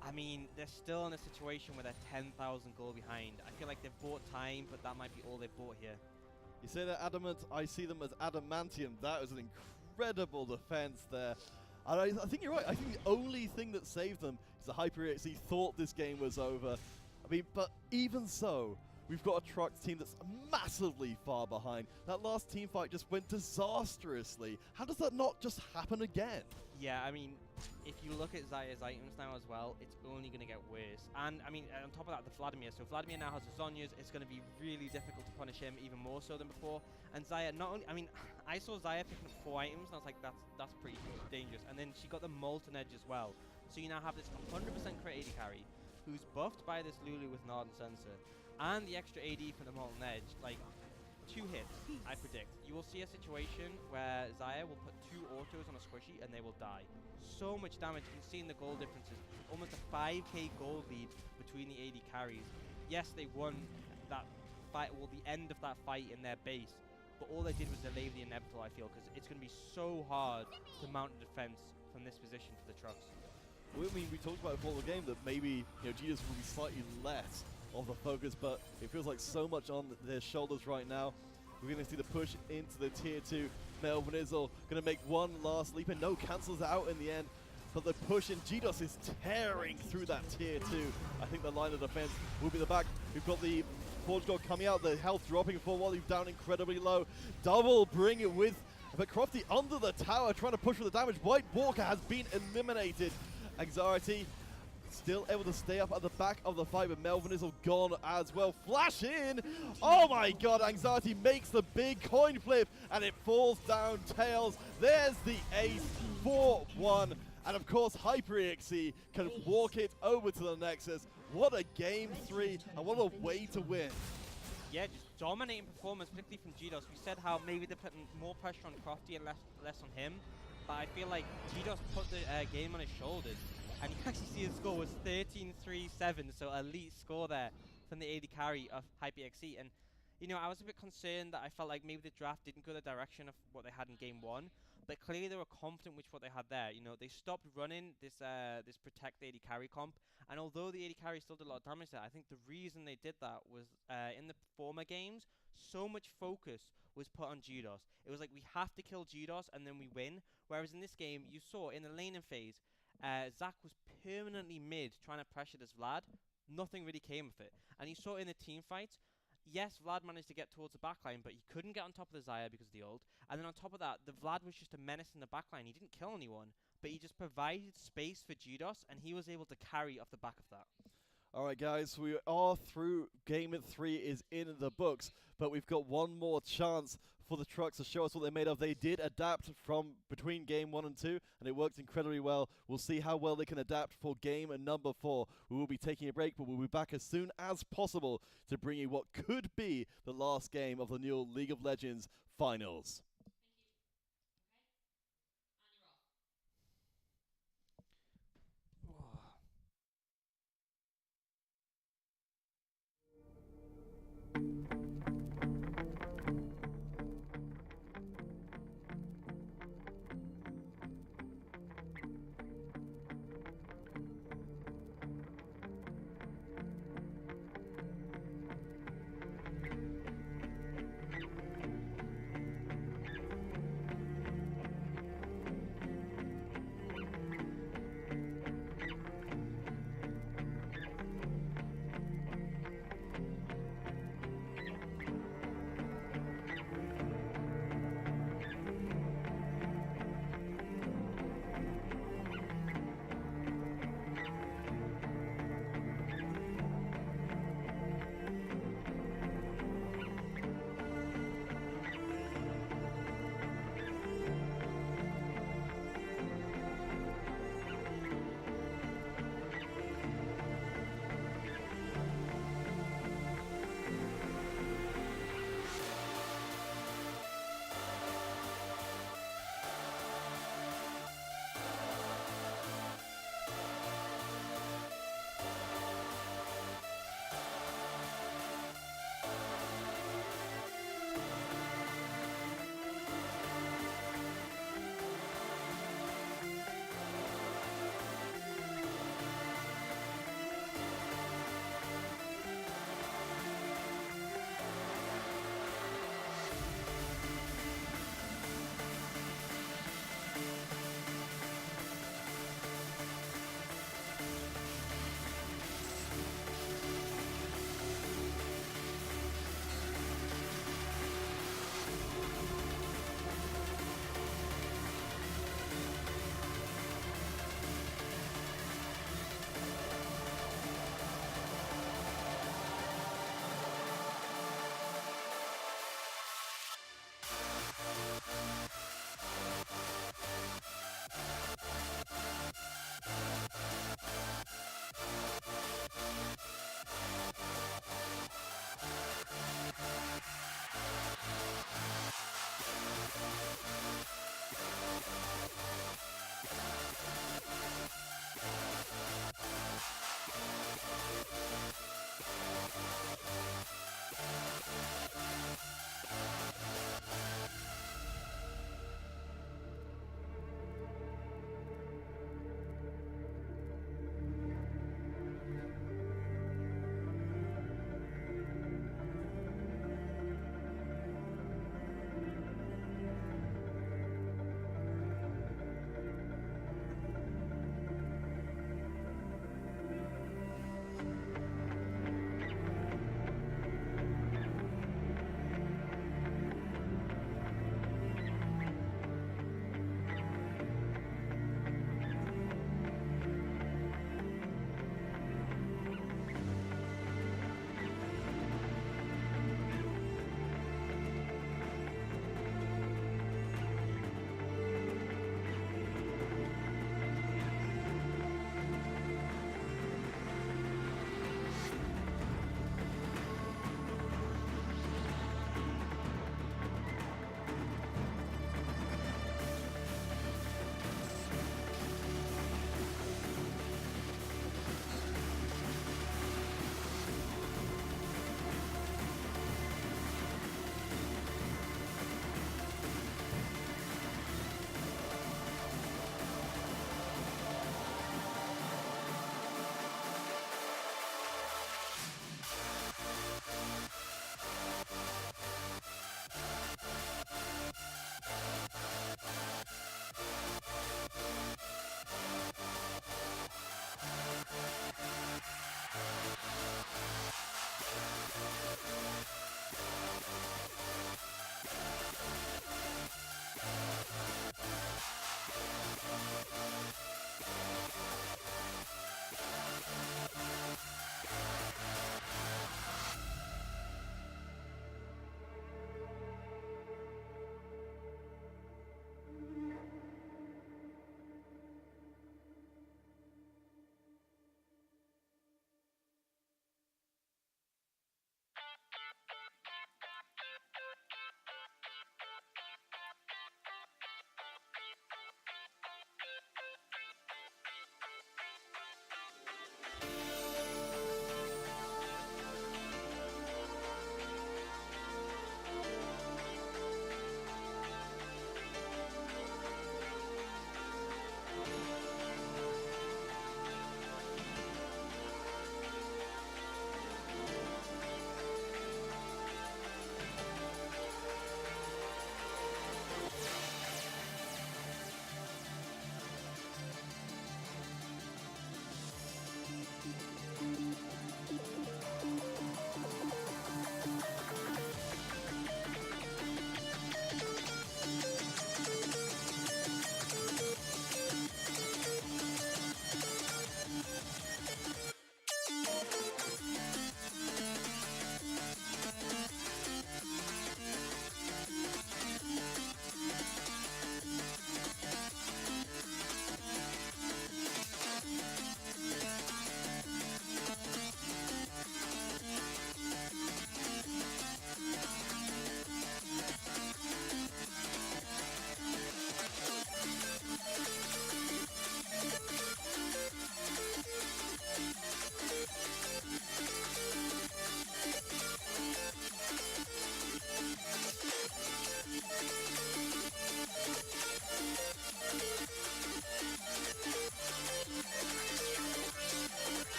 I mean, they're still in a situation where they're 10,000 gold behind. I feel like they've bought time, but that might be all they've bought here. You say they're adamant, I see them as adamantium. That was an incredible defense there. And I think you're right. I think the only thing that saved them is the Hyper EXE thought this game was over. I mean, but even so, we've got a Trucks team that's massively far behind. That last team fight just went disastrously. How does that not just happen again? Yeah, I mean, if you look at Zaya's items now as well, it's only going to get worse. And I mean, on top of that, the Vladimir. So Vladimir now has the Zhonya's. It's going to be really difficult to punish him, even more so than before. And Zaya, not only, I mean, I saw Zaya picking up 4 items, and I was like, that's pretty dangerous. And then she got the Molten Edge as well. So you now have this 100% crit AD carry, who's buffed by this Lulu with Nard and Sensor, and the extra AD for the Molten Edge. Like, 2 hits, I predict. You will see a situation where Zaya will put 2 autos on a squishy and they will die. So much damage. You can see in the gold differences. Almost a 5k gold lead between the AD carries. Yes, they won that fight, well, the end of that fight in their base, but all they did was delay the inevitable, I feel, because it's going to be so hard to mount a defense from this position for the Trucks. I mean, we talked about before the game that maybe, you know, GDOS will be slightly less of the focus, but it feels like so much on their shoulders right now. We're going to see the push into the tier 2. Melvin Izzle going to make one last leap, and no, cancels out in the end. But the push in GDOS is tearing through that tier 2. I think the line of defense will be the back. We've got the Forge God coming out, the health dropping for Wally down incredibly low. Double bring it with But Crofty under the tower trying to push for the damage. White Walker has been eliminated. Anxiety still able to stay up at the back of the fight, but Melvin is all gone as well. Flash in! Oh my god, Anxiety makes the big coin flip, and it falls down tails. There's the ace, 4-1. And of course, HyperEXE can walk it over to the Nexus. What a game 3, and what a way to win. Yeah, just dominating performance, particularly from GDOS. We said how maybe they're putting more pressure on Crofty and less on him, but I feel like GDOS put the game on his shoulders, and you actually see his score was 13-3-7, so elite score there from the AD carry of HyperEXE. And you know, I was a bit concerned that I felt like maybe the draft didn't go the direction of what they had in game 1, but clearly they were confident with what they had there. You know, they stopped running this this protect AD carry comp, and although the AD carry still did a lot of damage there, I think the reason they did that was in the former games, so much focus was put on GDOS. It was like, we have to kill GDOS and then we win, whereas in this game, you saw in the laning phase, Zach was permanently mid trying to pressure this Vlad. Nothing really came of it. And you saw in the team fights, yes, Vlad managed to get towards the backline, but he couldn't get on top of the Xayah because of the ult. And then on top of that, the Vlad was just a menace in the backline. He didn't kill anyone, but he just provided space for GDOS, and he was able to carry off the back of that. All right, guys, we are through. Game 3 is in the books, but we've got one more chance for the trucks to show us what they're made of. They did adapt from between game 1 and 2, and it worked incredibly well. We'll see how well they can adapt for game number 4. We will be taking a break, but we'll be back as soon as possible to bring you what could be the last game of the NUEL League of Legends Finals.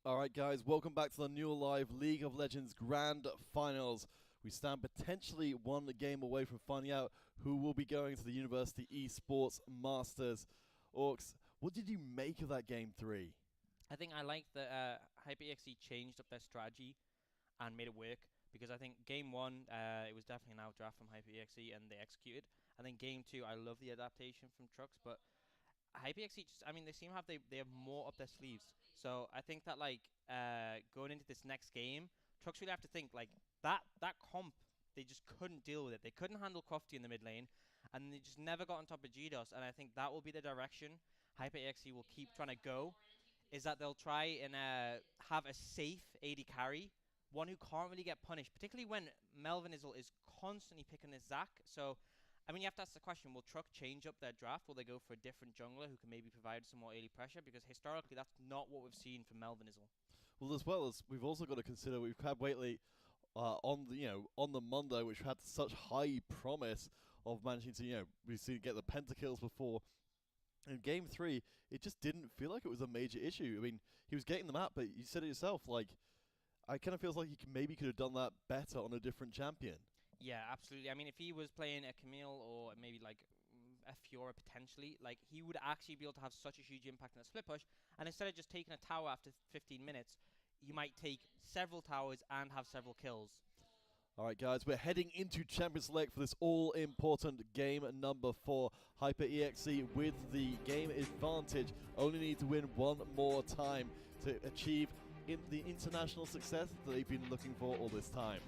Alright guys, welcome back to the NUEL Live League of Legends Grand Finals. We stand potentially one game away from finding out who will be going to the University Esports Masters. Orcs, what did you make of that Game 3? I think I like that HyperEXE changed up their strategy and made it work, because I think Game 1, it was definitely an outdraft from HyperEXE and they executed. I think Game 2, I love the adaptation from Trux, but HyperEXE just, I mean, they seem to have, they have more up their sleeves. So I think that, like, going into this next game, Trux really have to think, like, that comp, they just couldn't deal with it. They couldn't handle Crofty in the mid lane, and they just never got on top of GDOS, and I think that will be the direction HyperEXE will keep trying to go, is that they'll try and have a safe AD carry, one who can't really get punished, particularly when Melvin is constantly picking this Zac. So, I mean, you have to ask the question, will Trux change up their draft? Will they go for a different jungler who can maybe provide some more early pressure? Because historically, that's not what we've seen from Melvinizel. Well, as well as we've also got to consider, we've had Waitley on the Mundo, which had such high promise of managing to, we've seen get the pentakills before. In Game 3, it just didn't feel like it was a major issue. I mean, he was getting them out, but you said it yourself, like, I kind of feels like he maybe could have done that better on a different champion. Yeah, absolutely. I mean, if he was playing a Camille or maybe like a Fiora potentially, like, he would actually be able to have such a huge impact in a split push. And instead of just taking a tower after 15 minutes, you might take several towers and have several kills. Alright guys, we're heading into Champions Select for this all-important game number 4. HyperEXE with the game advantage. Only need to win one more time to achieve the international success that they've been looking for all this time.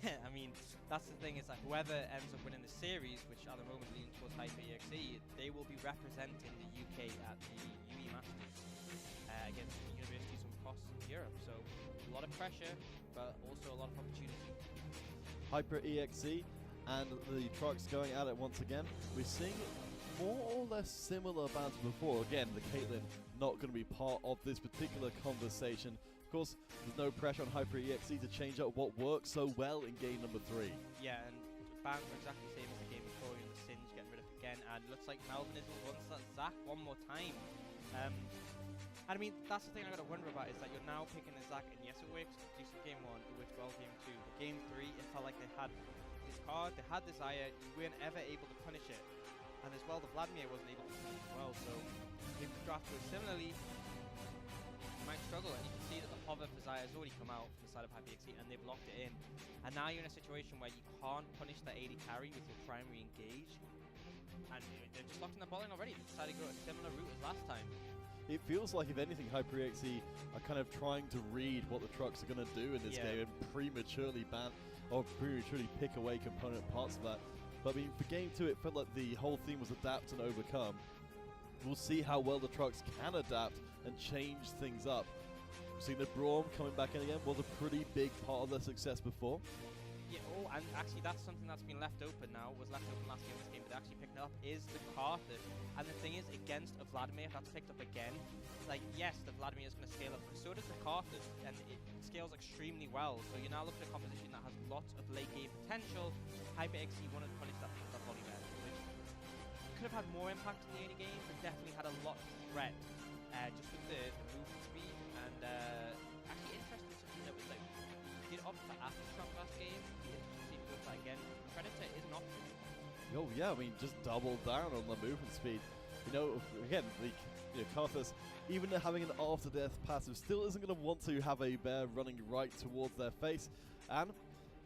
Yeah, I mean, that's the thing, is that whoever ends up winning the series, which at the moment leans towards HyperEXE, they will be representing the UK at the UE Masters against universities from across Europe. So a lot of pressure, but also a lot of opportunity. HyperEXE and the Trux going at it once again. We're seeing more or less similar bands before. Again, the Caitlyn not going to be part of this particular conversation. Of course, there's no pressure on HyperEXE to change up what works so well in game number 3. Yeah, and bans are exactly the same as the game before, and the Singe getting rid of it again, and it looks like Melvinizel wants that Zac one more time. And I mean, that's the thing I gotta wonder about, is that you're now picking a Zac, and yes, it works decent game 1, it works well game 2, but game 3, it felt like they had this card, they had this Aya, you weren't ever able to punish it. And as well, the Vladimir wasn't able to punish it as well, so if the draft was similarly, you might struggle, and you can see that the hover for Zaya has already come out from the side of HyperEXE, and they've locked it in. And now you're in a situation where you can't punish the AD carry with your primary engage, and they're just locked in the bowling already. They decided to go a similar route as last time. It feels like, if anything, HyperEXE are kind of trying to read what the Trux are going to do in this game and prematurely ban or prematurely pick away component parts of that. But I mean, for game 2, it felt like the whole theme was adapt and overcome. We'll see how well the Trux can adapt and change things up. We've seen the Braum coming back in again was a pretty big part of their success before. Yeah, oh, and actually that's something that's been left open now, was left open last game, this game, but actually picking it up is the Carthage. And the thing is, against a Vladimir, that's picked up again. Like, yes, the Vladimir is going to scale up, but so does the Carthage, and it scales extremely well. So you're now looking at a composition that has lots of late game potential. HyperEXE wanted to punish that thing with that Vladimir, which could have had more impact in the early game, but definitely had a lot of threat, just with the movement speed. And actually interesting something that was like, he did opt for Aftershock last game. Be interesting to see if he goes that again. Predator is an option. Oh yeah, I mean, just double down on the movement speed. Again, Karthus, even having an after-death passive, still isn't going to want to have a bear running right towards their face. And,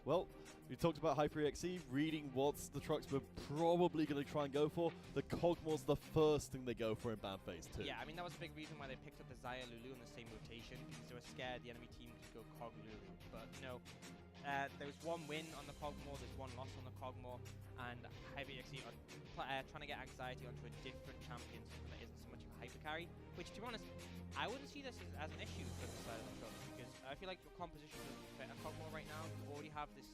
well, we talked about HyperEXE reading what the Trux were probably going to try and go for. The Cogmor's the first thing they go for in ban phase 2. Yeah, I mean, that was a big reason why they picked up the Xayah Lulu in the same rotation, because they were scared the enemy team could go Cog Lulu. But, there was one win on the Cogmore, there's one loss on the Cogmore, and HyperEXE are trying to get anxiety onto a different champion, something that isn't so much of a hyper carry, which, to be honest, I wouldn't see this as an issue for the side of the Trux, because I feel like your composition doesn't fit a Cogmore right now. You already have this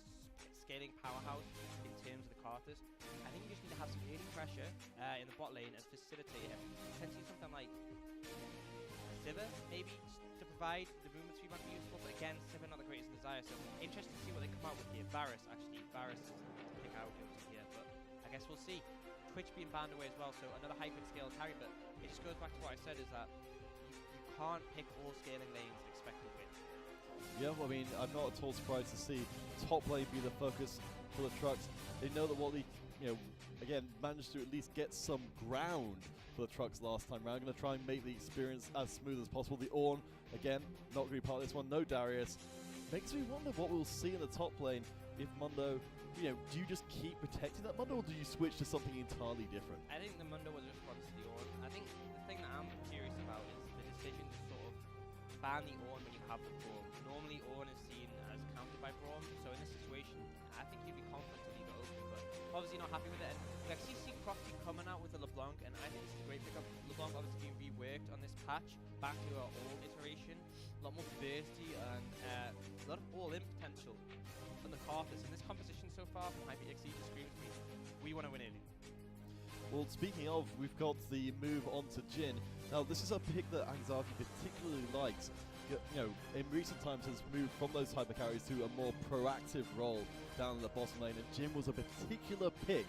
scaling powerhouse in terms of the Carthus. I think you just need to have some early pressure in the bot lane as facilitator. Potentially something like Sivir, maybe, to provide the movement speed might be useful, but again, Sivir not the greatest desire, so interesting to see what they come out with here. Varus, actually, Varus is to pick out here, but I guess we'll see. Twitch being banned away as well, so another hyper scale carry, but it just goes back to what I said, is that you can't pick all scaling lanes Yeah, well, I mean, I'm not at all surprised to see top lane be the focus for the Trucks. They know that Wally, again, managed to at least get some ground for the Trucks last time round. Going to try and make the experience as smooth as possible. The Ornn, again, not going to be part of this one. No Darius. Makes me wonder what we'll see in the top lane if Mundo, do you just keep protecting that Mundo, or do you switch to something entirely different? I think the Mundo was a response to the Ornn. I think the thing that I'm curious about is the decision to sort of ban the Ornn when you have the Braum. Normally Ornn is seen as countered by Braum, so in this situation, I think you'd be confident to leave it open, but obviously not happy with it. And we actually see Crofty coming out with the LeBlanc, and I think this is a great pickup. LeBlanc obviously being reworked on this patch, back to our all iteration, a lot more bursty, and a lot of all-in potential on the Carthus. And this composition so far from HyperXE just screams to me, we want to win early. Well, speaking of, we've got the move onto Jhin. Now, this is a pick that Anxiety particularly likes. In recent times has moved from those hyper carries to a more proactive role down in the bottom lane, and Jhin was a particular pick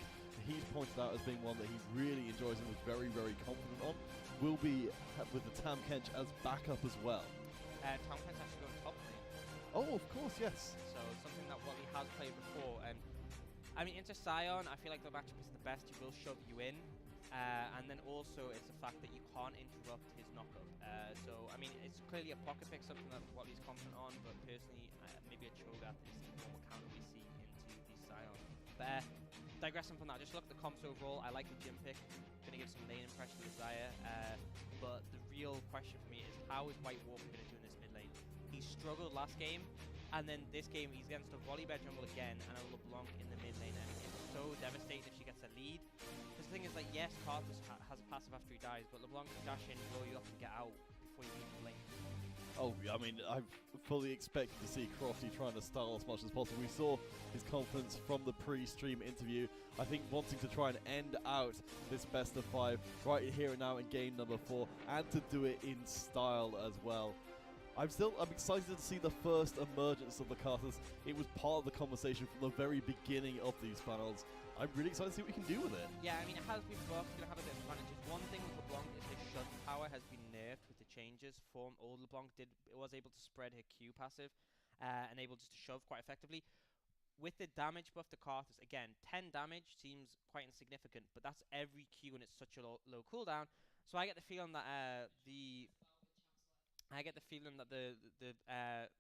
he's pointed out as being one that he really enjoys and was very, very confident on. Will be with the Tam Kench as backup as well. Tam Kench actually going top lane. Oh, of course, yes. So something that Wally has played before, and I mean, into Sion, I feel like the matchup isn't the best. He will shove you in. And then also it's the fact that you can't interrupt his knockup. So, I mean, it's clearly a pocket pick, something that Wally's confident on, but personally, maybe a Cho'Gath is the normal counter we see into the Sion. But digressing from that, just look at the comps overall. I like the Jhin pick. Going to give some lane impression to Xayah. But the real question for me is, how is White Walker going to do in this mid lane? He struggled last game, and then this game he's against a Volibear jungle again and a LeBlanc in the mid lane, and it's so devastating if she gets a lead. Because the thing is, like, yes, Carthus has a passive after he dies, but LeBlanc can dash in, blow you up, and get out before you leave the lane. Oh, I mean, I fully expected to see Crofty trying to style as much as possible. We saw his confidence from the pre-stream interview. I think wanting to try and end out this best of 5 right here and now in game number 4, and to do it in style as well. I'm excited to see the first emergence of the Carthus. It was part of the conversation from the very beginning of these finals. I'm really excited to see what we can do with it. Yeah, I mean, it has been buffed, going to have a bit of advantages. One thing with LeBlanc is his shut power has been nerfed with the changes. Old LeBlanc was able to spread her Q passive and able just to shove quite effectively. With the damage buff to Carthus, again, 10 damage seems quite insignificant, but that's every Q and it's such a low cooldown. So I get the feeling that the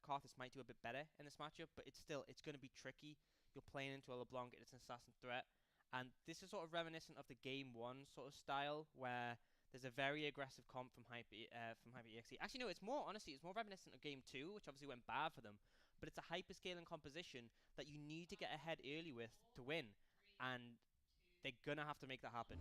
Carthus might do a bit better in this matchup, but it's going to be tricky. You're playing into a LeBlanc, it's an assassin threat, and this is sort of reminiscent of the game 1 sort of style, where there's a very aggressive comp from HyperEXE. Actually, no, it's more reminiscent of game 2, which obviously went bad for them, but it's a hyperscaling composition that you need to get ahead early with to win, and they're going to have to make that happen.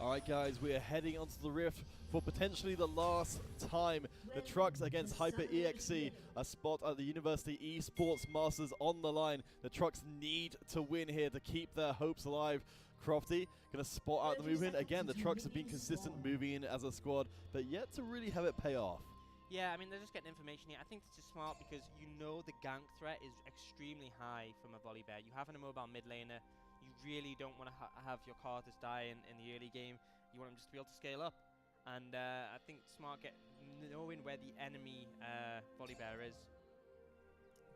Alright guys, we are heading onto the Rift for potentially the last time. The Trucks against HyperEXE, a spot at the University Esports Masters on the line. The Trucks need to win here to keep their hopes alive. Crofty going to spot out the movement. Again, the Trucks have been consistent moving in as a squad, but yet to really have it pay off. Yeah, I mean, they're just getting information here. I think this is smart because you know the gank threat is extremely high from a Volibear. You have an immobile mid laner. You really don't want to have your Carthus die in the early game. You want them just to be able to scale up. And I think smart knowing where the enemy Volibear is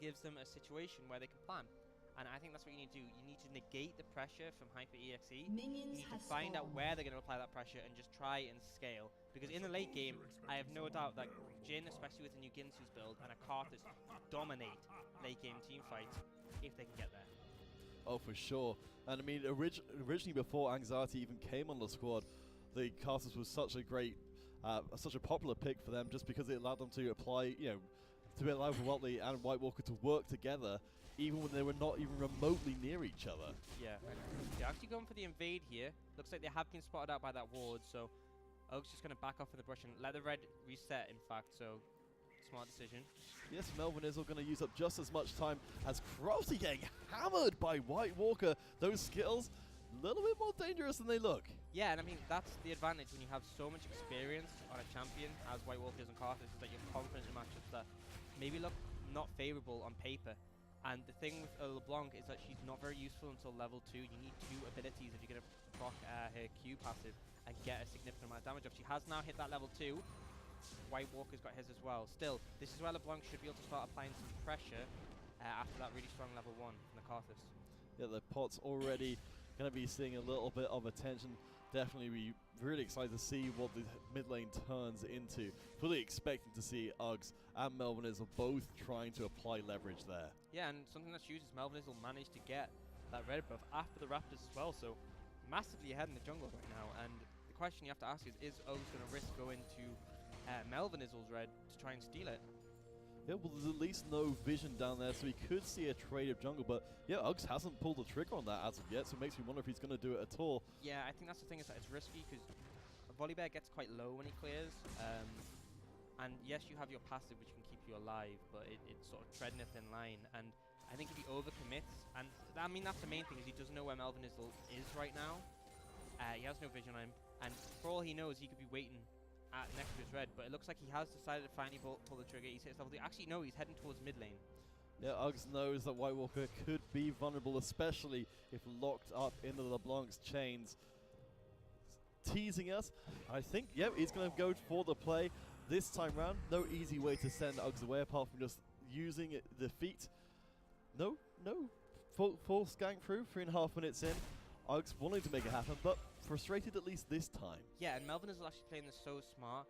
gives them a situation where they can plan. And I think that's what you need to do. You need to negate the pressure from HyperEXE. You need to find out where they're going to apply that pressure and just try and scale. Because in the late game, I have no doubt that Jhin, especially with the new Ginsu's build, and a Carthus dominate late game team fights if they can get there. Oh, for sure. And I mean, originally before Anxiety even came on the squad, the Carthus was such a great, such a popular pick for them, just because it allowed them to apply, to allow Watley and White Walker to work together, even when they were not even remotely near each other. Yeah, they're actually going for the invade here. Looks like they have been spotted out by that ward, so Oak's just going to back off with the brush and let the red reset, in fact, so smart decision. Yes, Melvin is going to use up just as much time as Crofty getting hammered by White Walker. Those skills, a little bit more dangerous than they look. Yeah, and I mean, that's the advantage when you have so much experience on a champion as White Walkers and Carthus, is that you're confident in matchups that maybe look not favorable on paper. And the thing with LeBlanc is that she's not very useful until level 2. You need 2 abilities if you're going to proc her Q passive and get a significant amount of damage off. She has now hit that level 2. White Walker's got his as well. Still, this is where LeBlanc should be able to start applying some pressure after that really strong level 1 from the Karthus. Yeah, the pot's already going to be seeing a little bit of attention. Definitely be really excited to see what the mid lane turns into. Fully expecting to see Uggs and Melvinizzle both trying to apply leverage there. Yeah, and something that's huge is Melvinizzle managed to get that red buff after the Raptors as well, so massively ahead in the jungle right now. And the question you have to ask is Uggs going to risk going to Melvinizzle's red to try and steal it? Yeah, well, there's at least no vision down there, so we could see a trade of jungle, but yeah, Uggs hasn't pulled the trigger on that as of yet, so it makes me wonder if he's going to do it at all. Yeah, I think that's the thing, is that it's risky, because Volibear gets quite low when he clears, and yes, you have your passive, which can keep you alive, but it's sort of treading a thin line, and I think if he overcommits, and I mean, that's the main thing, is he doesn't know where Melvinizzle is right now. He has no vision on him, and for all he knows, he could be waiting next to his red, but it looks like he has decided to finally pull the trigger. He's hit his level 3. Actually, no, he's heading towards mid lane. Yeah, Uggs knows that White Walker could be vulnerable, especially if locked up into LeBlanc's chains. Teasing us. I think, yep, he's going to go for the play this time round. No easy way to send Uggs away apart from just using the feet. No. Full skank through, 3.5 minutes in. Uggs wanting to make it happen, but frustrated at least this time. Yeah, and Melvin is actually playing this so smart.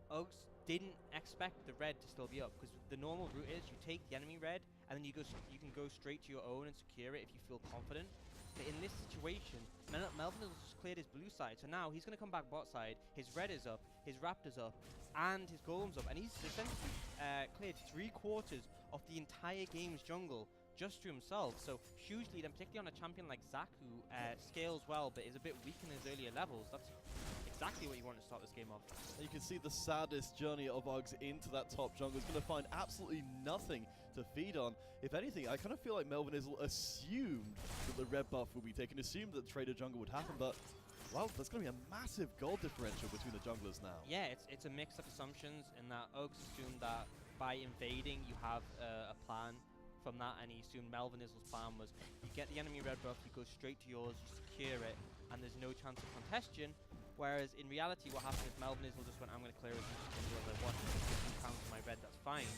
Uggs didn't expect the red to still be up, because the normal route is you take the enemy red and then you can go straight to your own and secure it if you feel confident. But in this situation, Melvin has just cleared his blue side, so now he's going to come back bot side. His red is up, his Raptor's up, and his Golem's up, and he's essentially cleared 3/4 of the entire game's jungle just to himself. So huge lead, and particularly on a champion like Zac, who scales well but is a bit weak in his earlier levels. That's exactly what you want to start this game off. And you can see the saddest journey of Uggs into that top jungle. He's going to find absolutely nothing to feed on. If anything, I kind of feel like Melvinizzle assumed that the red buff would be taken, assumed that Trader Jungle would happen, but wow, there's going to be a massive goal differential between the junglers now. Yeah, it's a mix of assumptions in that Uggs assumed that by invading you have a plan from that, and he assumed Melvinizzle's plan was you get the enemy red buff, you go straight to yours, you secure it, and there's no chance of congestion. Whereas in reality, what happened is Melvinizzle just went, I'm going to clear as much as I want, if you counter my red, that's fine.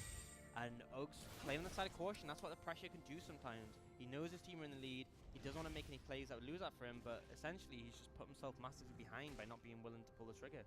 And Uggs playing on the side of caution, that's what the pressure can do sometimes. He knows his team are in the lead, he doesn't want to make any plays that would lose that for him, but essentially he's just put himself massively behind by not being willing to pull the trigger.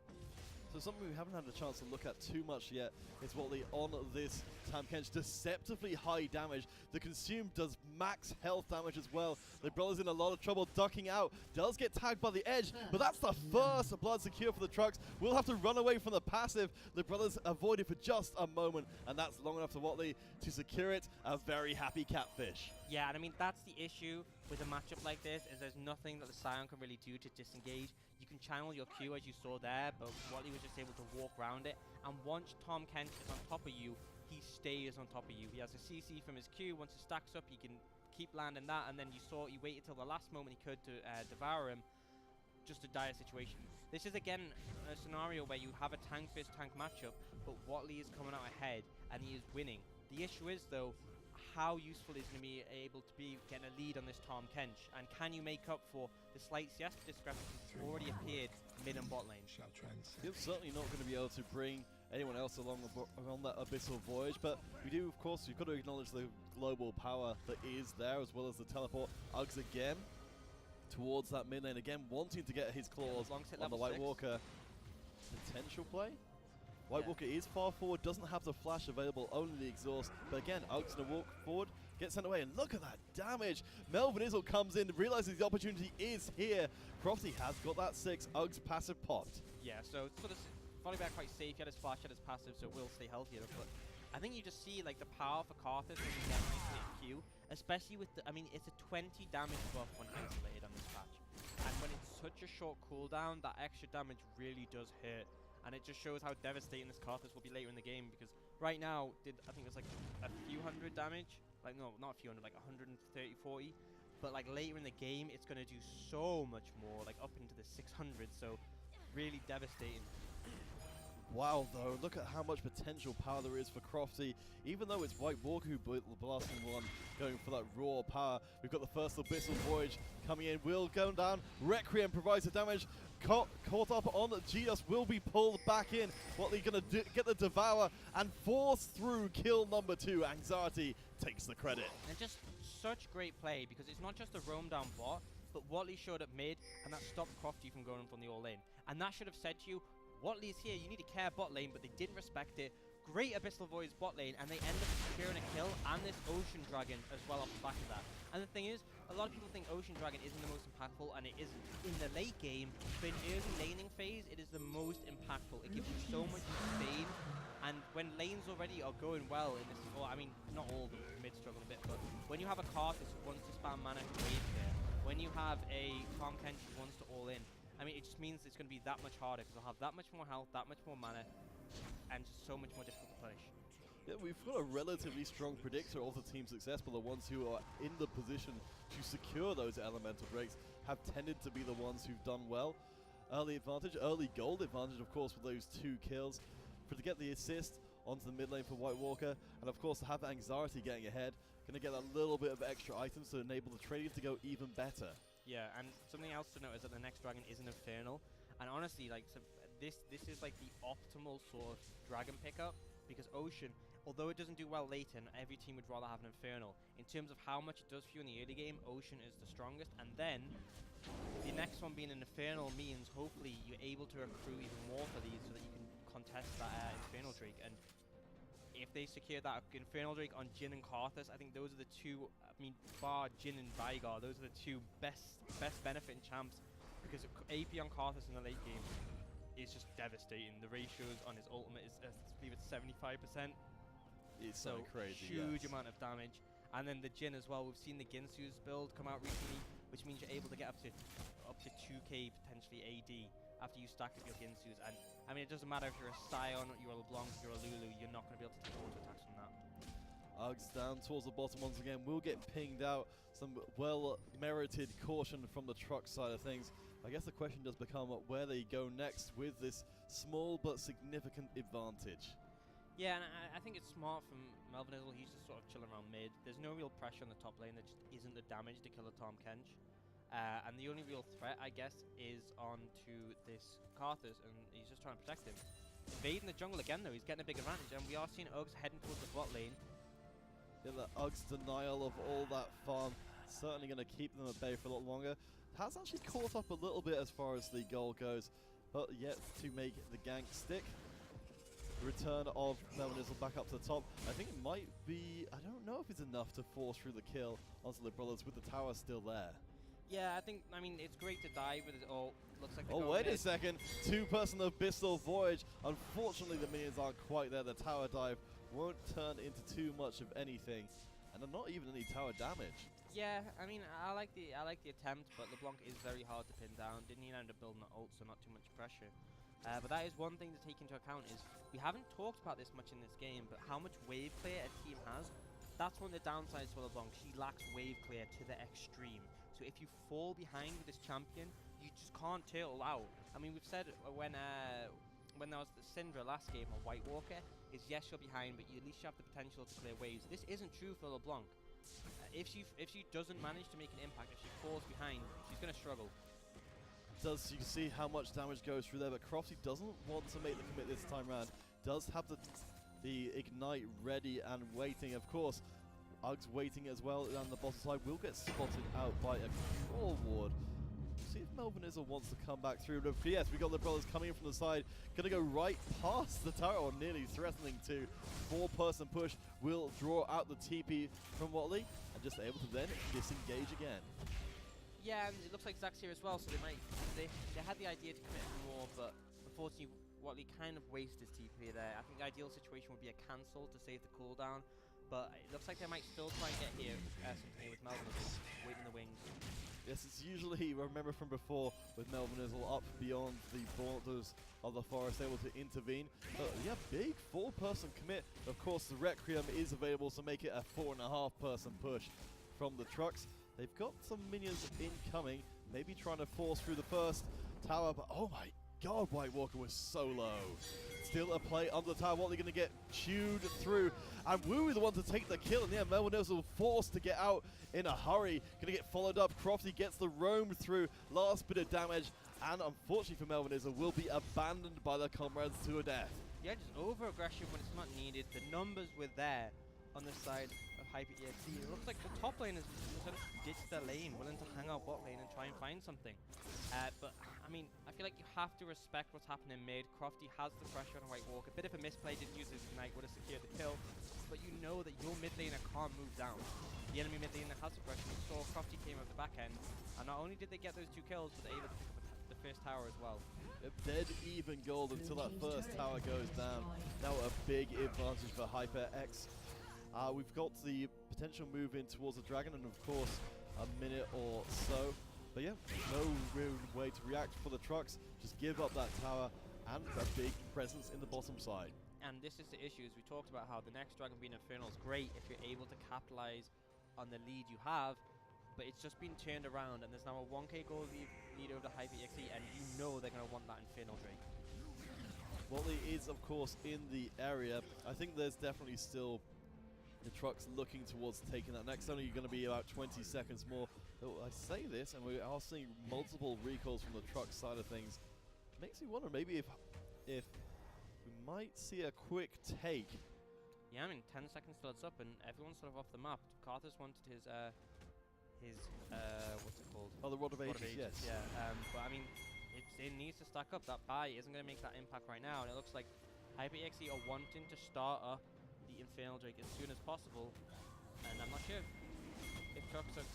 So something we haven't had a chance to look at too much yet is Watley on this Tahm Kench. Deceptively high damage. The Consume does max health damage as well. The brother's in a lot of trouble ducking out. Does get tagged by the edge, but that's the first blood secure for the trucks. We'll have to run away from the passive. The brothers avoid it for just a moment, and that's long enough for Watley to secure it. A very happy catfish. Yeah, and I mean, that's the issue with a matchup like this, is there's nothing that the Scion can really do to disengage. You can channel your Q as you saw there, but Watley was just able to walk around it. And once Tahm Kench is on top of you, he stays on top of you. He has a CC from his Q. Once it stacks up, he can keep landing that. And then you saw he waited till the last moment he could to devour him. Just a dire situation. This is again a scenario where you have a tank versus tank matchup, but Watley is coming out ahead and he is winning. The issue is though, how useful is going to be able to be getting a lead on this Tahm Kench, and can you make up for the slight CS discrepancy that's already appeared mid and bot lane? You're certainly not going to be able to bring anyone else along that abyssal voyage, but we do, of course, you've got to acknowledge the global power that is there, as well as the teleport. Uggs again towards that mid lane, again wanting to get his claws on the White Walker. Potential play? White Walker is far forward, doesn't have the flash available, only the exhaust. But again, Uggs going to walk forward, get sent away, and look at that damage. Melvinizzle comes in, realizes the opportunity is here. Crofty has got that 6, Uggs passive popped. Yeah, so sort of Volibear quite safe, he had his flash, he had his passive, so it will stay healthier. But I think you just see like the power for Karthus when you get nice Q, especially with the, I mean, it's a 20 damage buff when isolated on this patch. And when it's such a short cooldown, that extra damage really does hurt. And it just shows how devastating this Karthus will be later in the game, because right now, I think it was like a few hundred damage. Like, no, not a few hundred, like 130, 40. But like later in the game, it's going to do so much more, like up into the 600. So really devastating. Wow, though, look at how much potential power there is for Crofty. Even though it's White Walker who blasting one, going for that raw power. We've got the first Abyssal Voyage coming in. Will going down. Requiem provides the damage. Caught up on Gios, will be pulled back in. Watley going to get the Devour and force through kill number 2. Anxiety takes the credit. And just such great play, because it's not just a roam down bot, but Watley showed up mid, and that stopped Crofty from going from the all-in. And that should have said to you, Watley's here, you need to care bot lane, but they didn't respect it. Great Abyssal Voids bot lane, and they end up securing a kill and this Ocean Dragon as well off the back of that. And the thing is, a lot of people think Ocean Dragon isn't the most impactful, and it isn't. In the late game, but in early laning phase, it is the most impactful. It gives you so much sustain, and when lanes already are going well in this, or I mean, not all of them, mid struggle a bit, but when you have a Karthus who wants to spam mana for wave here, when you have a Tahm Kench who wants to all in, I mean, it just means it's going to be that much harder, because they'll have that much more health, that much more mana, and just so much more difficult to punish. Yeah, we've got a relatively strong predictor of the team success, but the ones who are in the position to secure those elemental breaks have tended to be the ones who've done well. Early advantage, early gold advantage, of course, with those 2 kills. To get the assist onto the mid lane for White Walker, and of course to have Anxiety getting ahead, going to get a little bit of extra items to enable the trading to go even better. Yeah, and something else to note is that the next dragon is an Infernal, and honestly, like, so this is like the optimal sort of dragon pickup, because Ocean, although it doesn't do well late in, every team would rather have an Infernal. In terms of how much it does for you in the early game, Ocean is the strongest, and then the next one being an Infernal means hopefully you're able to accrue even more for these so that you can contest that Infernal Drake. And if they secure that Infernal Drake on Jhin and Karthus, I think those are the 2, I mean, bar Jhin and Veigar, those are the 2 best benefiting champs, because AP on Karthus in the late game is just devastating. The ratios on his ultimate is, I believe it's 75%. It's so crazy, huge yes. amount of damage. And then the Jhin as well, we've seen the Ginsu's build come out recently, which means you're able to get up to 2k potentially AD after you stack up your Ginsu's. And I mean, it doesn't matter if you're a Sion, you're a LeBlanc, you're a Lulu, you're not going to be able to take auto attacks from that. Uggs down towards the bottom once again, will get pinged out. Some well-merited caution from the truck side of things. I guess the question does become where they go next with this small but significant advantage. Yeah, and I think it's smart from Melvin Izzle. He's just sort of chilling around mid. There's no real pressure on the top lane. There just isn't the damage to kill a Tahm Kench. And the only real threat, I guess, is onto this Karthus, and he's just trying to protect him. Invading the jungle again, though. He's getting a big advantage, and we are seeing Uggs heading towards the bot lane. Yeah, the Uggs denial of all that farm certainly going to keep them at bay for a lot longer. Has actually caught up a little bit as far as the goal goes, but yet to make the gank stick. Return of Melvin Izzle back up to the top. I think it might be, I don't know if it's enough to force through the kill onto the brothers with the tower still there. Yeah, I mean, it's great to dive with it. Oh, looks like Oh, wait a second. 2-person Abyssal Voyage. Unfortunately, the minions aren't quite there. The tower dive won't turn into too much of anything, and not even any tower damage. Yeah, I mean, I like the attempt, but LeBlanc is very hard to pin down. Didn't even end up building an ult, so not too much pressure. But that is one thing to take into account, is we haven't talked about this much in this game, but how much wave clear a team has. That's one of the downsides for LeBlanc. She lacks wave clear to the extreme. So if you fall behind with this champion, you just can't turtle out. I mean, we've said when there was the Syndra last game on White Walker, is yes, you're behind, but you at least you have the potential to clear waves. This isn't true for LeBlanc. If she doesn't manage to make an impact, if she falls behind, she's going to struggle. You can see how much damage goes through there, but Crofty doesn't want to make the commit this time round. Does have the ignite ready and waiting. Of course, Uggs waiting as well down the bottom side. Will get spotted out by a control ward. See if Melvin Izzle wants to come back through. But yes, we got the brothers coming in from the side. Going to go right past the tower, or nearly threatening to. 4-person push will draw out the TP from Watley, and just able to then disengage again. Yeah, and it looks like Zach's here as well, so they had the idea to commit more, but unfortunately Watley kind of wasted his TP there. I think the ideal situation would be a cancel to save the cooldown, but it looks like they might still try and get here, something here with Melvin Izzle, waving the wings. Yes, it's usually, remember from before, with Melvin Izzle up beyond the borders of the forest, able to intervene. But yeah, big 4-person commit. Of course, the Requiem is available to make it a 4.5-person push from the trucks. They've got some minions incoming, maybe trying to force through the first tower, but oh my god, White Walker was so low. Still a play under the tower. Watley going to get chewed through. And Woo the one to take the kill. And yeah, Melvin Nizzle forced to get out in a hurry. Going to get followed up. Crofty gets the roam through. Last bit of damage. And unfortunately for Melvin Nizzle, will be abandoned by their comrades to a death. Yeah, just over-aggression when it's not needed. The numbers were there on the side of HyperEXE. It looks like the top lane has sort of ditched their lane, willing to hang out bot lane and try and find something. But, I mean, I feel like you have to respect what's happening mid. Crofty has the pressure on White Walker. A bit of a misplay, didn't use his Ignite, would have secured the kill. But you know that your mid laner can't move down. The enemy mid laner has the pressure. You saw Crofty came up the back end. And not only did they get those 2 kills, but they able to pick up the first tower as well. A dead even gold until that first tower goes down. Now a big advantage for HyperX. We've got the potential move in towards the dragon, and of course a minute or so. But yeah, no real way to react for the trucks. Just give up that tower and a big presence in the bottom side. And this is the issue, as we talked about how the next dragon being Infernal is great if you're able to capitalize on the lead you have. But it's just been turned around, and there's now a 1k gold lead over to HyperEXE, and you know they're going to want that Infernal Drake. Watley is, of course, in the area. I think there's definitely still the trucks looking towards taking that. Next, only going to be about 20 seconds more. Oh, I say this, and we are seeing multiple recalls from the truck side of things. Makes me wonder maybe if we might see a quick take. Yeah, I mean, 10 seconds till it's up, and everyone's sort of off the map. Carthus wanted his what's it called? Oh, the Rod of Ages, yes. Yeah, but I mean, it needs to stack up. That buy isn't going to make that impact right now, and it looks like HyperEXE are wanting to start up the Infernal Drake as soon as possible, and I'm not sure if trucks are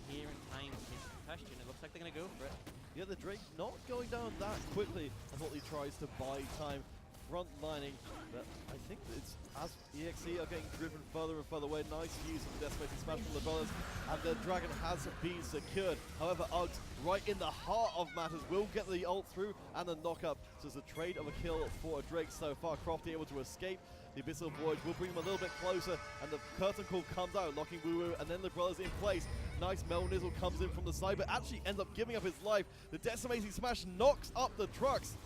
here in time to take the contestation. It looks like they're going to go for it. Yeah, the Drake not going down that quickly. I thought he tries to buy time, front lining, but I think it's as EXE are getting driven further and further away. Nice use of the Decimating Smash from the brothers, and the dragon has been secured. However, Uggs, right in the heart of matters, will get the ult through and the knock up. So it's a trade of a kill for a Drake so far. Crofty able to escape. The Abyssal Voyage will bring him a little bit closer, and the curtain call comes out, locking Woo Woo, and then the brothers in place. Nice Melnizzle comes in from the side, but actually ends up giving up his life. The Decimating Smash knocks up the trucks,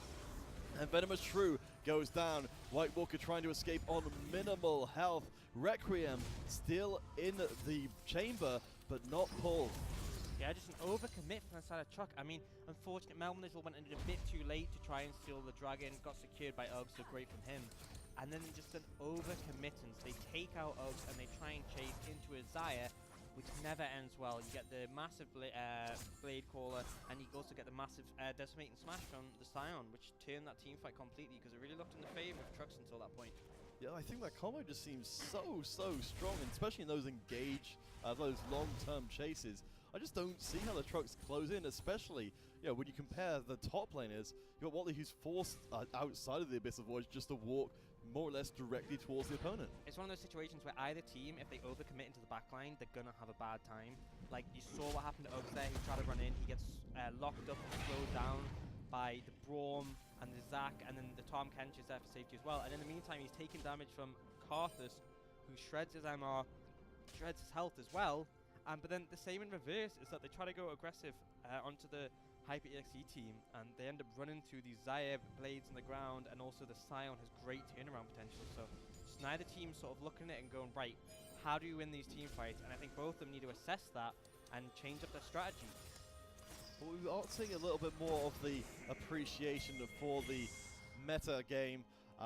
and Venomous Shrew goes down. White Walker trying to escape on minimal health. Requiem still in the chamber, but not pulled. Yeah, just an overcommit from the side of Chuck. I mean, unfortunately, Melnizzle went in a bit too late to try and steal the dragon. Got secured by Uggs, so great from him. And then just an overcommittance. They take out Uggs and they try and chase into a Xayah, which never ends well. You get the massive Blade Caller, and you also get the massive Decimating Smash from the Scion, which turned that team fight completely, because it really looked in the favor of Trucks until that point. Yeah, I think that combo just seems so strong, and especially in those those long-term chases. I just don't see how the trucks close in, especially when you compare the top laners. You got Watley, who's forced outside of the Abyssal Voyage just to walk more or less directly towards the opponent. It's one of those situations where either team, if they overcommit into the backline, they're gonna have a bad time. Like you saw what happened to Uggs there. He tried to run in, he gets locked up and slowed down by the Braum and the Zac, and then the Tom Kench is there for safety as well. And in the meantime, he's taking damage from Carthus, who shreds his MR, shreds his health as well. But then the same in reverse is that they try to go aggressive onto the HyperEXE team, and they end up running through these Xayah blades on the ground, and also the Scion has great turnaround potential. So just neither team sort of looking at it and going, right, how do you win these team fights? And I think both of them need to assess that and change up their strategy. Well, we are seeing a little bit more of the appreciation for the meta game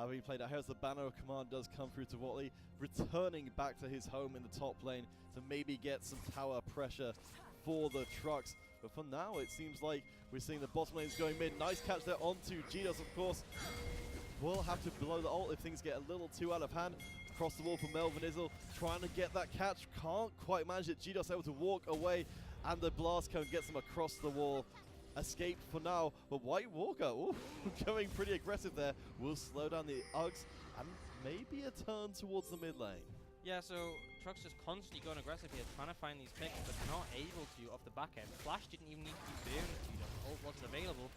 being played out here as the Banner of Command does come through to Watley, returning back to his home in the top lane to maybe get some tower pressure for the trucks. But for now, it seems like we're seeing the bottom lanes going mid. Nice catch there onto GDOS, of course. Will have to blow the ult if things get a little too out of hand. Across the wall for Melvin Izzle, trying to get that catch. Can't quite manage it. GDOS able to walk away, and the blast cone gets him across the wall. Escaped for now, but White Walker, going pretty aggressive there. Will slow down the Uggs, and maybe a turn towards the mid lane. Yeah, so Trucks just constantly going aggressive here, trying to find these picks, but not able to off the back end. Flash didn't even need to be burned to them. Ult wasn't available,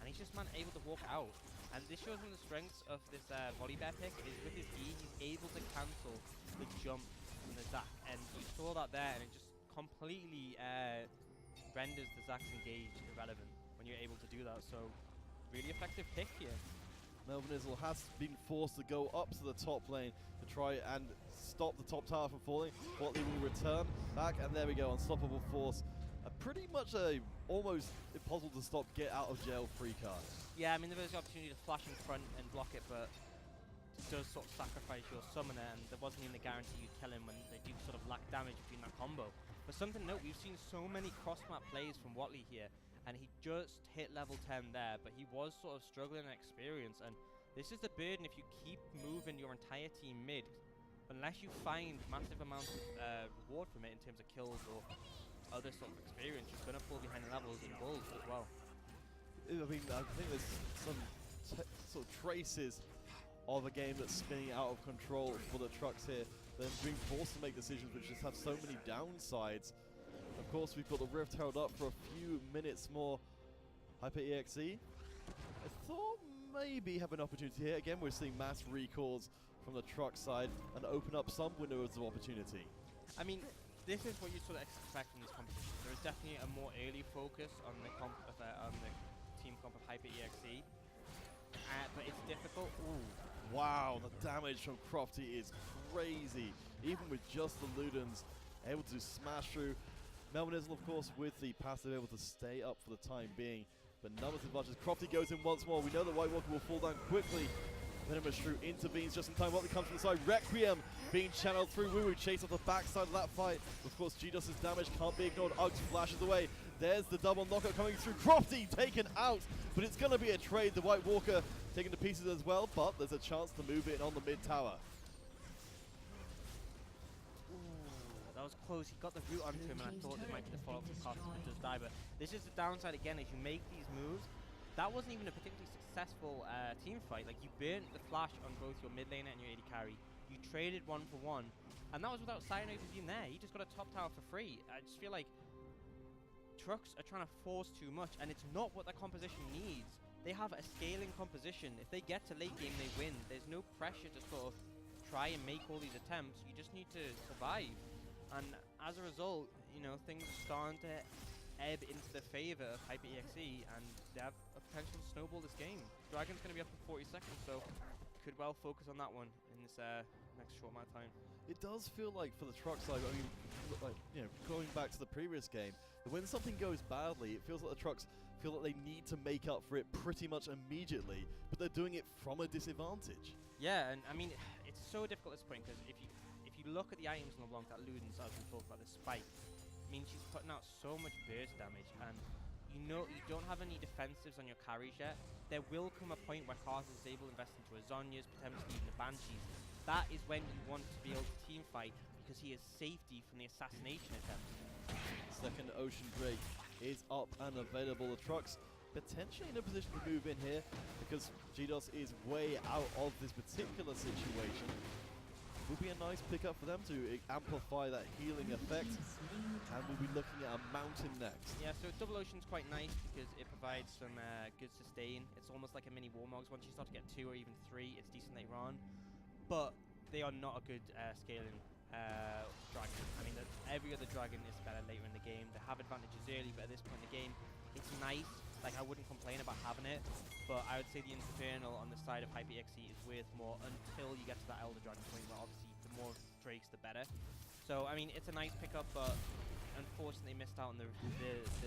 and he's just able to walk out. And this shows one of the strengths of this Volley Bear pick is with his E, he's able to cancel the jump from the Zac. And you saw that there, and it just completely renders the Zac's engage irrelevant when you're able to do that. So really effective pick here. Melvin Izzle has been forced to go up to the top lane to try and stop the top tower from falling. Watley will return back, and there we go, unstoppable force. Pretty much a almost impossible to stop, get out of jail free card. Yeah, I mean, there was the opportunity to flash in front and block it, but it does sort of sacrifice your summoner, and there wasn't even a guarantee you'd kill him when they do sort of lack damage between that combo. But something to note, we've seen so many cross-map plays from Watley here, and he just hit level 10 there, but he was sort of struggling in experience, and this is the burden if you keep moving your entire team mid. Unless you find massive amounts of reward from it in terms of kills or other sort of experience, you're going to fall behind the levels in gold as well. I mean, I think there's some sort of traces of a game that's spinning out of control for the trucks here. They're being forced to make decisions which just have so many downsides. Of course, we've got the Rift held up for a few minutes more. Hyper EXE, I thought maybe have an opportunity here. Again, we're seeing mass recalls from the truck side and open up some windows of opportunity. I mean, this is what you sort of expect from this competition. There is definitely a more early focus on the team comp of Hyper EXE, but it's difficult. Ooh. Wow, the damage from Crofty is crazy. Even with just the Ludens able to smash through. Melvin Izzle, of course, with the passive able to stay up for the time being. But numbers advantages. Crofty goes in once more. We know that White Walker will fall down quickly. Venomous Shrew intervenes just in time. Watley comes from the side. Requiem being channeled through. Woo Woo chase off the backside of that fight. Of course, GDOS's damage can't be ignored. Uggs flashes away. There's the double knockout coming through. Crofty taken out, but it's going to be a trade. The White Walker taken to pieces as well, but there's a chance to move it on the mid tower. That was close. He got the root onto him, and I thought it might be the follow-up for Cost, but does die. But this is the downside again, as you make these moves. That wasn't even a particularly successful team fight. Like, you burnt the flash on both your mid laner and your AD carry. You traded 1 for 1, and that was without Cyanoid being there. He just got a top tower for free. I just feel like trucks are trying to force too much, and it's not what the composition needs. They have a scaling composition. If they get to late game, they win. There's no pressure to sort of try and make all these attempts. You just need to survive. And as a result, you know, things are starting to ebb into the favor of Hyper EXE, and they have a potential to snowball this game. Dragon's going to be up in 40 seconds, so could well focus on that one in this next short amount of time. It does feel like for the truck side, I mean, like, you know, going back to the previous game, that when something goes badly, it feels like the trucks feel like they need to make up for it pretty much immediately, but they're doing it from a disadvantage. Yeah, and I mean, it's so difficult at this point, because if you look at the items in LeBlanc that Ludens, as we talked about, the spike, I mean, she's putting out so much burst damage, and you know you don't have any defensives on your carries yet. There will come a point where Karthus is able to invest into a Zhonya's, potentially even a Banshees. That is when you want to be able to team fight, because he has safety from the assassination attempt. Second Ocean Drake is up and available. The trucks potentially in a position to move in here, because GDOS is way out of this particular situation. Will be a nice pickup for them to amplify that healing effect, and we'll be looking at a mountain next. Yeah, so Double Ocean's quite nice because it provides some good sustain. It's almost like a mini Warmogs. Once you start to get 2 or even 3, it's decent later on. But they are not a good scaling dragon. I mean, every other dragon is better later in the game. They have advantages early, but at this point in the game, it's nice. Like, I wouldn't complain about having it, but I would say the Infernal on the side of Hyper EXE is worth more until you get to that Elder Dragon point, where obviously the more Drakes, the better. So, I mean, it's a nice pickup, but unfortunately missed out on the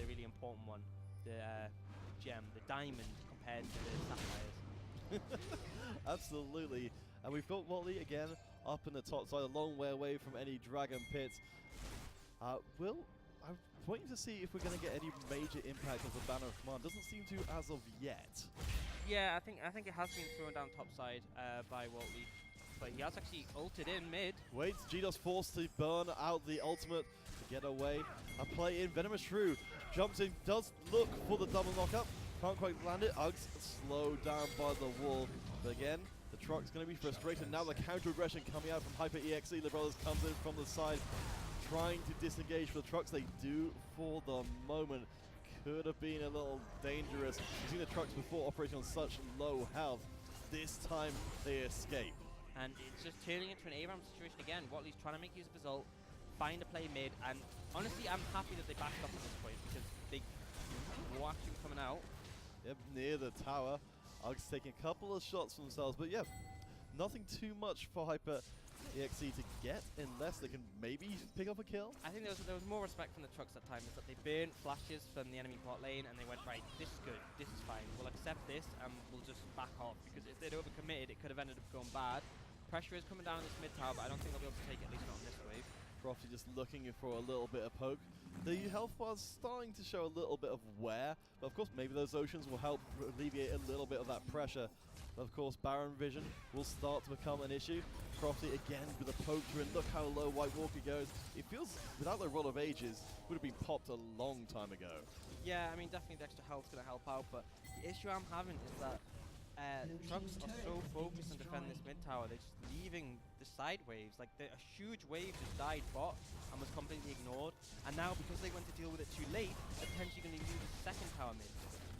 really important one, the gem, the diamond, compared to the sapphires. Absolutely. And we've got Watley again up in the top side, a long way away from any dragon pits. I'm waiting to see if we're going to get any major impact of the Banner of Command. Doesn't seem to as of yet. Yeah, I think it has been thrown down top side by Watley, but he has actually ulted in mid. Wait, GDOS forced to burn out the ultimate to get away. A play in, Venomous Shrew jumps in, does look for the double knockup. Can't quite land it. Uggs slowed down by the wall. But again, the truck's going to be frustrated. Now the counter aggression coming out from Hyper EXE. The Brothers comes in from the side, trying to disengage for the trucks. They do for the moment. Could have been a little dangerous. We've seen the trucks before operating on such low health. This time they escape. And it's just turning into an ARAM situation again. Watley's trying to make use of his ult, find a play mid, and honestly I'm happy that they backed up at this point, because they were actually coming out. Yep, near the tower. Args taking a couple of shots for themselves, but yeah, nothing too much for Hyper EXE to get unless they can maybe pick up a kill. I think there was more respect from the trucks that time. Is that they burnt flashes from the enemy bot lane and they went, right, this is good, this is fine. We'll accept this and we'll just back off, because if they'd overcommitted, it could have ended up going bad. Pressure is coming down on this mid tower, but I don't think they'll be able to take it, at least not on this wave. Crofty just looking for a little bit of poke. The health bar's starting to show a little bit of wear, but of course maybe those oceans will help alleviate a little bit of that pressure. But of course Baron vision will start to become an issue. Crofty again with a poke through, and look how low White Walker goes. It feels, without the Roll of Ages, would have been popped a long time ago. Yeah, I mean, definitely the extra health's going to help out, but the issue I'm having is that trucks are so focused on defending this mid tower, they're just leaving the side waves. Like, a huge wave just died bot and was completely ignored, and now because they went to deal with it too late, they're potentially going to lose the second tower mid.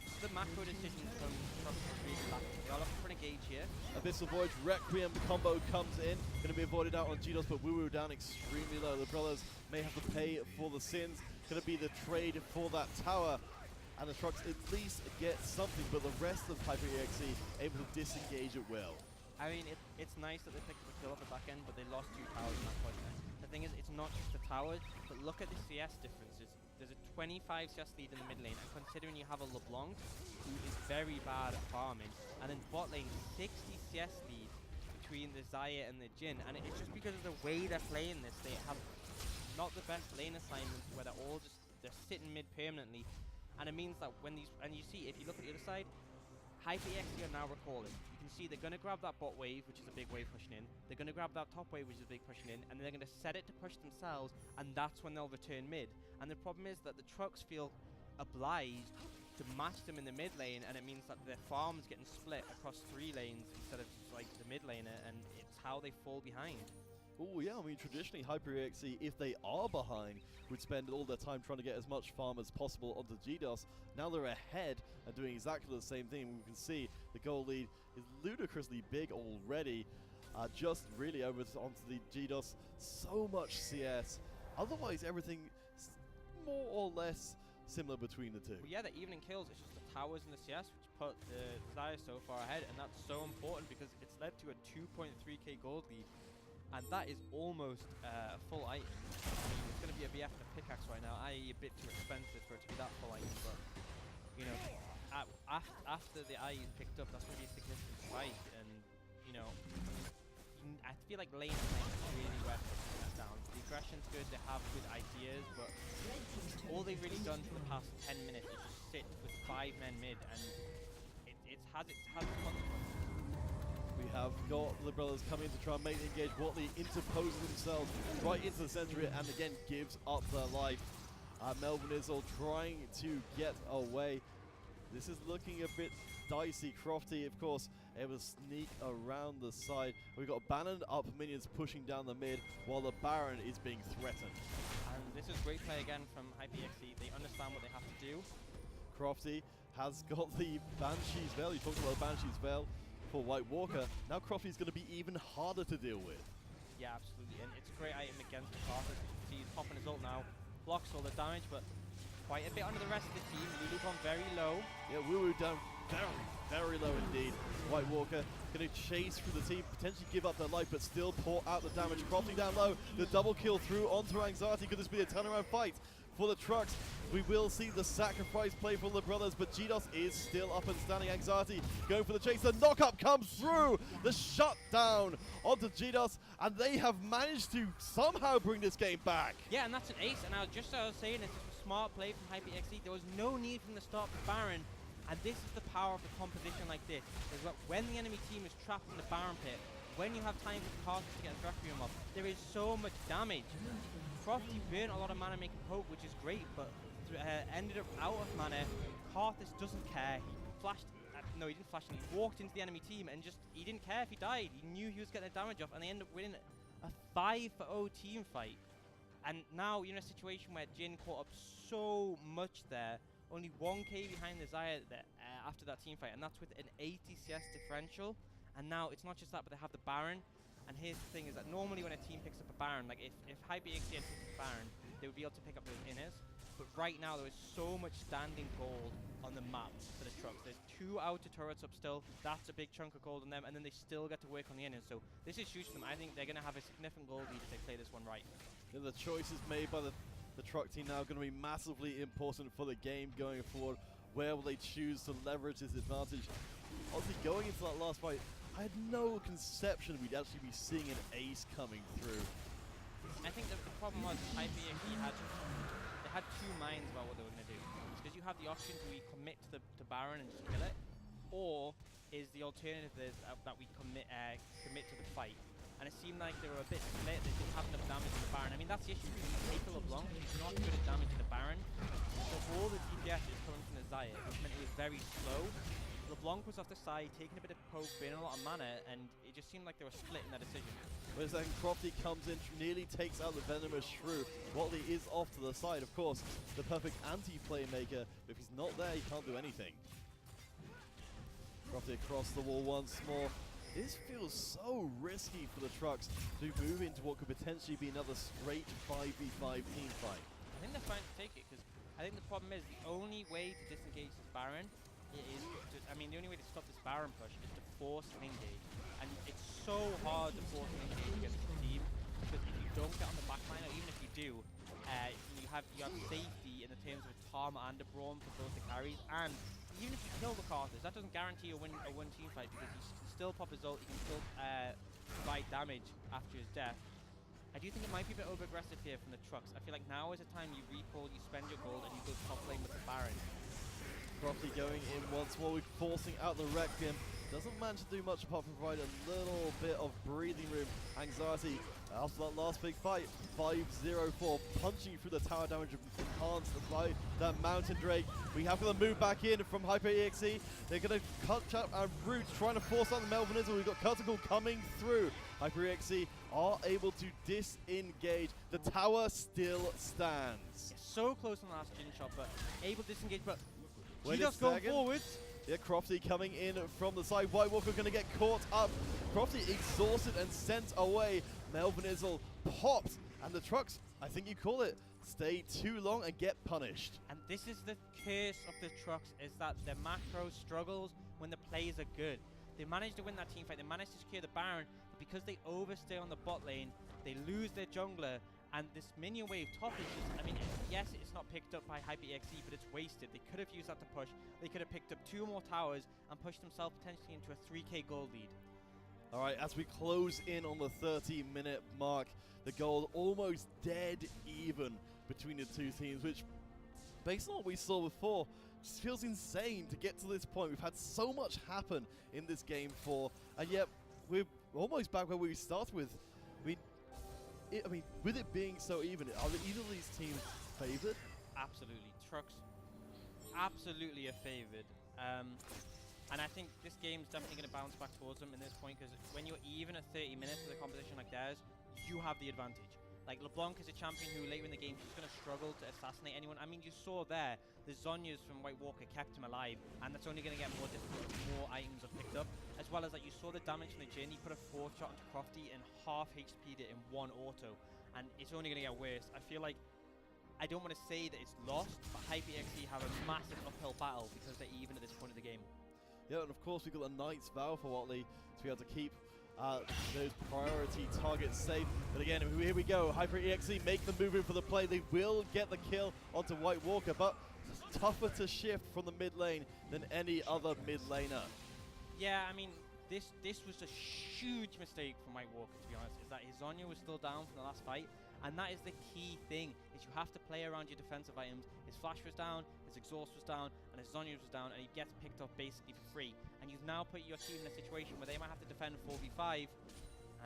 So the macro decision from trucks is really lacking. They are looking for an engage here. Abyssal Voyage Requiem combo comes in, going to be avoided out on GDOS, but Woo down extremely low. The brothers may have to pay for the sins. Going to be the trade for that tower. And the trucks at least get something, but the rest of Hyper EXE able to disengage at will. I mean, it's nice that they picked up a kill off the back end, but they lost 2 towers in that point. The thing is, it's not just the towers, but look at the CS differences. There's a 25 CS lead in the mid lane, and considering you have a LeBlanc, who is very bad at farming, and then bot lane, 60 CS lead between the Xayah and the Jhin, and it's just because of the way they're playing this. They have not the best lane assignments, where they're sitting mid permanently. And it means that when these, and you see, if you look at the other side, Hyper EXE are now recalling. You can see they're going to grab that bot wave, which is a big wave pushing in. They're going to grab that top wave, which is a big pushing in, and then they're going to set it to push themselves, and that's when they'll return mid. And the problem is that the trucks feel obliged to match them in the mid lane, and it means that their farm's getting split across 3 lanes instead of just like the mid laner, and it's how they fall behind. Oh yeah, I mean traditionally Hyper EXE, if they are behind, would spend all their time trying to get as much farm as possible onto GDOS. Now they're ahead and doing exactly the same thing. We can see the goal lead is ludicrously big already. Just really over onto the GDOS. So much CS. Otherwise everything more or less similar between the two. Well, yeah, the evening kills, it's just the towers and the CS which put the Xayah so far ahead, and that's so important because it's led to a 2.3k gold lead. And that is almost a full item. I mean, it's going to be a BF and a pickaxe right now, i.e. a bit too expensive for it to be that full item, but, you know, after the IE is picked up, that's going to be a significant spike, and, you know, I feel like lane assignment is really where it's down. The aggression's good, they have good ideas, but all they've really done for the past 10 minutes is just sit with 5 men mid, and it has its consequences. We have got the brothers coming to try and make the engage. Watley interposes themselves right into the center of it, and again gives up their life. Melvin Izzle trying to get away. This is looking a bit dicey. Crofty, of course, able to sneak around the side. We've got Bannon up minions pushing down the mid, while the Baron is being threatened. And this is great play again from HyperEXE. They understand what they have to do. Crofty has got the Banshee's Veil. You talked about the Banshee's Veil for White Walker. Now Crofty's going to be even harder to deal with. Yeah, absolutely. And it's a great item against the Carthage. You can see he's popping his ult now. Blocks all the damage, but quite a bit under the rest of the team. Lulu gone very low. Yeah, Woo down very, very low indeed. White Walker going to chase through the team, potentially give up their life, but still pour out the damage. Crofty down low. The double kill through onto Anxiety. Could this be a turnaround fight for the trucks? We will see the sacrifice play for the brothers, but GDOS is still up and standing. Anxiety going for the chase. The knock-up comes through. The shutdown onto GDOS, and they have managed to somehow bring this game back. Yeah, and that's an ace. And now, just as I was saying, it's just a smart play from HyperEXE. There was no need from the start for Baron, and this is the power of a composition like this. Is that when the enemy team is trapped in the Baron pit, when you have time for Carthage to get his Requiem up, there is so much damage. Crofty burnt a lot of mana making poke, which is great, but ended up out of mana. Carthage doesn't care. He flashed, no, he didn't flash, he walked into the enemy team and just, he didn't care if he died. He knew he was getting the damage off, and they ended up winning a 5-0 team fight. And now you're in a situation where Jhin caught up so much there, only 1k behind the Xayah after that team fight, and that's with an 80 CS differential. And now it's not just that, but they have the Baron. And here's the thing, is that normally when a team picks up a Baron, like if HyperEXE had picked up a Baron, they would be able to pick up those inners. But right now, there is so much standing gold on the map for the trucks. There's 2 outer turrets up still. That's a big chunk of gold on them, and then they still get to work on the innings. So this is huge for them. I think they're going to have a significant gold lead if they play this one right. Yeah, the choices made by the truck team now going to be massively important for the game going forward. Where will they choose to leverage this advantage? Obviously, going into that last fight, I had no conception we'd actually be seeing an ace coming through. I think the problem was IPXE had 2 minds about what they were going to do. Because you have the option to commit to Baron and just kill it, or is the alternative that we commit to the fight. And it seemed like they were a bit split. They didn't have enough damage in the Baron. I mean, that's the issue. Take LeBlanc, he's not good at damaging the Baron. So all the DPS is coming from the Zaya, which meant it was very slow. LeBlanc was off the side, taking a bit of poke, burning a lot of mana, and it just seemed like they were split in their decision. Whereas then Crofty comes in, nearly takes out the Venomous Shrew. Watley is off to the side, of course, the perfect anti-playmaker. But if he's not there, he can't do anything. Crofty across the wall once more. This feels so risky for the trucks to move into what could potentially be another straight 5v5 team fight. I think they're fine to take it, because I think the problem is the only way to disengage this Baron is the only way to stop this Baron push is to force an engage. And it's so hard to force an engage against the team, because if you don't get on the backline, or even if you do, you have safety in the terms of a Tom and a Braum for both the carries, and even if you kill the Carthage, that doesn't guarantee a win team fight, because you can still pop his ult, you can still provide damage after his death. I do think it might be a bit over-aggressive here from the trucks. I feel like now is the time you recall, you spend your gold, and you go top lane with the Baron. Crofty going in once more, forcing out the Requiem. Doesn't manage to do much apart from provide a little bit of breathing room. Anxiety after that last big fight. 5-0-4, punching through the tower damage enhanced by that Mountain Drake. We have to move back in from HyperEXE. They're going to cut out Root, trying to force out the Melvinism. We've got Cuticle coming through. HyperEXE are able to disengage. The tower still stands. So close on the last Jin shot, but able to disengage, but Wait G-Dog's going forwards. Yeah, Crofty coming in from the side. White Walker going to get caught up. Crofty exhausted and sent away. Melvin Izzle popped. And the trucks, I think you call it, stay too long and get punished. And this is the curse of the trucks, is that the macro struggles when the plays are good. They managed to win that team fight. They managed to secure the Baron. But because they overstay on the bot lane, they lose their jungler. And this minion wave top is just, I mean, yes, it's not picked up by HyperEXE, but it's wasted. They could have used that to push. They could have picked up 2 more towers and pushed themselves potentially into a 3k gold lead. All right, as we close in on the 30-minute mark, the goal almost dead even between the two teams, which, based on what we saw before, just feels insane to get to this point. We've had so much happen in this game 4, and yet we're almost back where we started with. I mean, with it being so even, are either of these teams favored? Absolutely. Trucks, absolutely are favored. And I think this game's definitely going to bounce back towards them in this point, because when you're even at 30 minutes with a competition like theirs, you have the advantage. Like, LeBlanc is a champion who later in the game is going to struggle to assassinate anyone. I mean, you saw there, the Zhonya's from White Walker kept him alive, and that's only going to get more difficult as more items are picked up. As well as that, you saw the damage from the Jhin. He put a 4th shot onto Crofty and half HP'd it in 1 auto, and it's only going to get worse. I feel like, I don't want to say that it's lost, but HyperEXE have a massive uphill battle because they're even at this point of the game. Yeah, and of course we've got the Knight's Vow for Watley to be able to keep those priority targets safe. But again, here we go. HyperEXE make the move in for the play. They will get the kill onto White Walker, but it's tougher to shift from the mid lane than any other mid laner. Yeah, I mean, this was a huge mistake from White Walker, to be honest, is that his Zhonya was still down from the last fight, and that is the key thing, is you have to play around your defensive items. His flash was down, his exhaust was down, and his Zhonya was down, and he gets picked up basically for free. And you've now put your team in a situation where they might have to defend 4v5,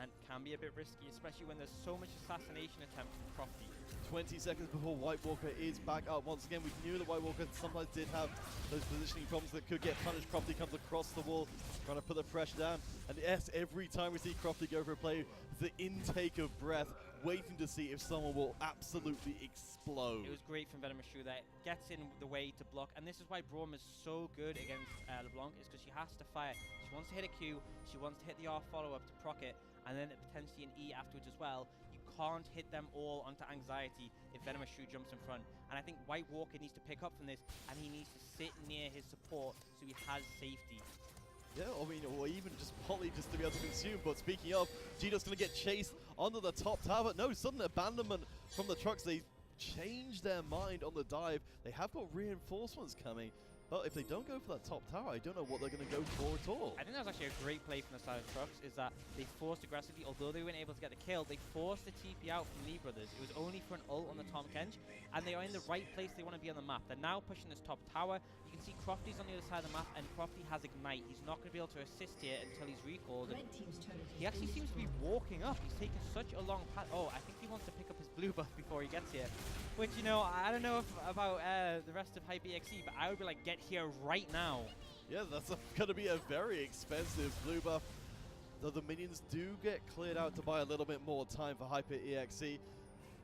and can be a bit risky, especially when there's so much assassination attempt from Crofty. 20 seconds before White Walker is back up. Once again, we knew that White Walker sometimes did have those positioning problems that could get punished. Crofty comes across the wall, trying to put the pressure down. And yes, every time we see Crofty go for a play, the intake of breath, waiting to see if someone will absolutely explode. It was great from Venomous Shrew that gets in the way to block, and this is why Braum is so good against LeBlanc, is because she has to fire. She wants to hit a Q, she wants to hit the R follow-up to proc it, and then potentially an E afterwards as well. You can't hit them all onto Anxiety if Venomous Shrew jumps in front. And I think White Walker needs to pick up from this, and he needs to sit near his support so he has safety. Yeah, I mean, or even just Polly just to be able to consume. But speaking of, Gito's going to get chased onto the top tower. But no, sudden abandonment from the trucks. They changed their mind on the dive. They have got reinforcements coming. But if they don't go for that top tower, I don't know what they're going to go for at all. I think that was actually a great play from the side of Trucks, is that they forced aggressively, although they weren't able to get the kill, they forced the TP out from Lee Brothers. It was only for an ult on the Tom Kench, and they are in the right place they want to be on the map. They're now pushing this top tower. You can see Crofty's on the other side of the map, and Crofty has Ignite. He's not going to be able to assist here until he's recalled. And he actually seems to be walking up. He's taken such a long path. Oh, I think he wants to pick up his blue buff before he gets here. Which, you know, I don't know about the rest of HyperEXE, but I would be like, get here right now. Yeah, that's going to be a very expensive blue buff. Though the minions do get cleared out to buy a little bit more time for HyperEXE.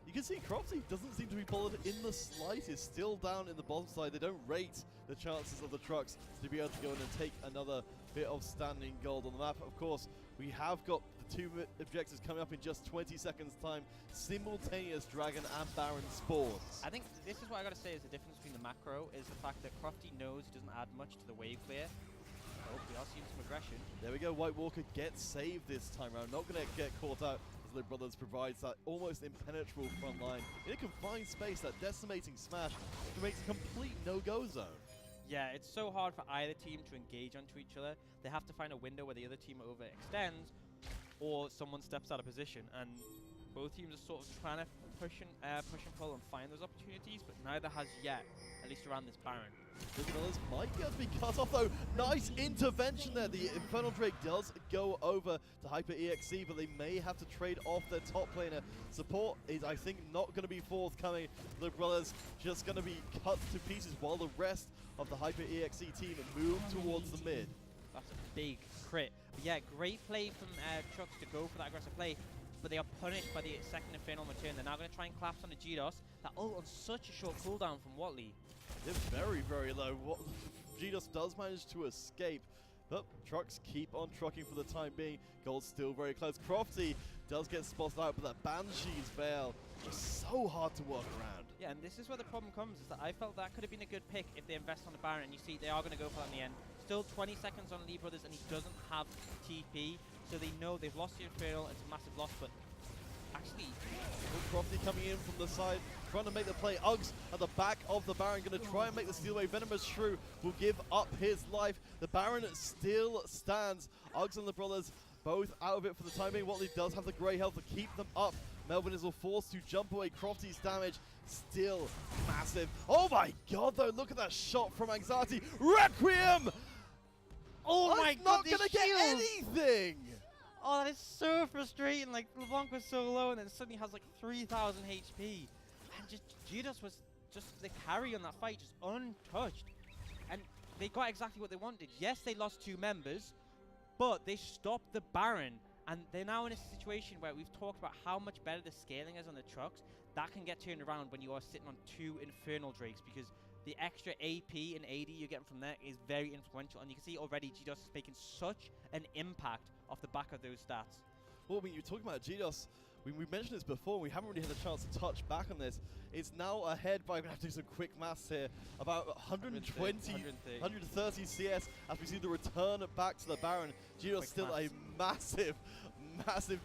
You can see Crofty doesn't seem to be bothered in the slightest. Still down in the bottom side. They don't rate the chances of the trucks to be able to go in and take another bit of standing gold on the map. Of course, we have got the two objectives coming up in just 20 seconds time. Simultaneous Dragon and Baron spawns. I think this is what I got to say is the difference between the macro is the fact that Crofty knows he doesn't add much to the wave clear. Oh, we are seeing some aggression. There we go. White Walker gets saved this time around. Not going to get caught out. The Brothers provides that almost impenetrable front line in a confined space. That decimating smash creates a complete no-go zone. Yeah, it's so hard for either team to engage onto each other. They have to find a window where the other team overextends, or someone steps out of position. And both teams are sort of trying to push and pull and find those opportunities, but neither has yet, at least around this Baron. The Brothers might get to be cut off though. Nice intervention there. The Infernal Drake does go over to HyperEXE, but they may have to trade off their top laner. Support is, I think, not going to be forthcoming. The Brothers just going to be cut to pieces while the rest of the HyperEXE team move towards the mid. That's a big crit. But yeah, great play from Trucks to go for that aggressive play, but they are punished by the second Infernal return. They're now going to try and collapse on the GDOS. That ult on such a short cooldown from Watley. They're very, very low. GDOS does manage to escape, but Trucks keep on trucking for the time being. Gold's still very close. Crofty does get spotted out, but that Banshee's Veil is so hard to work around. Yeah, and this is where the problem comes, is that I felt that could have been a good pick if they invest on the Baron, and you see they are going to go for that in the end. Still 20 seconds on Lee Brothers, and he doesn't have TP, so they know they've lost the Infernal. It's a massive loss, but actually... Crofty coming in from the side, trying to make the play. Uggs at the back of the Baron, going to try and make the steal away. Venomous Shrew will give up his life. The Baron still stands. Uggs and the Brothers both out of it for the time being. Watley does have the grey health to keep them up. Melvin is forced to jump away. Crofty's damage still massive. Oh my god, though, look at that shot from Anxiety. Requiem! Oh my god, not going to get anything! Oh, that is so frustrating. Like, LeBlanc was so low, and then suddenly has like 3,000 HP. And just GDOS was just the carry on that fight, just untouched. And they got exactly what they wanted. Yes, they lost 2 members, but they stopped the Baron. And they're now in a situation where we've talked about how much better the scaling is on the trucks. That can get turned around when you are sitting on 2 Infernal Drakes, because the extra AP and AD you're getting from there is very influential. And you can see already GDOS is making such an impact off the back of those stats. Well, I mean, you're talking about GDOS. We mentioned this before. We haven't really had a chance to touch back on this. It's now ahead by, I'm going to have to do some quick maths here, about 130 CS as we see the return back to the Baron. GDOS still a massive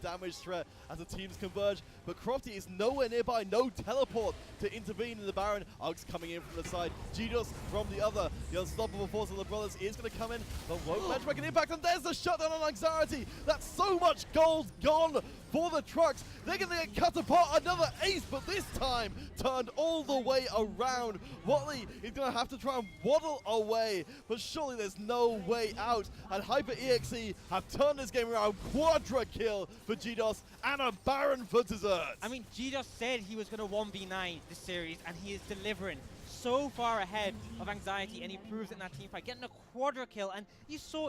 damage threat as the teams converge, but Crofty is nowhere nearby. No teleport to intervene in the Baron. Uggs coming in from the side, GDOS from the other. The unstoppable force of the Brothers is going to come in, but won't match make an impact, and there's the shutdown on Anxiety. That's so much gold gone for the Trucks. They're going to get cut apart. Another ace, but this time turned all the way around. Watley is going to have to try and waddle away, but surely there's no way out. And HyperEXE have turned this game around. Quadra kill for GDOS and a Baron for dessert. I mean, GDOS said he was going to 1v9 this series, and he is delivering so far ahead of Anxiety, and he proves it in that team fight, getting a quadra kill. And you saw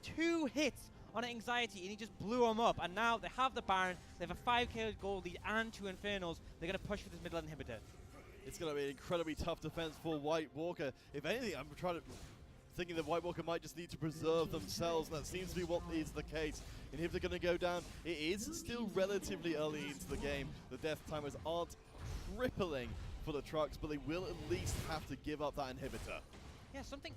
2 hits on Anxiety, and he just blew him up. And now they have the Baron, they have a 5k gold lead and 2 Infernals. They're going to push for this mid-lane inhibitor. It's going to be an incredibly tough defense for White Walker. If anything, I'm trying to thinking that White Walker might just need to preserve themselves, and that seems to be what is the case. Inhibitor going to go down. It is still relatively early into the game. The death timers aren't crippling for the trucks, but they will at least have to give up that inhibitor. Yeah, something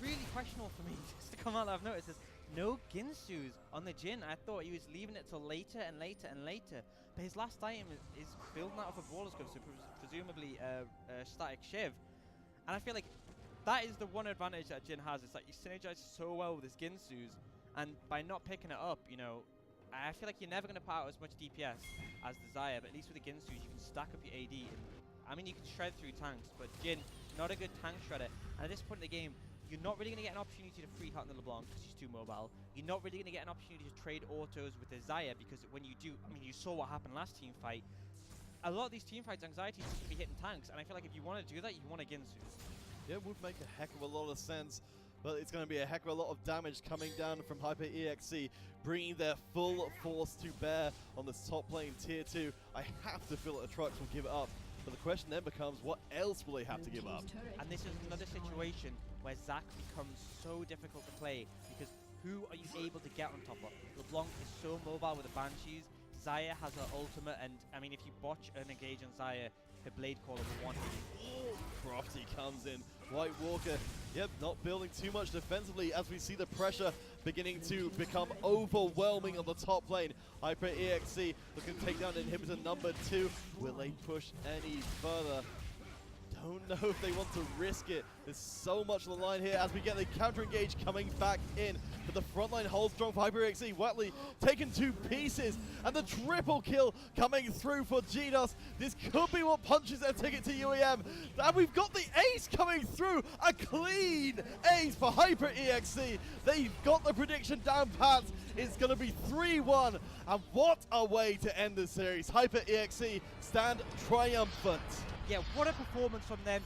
really questionable for me just to come out that I've noticed is no Ginsu's on the Jin. I thought he was leaving it till later and later and later, but his last item is building out of a Brawler's Glove, so presumably a static Shiv. And I feel like that is the one advantage that Jin has. It's like you synergize so well with his Ginsu's, and by not picking it up, you know, I feel like you're never going to put out as much DPS as the Xayah, but at least with the Ginsu's you can stack up your AD. And, I mean, you can shred through tanks, but Jin, not a good tank shredder. And at this point in the game, you're not really going to get an opportunity to free out the LeBlanc because she's too mobile. You're not really going to get an opportunity to trade autos with the Xayah because when you do, I mean, you saw what happened last team fight. A lot of these team fights, anxiety is just going to be hitting tanks, and I feel like if you want to do that, you want a Ginsu. Yeah, it would make a heck of a lot of sense, but it's going to be a heck of a lot of damage coming down from Hyper EXE, bringing their full force to bear on this top lane tier 2. I have to feel that the trucks will give it up, but the question then becomes, what else will they have to give up? And this is another situation where Zac becomes so difficult to play because who are you able to get on top of? LeBlanc is so mobile with the Banshees. Xayah has her ultimate, and I mean, if you botch an engage on Xayah, her Blade Caller will one hit. Crofty comes in. White Walker, yep, not building too much defensively as we see the pressure beginning to become overwhelming on the top lane. Hyper EXE looking to take down inhibitor number 2. Will they push any further? Don't know if they want to risk it. There's so much on the line here as we get the counter engage coming back in. But the front line holds strong for Hyper EXE. Watley taken to pieces. And the triple kill coming through for GDOS. This could be what punches their ticket to UEM. And we've got the ace coming through. A clean ace for Hyper EXE. They've got the prediction down pat. It's going to be 3-1. And what a way to end the series. Hyper EXE stand triumphant. Yeah, what a performance from them.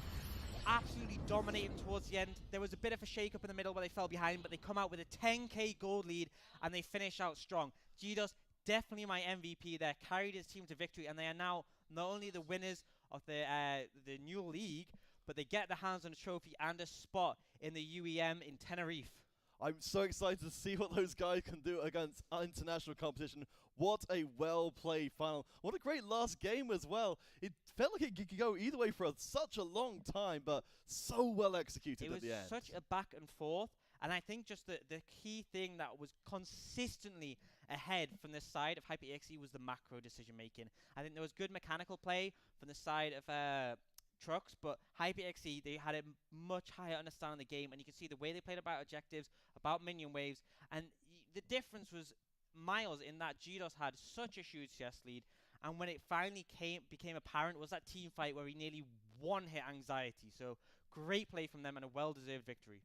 Absolutely dominating towards the end. There was a bit of a shake-up in the middle where they fell behind, but they come out with a 10k gold lead, and they finish out strong. GDOS, definitely my MVP there, carried his team to victory, and they are now not only the winners of the NUEL League, but they get their hands on a trophy and a spot in the UEM in Tenerife. I'm so excited to see what those guys can do against international competition. What a well-played final. What a great last game as well. It felt like it could go either way for such a long time, but so well executed at the end. It was such a back and forth, and I think just the key thing that was consistently ahead from the side of Hyper EXE was the macro decision making. I think there was good mechanical play from the side of trucks, but Hyper EXE, they had a much higher understanding of the game, and you can see the way they played about objectives, about minion waves, and the difference was miles in that GDOS had such a huge CS lead, and when it finally became apparent was that team fight where he nearly one-hit anxiety. So great play from them and a well-deserved victory.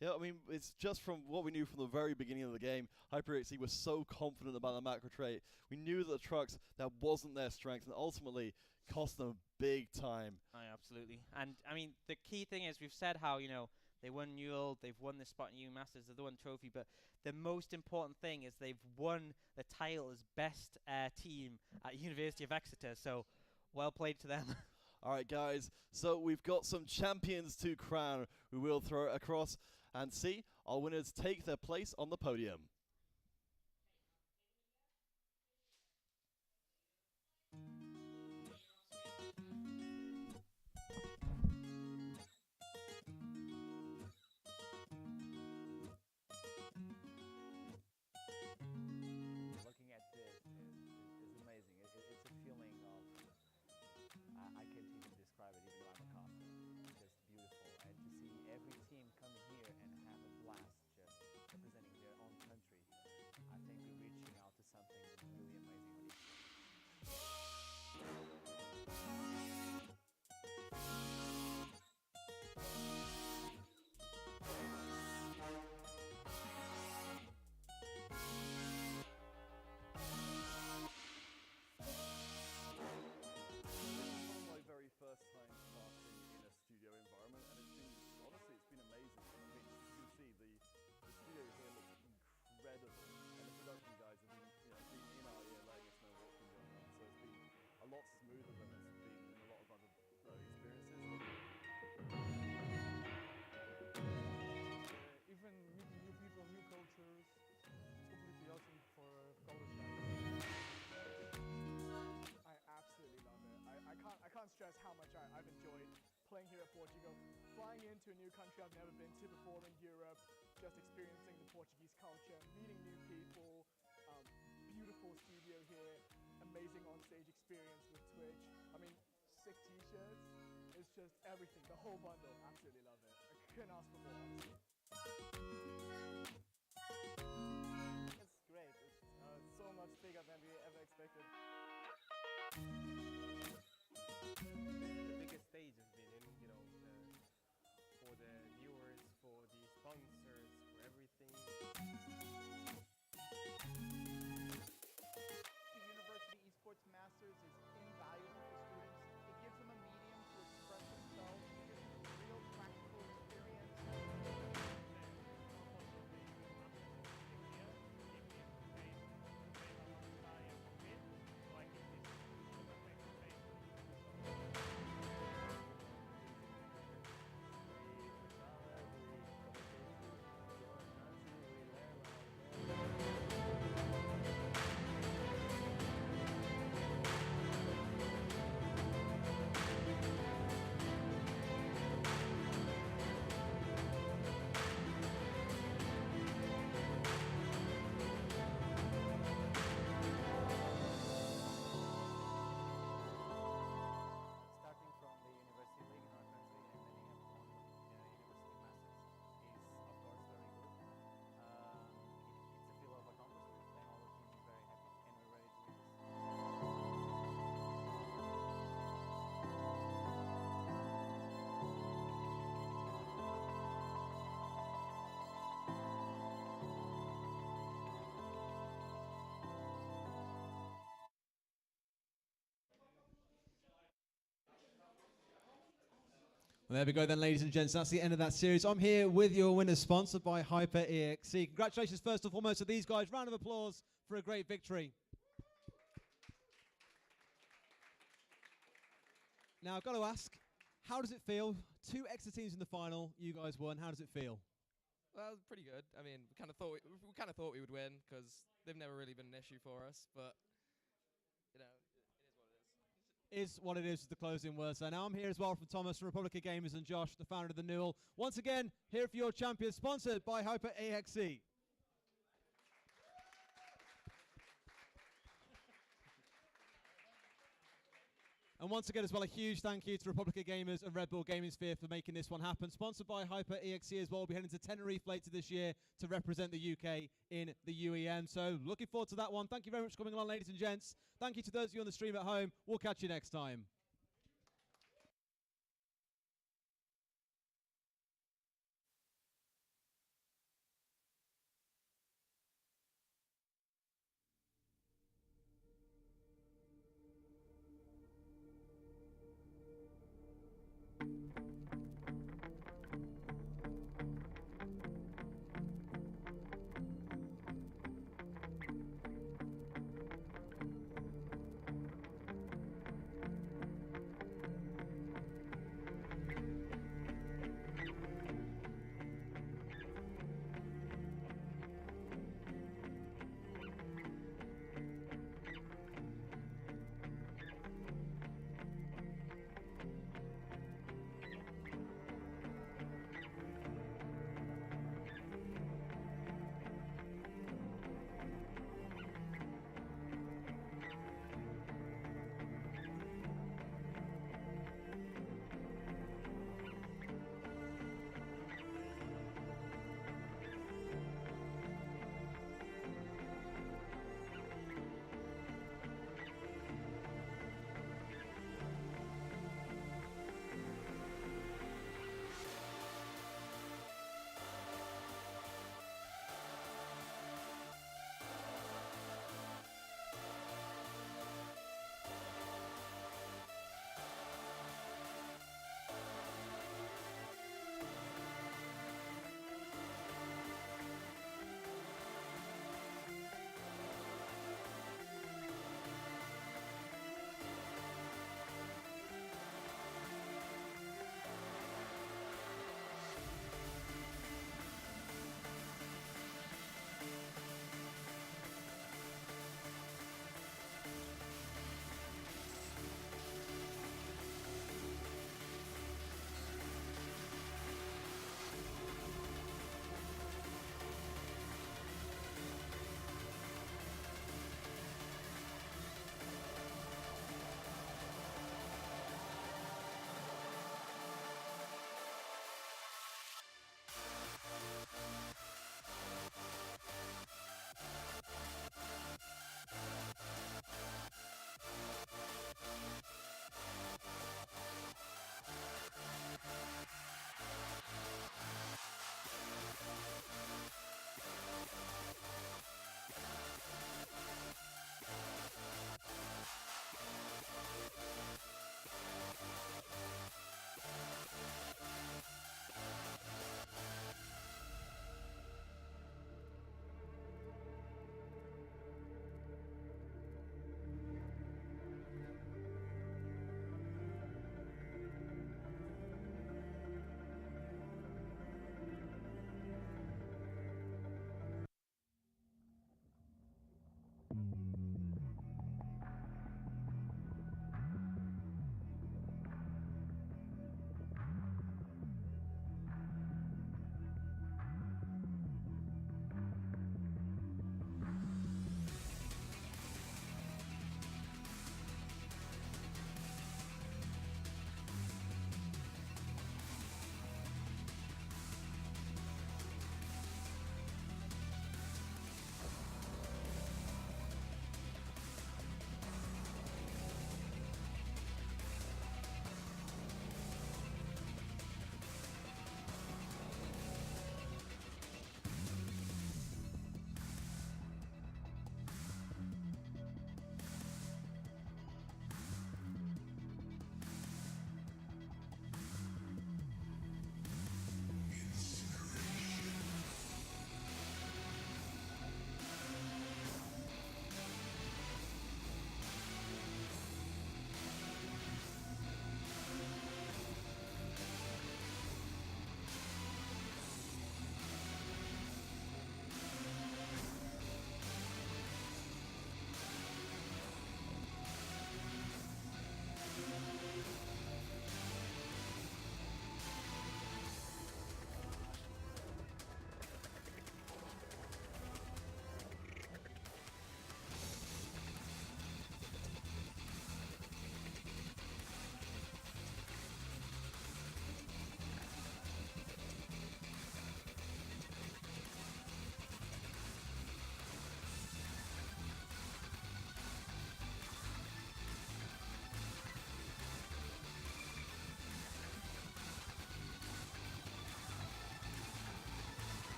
Yeah, I mean, it's just from what we knew from the very beginning of the game. Hyper EXE was so confident about the macro trait. We knew that the trucks, that wasn't their strength, and ultimately cost them big time. Absolutely. And I mean, the key thing is we've said how, you know, they won NUEL, they've won this spot in U Masters, they've won trophy, but the most important thing is they've won the title as best team at University of Exeter. So well played to them. All right, guys. So we've got some champions to crown. We will throw it across and see our winners take their place on the podium. Looking at this is amazing. It's a feeling of, I can't even describe it even though I'm a costume. Just beautiful. And to see every team come here and have a blast just representing their own country. flying into a new country I've never been to before in Europe, just experiencing the Portuguese culture, meeting new people, beautiful studio here, amazing on-stage experience with Twitch. I mean, sick t-shirts, it's just everything, the whole bundle, absolutely love it. I couldn't ask for more, honestly. It's great, it's so much bigger than we ever expected. The biggest stage has been in, you know, for the viewers, for the sponsors, for everything. The University Esports Masters is invaluable for students. It gives them a medium to express themselves. It gives them a real practical experience. Starting from the University League in our country and ending up on the University Masters is, of course, very good. It's a feel of accomplishment, and all the team is very happy, and we're ready to win this. Well, there we go then, ladies and gents. That's the end of that series. I'm here with your winners, sponsored by HyperEXE. Congratulations, first and foremost, to these guys. Round of applause for a great victory. Now, I've got to ask, how does it feel? 2 extra teams in the final. You guys won. How does it feel? Well, it was pretty good. I mean, we kind of thought we would win because they've never really been an issue for us. But you know, it is what it is. Is what it is, the closing words. So now I'm here as well from Thomas from Republica Gamers and Josh, the founder of the NUEL. Once again, here for your champions, sponsored by HyperEXE. And once again as well, a huge thank you to Republica Gamers and Red Bull Gaming Sphere for making this one happen. Sponsored by HyperEXE as well. We'll be heading to Tenerife later this year to represent the UK in the UEM. So looking forward to that one. Thank you very much for coming along, ladies and gents. Thank you to those of you on the stream at home. We'll catch you next time.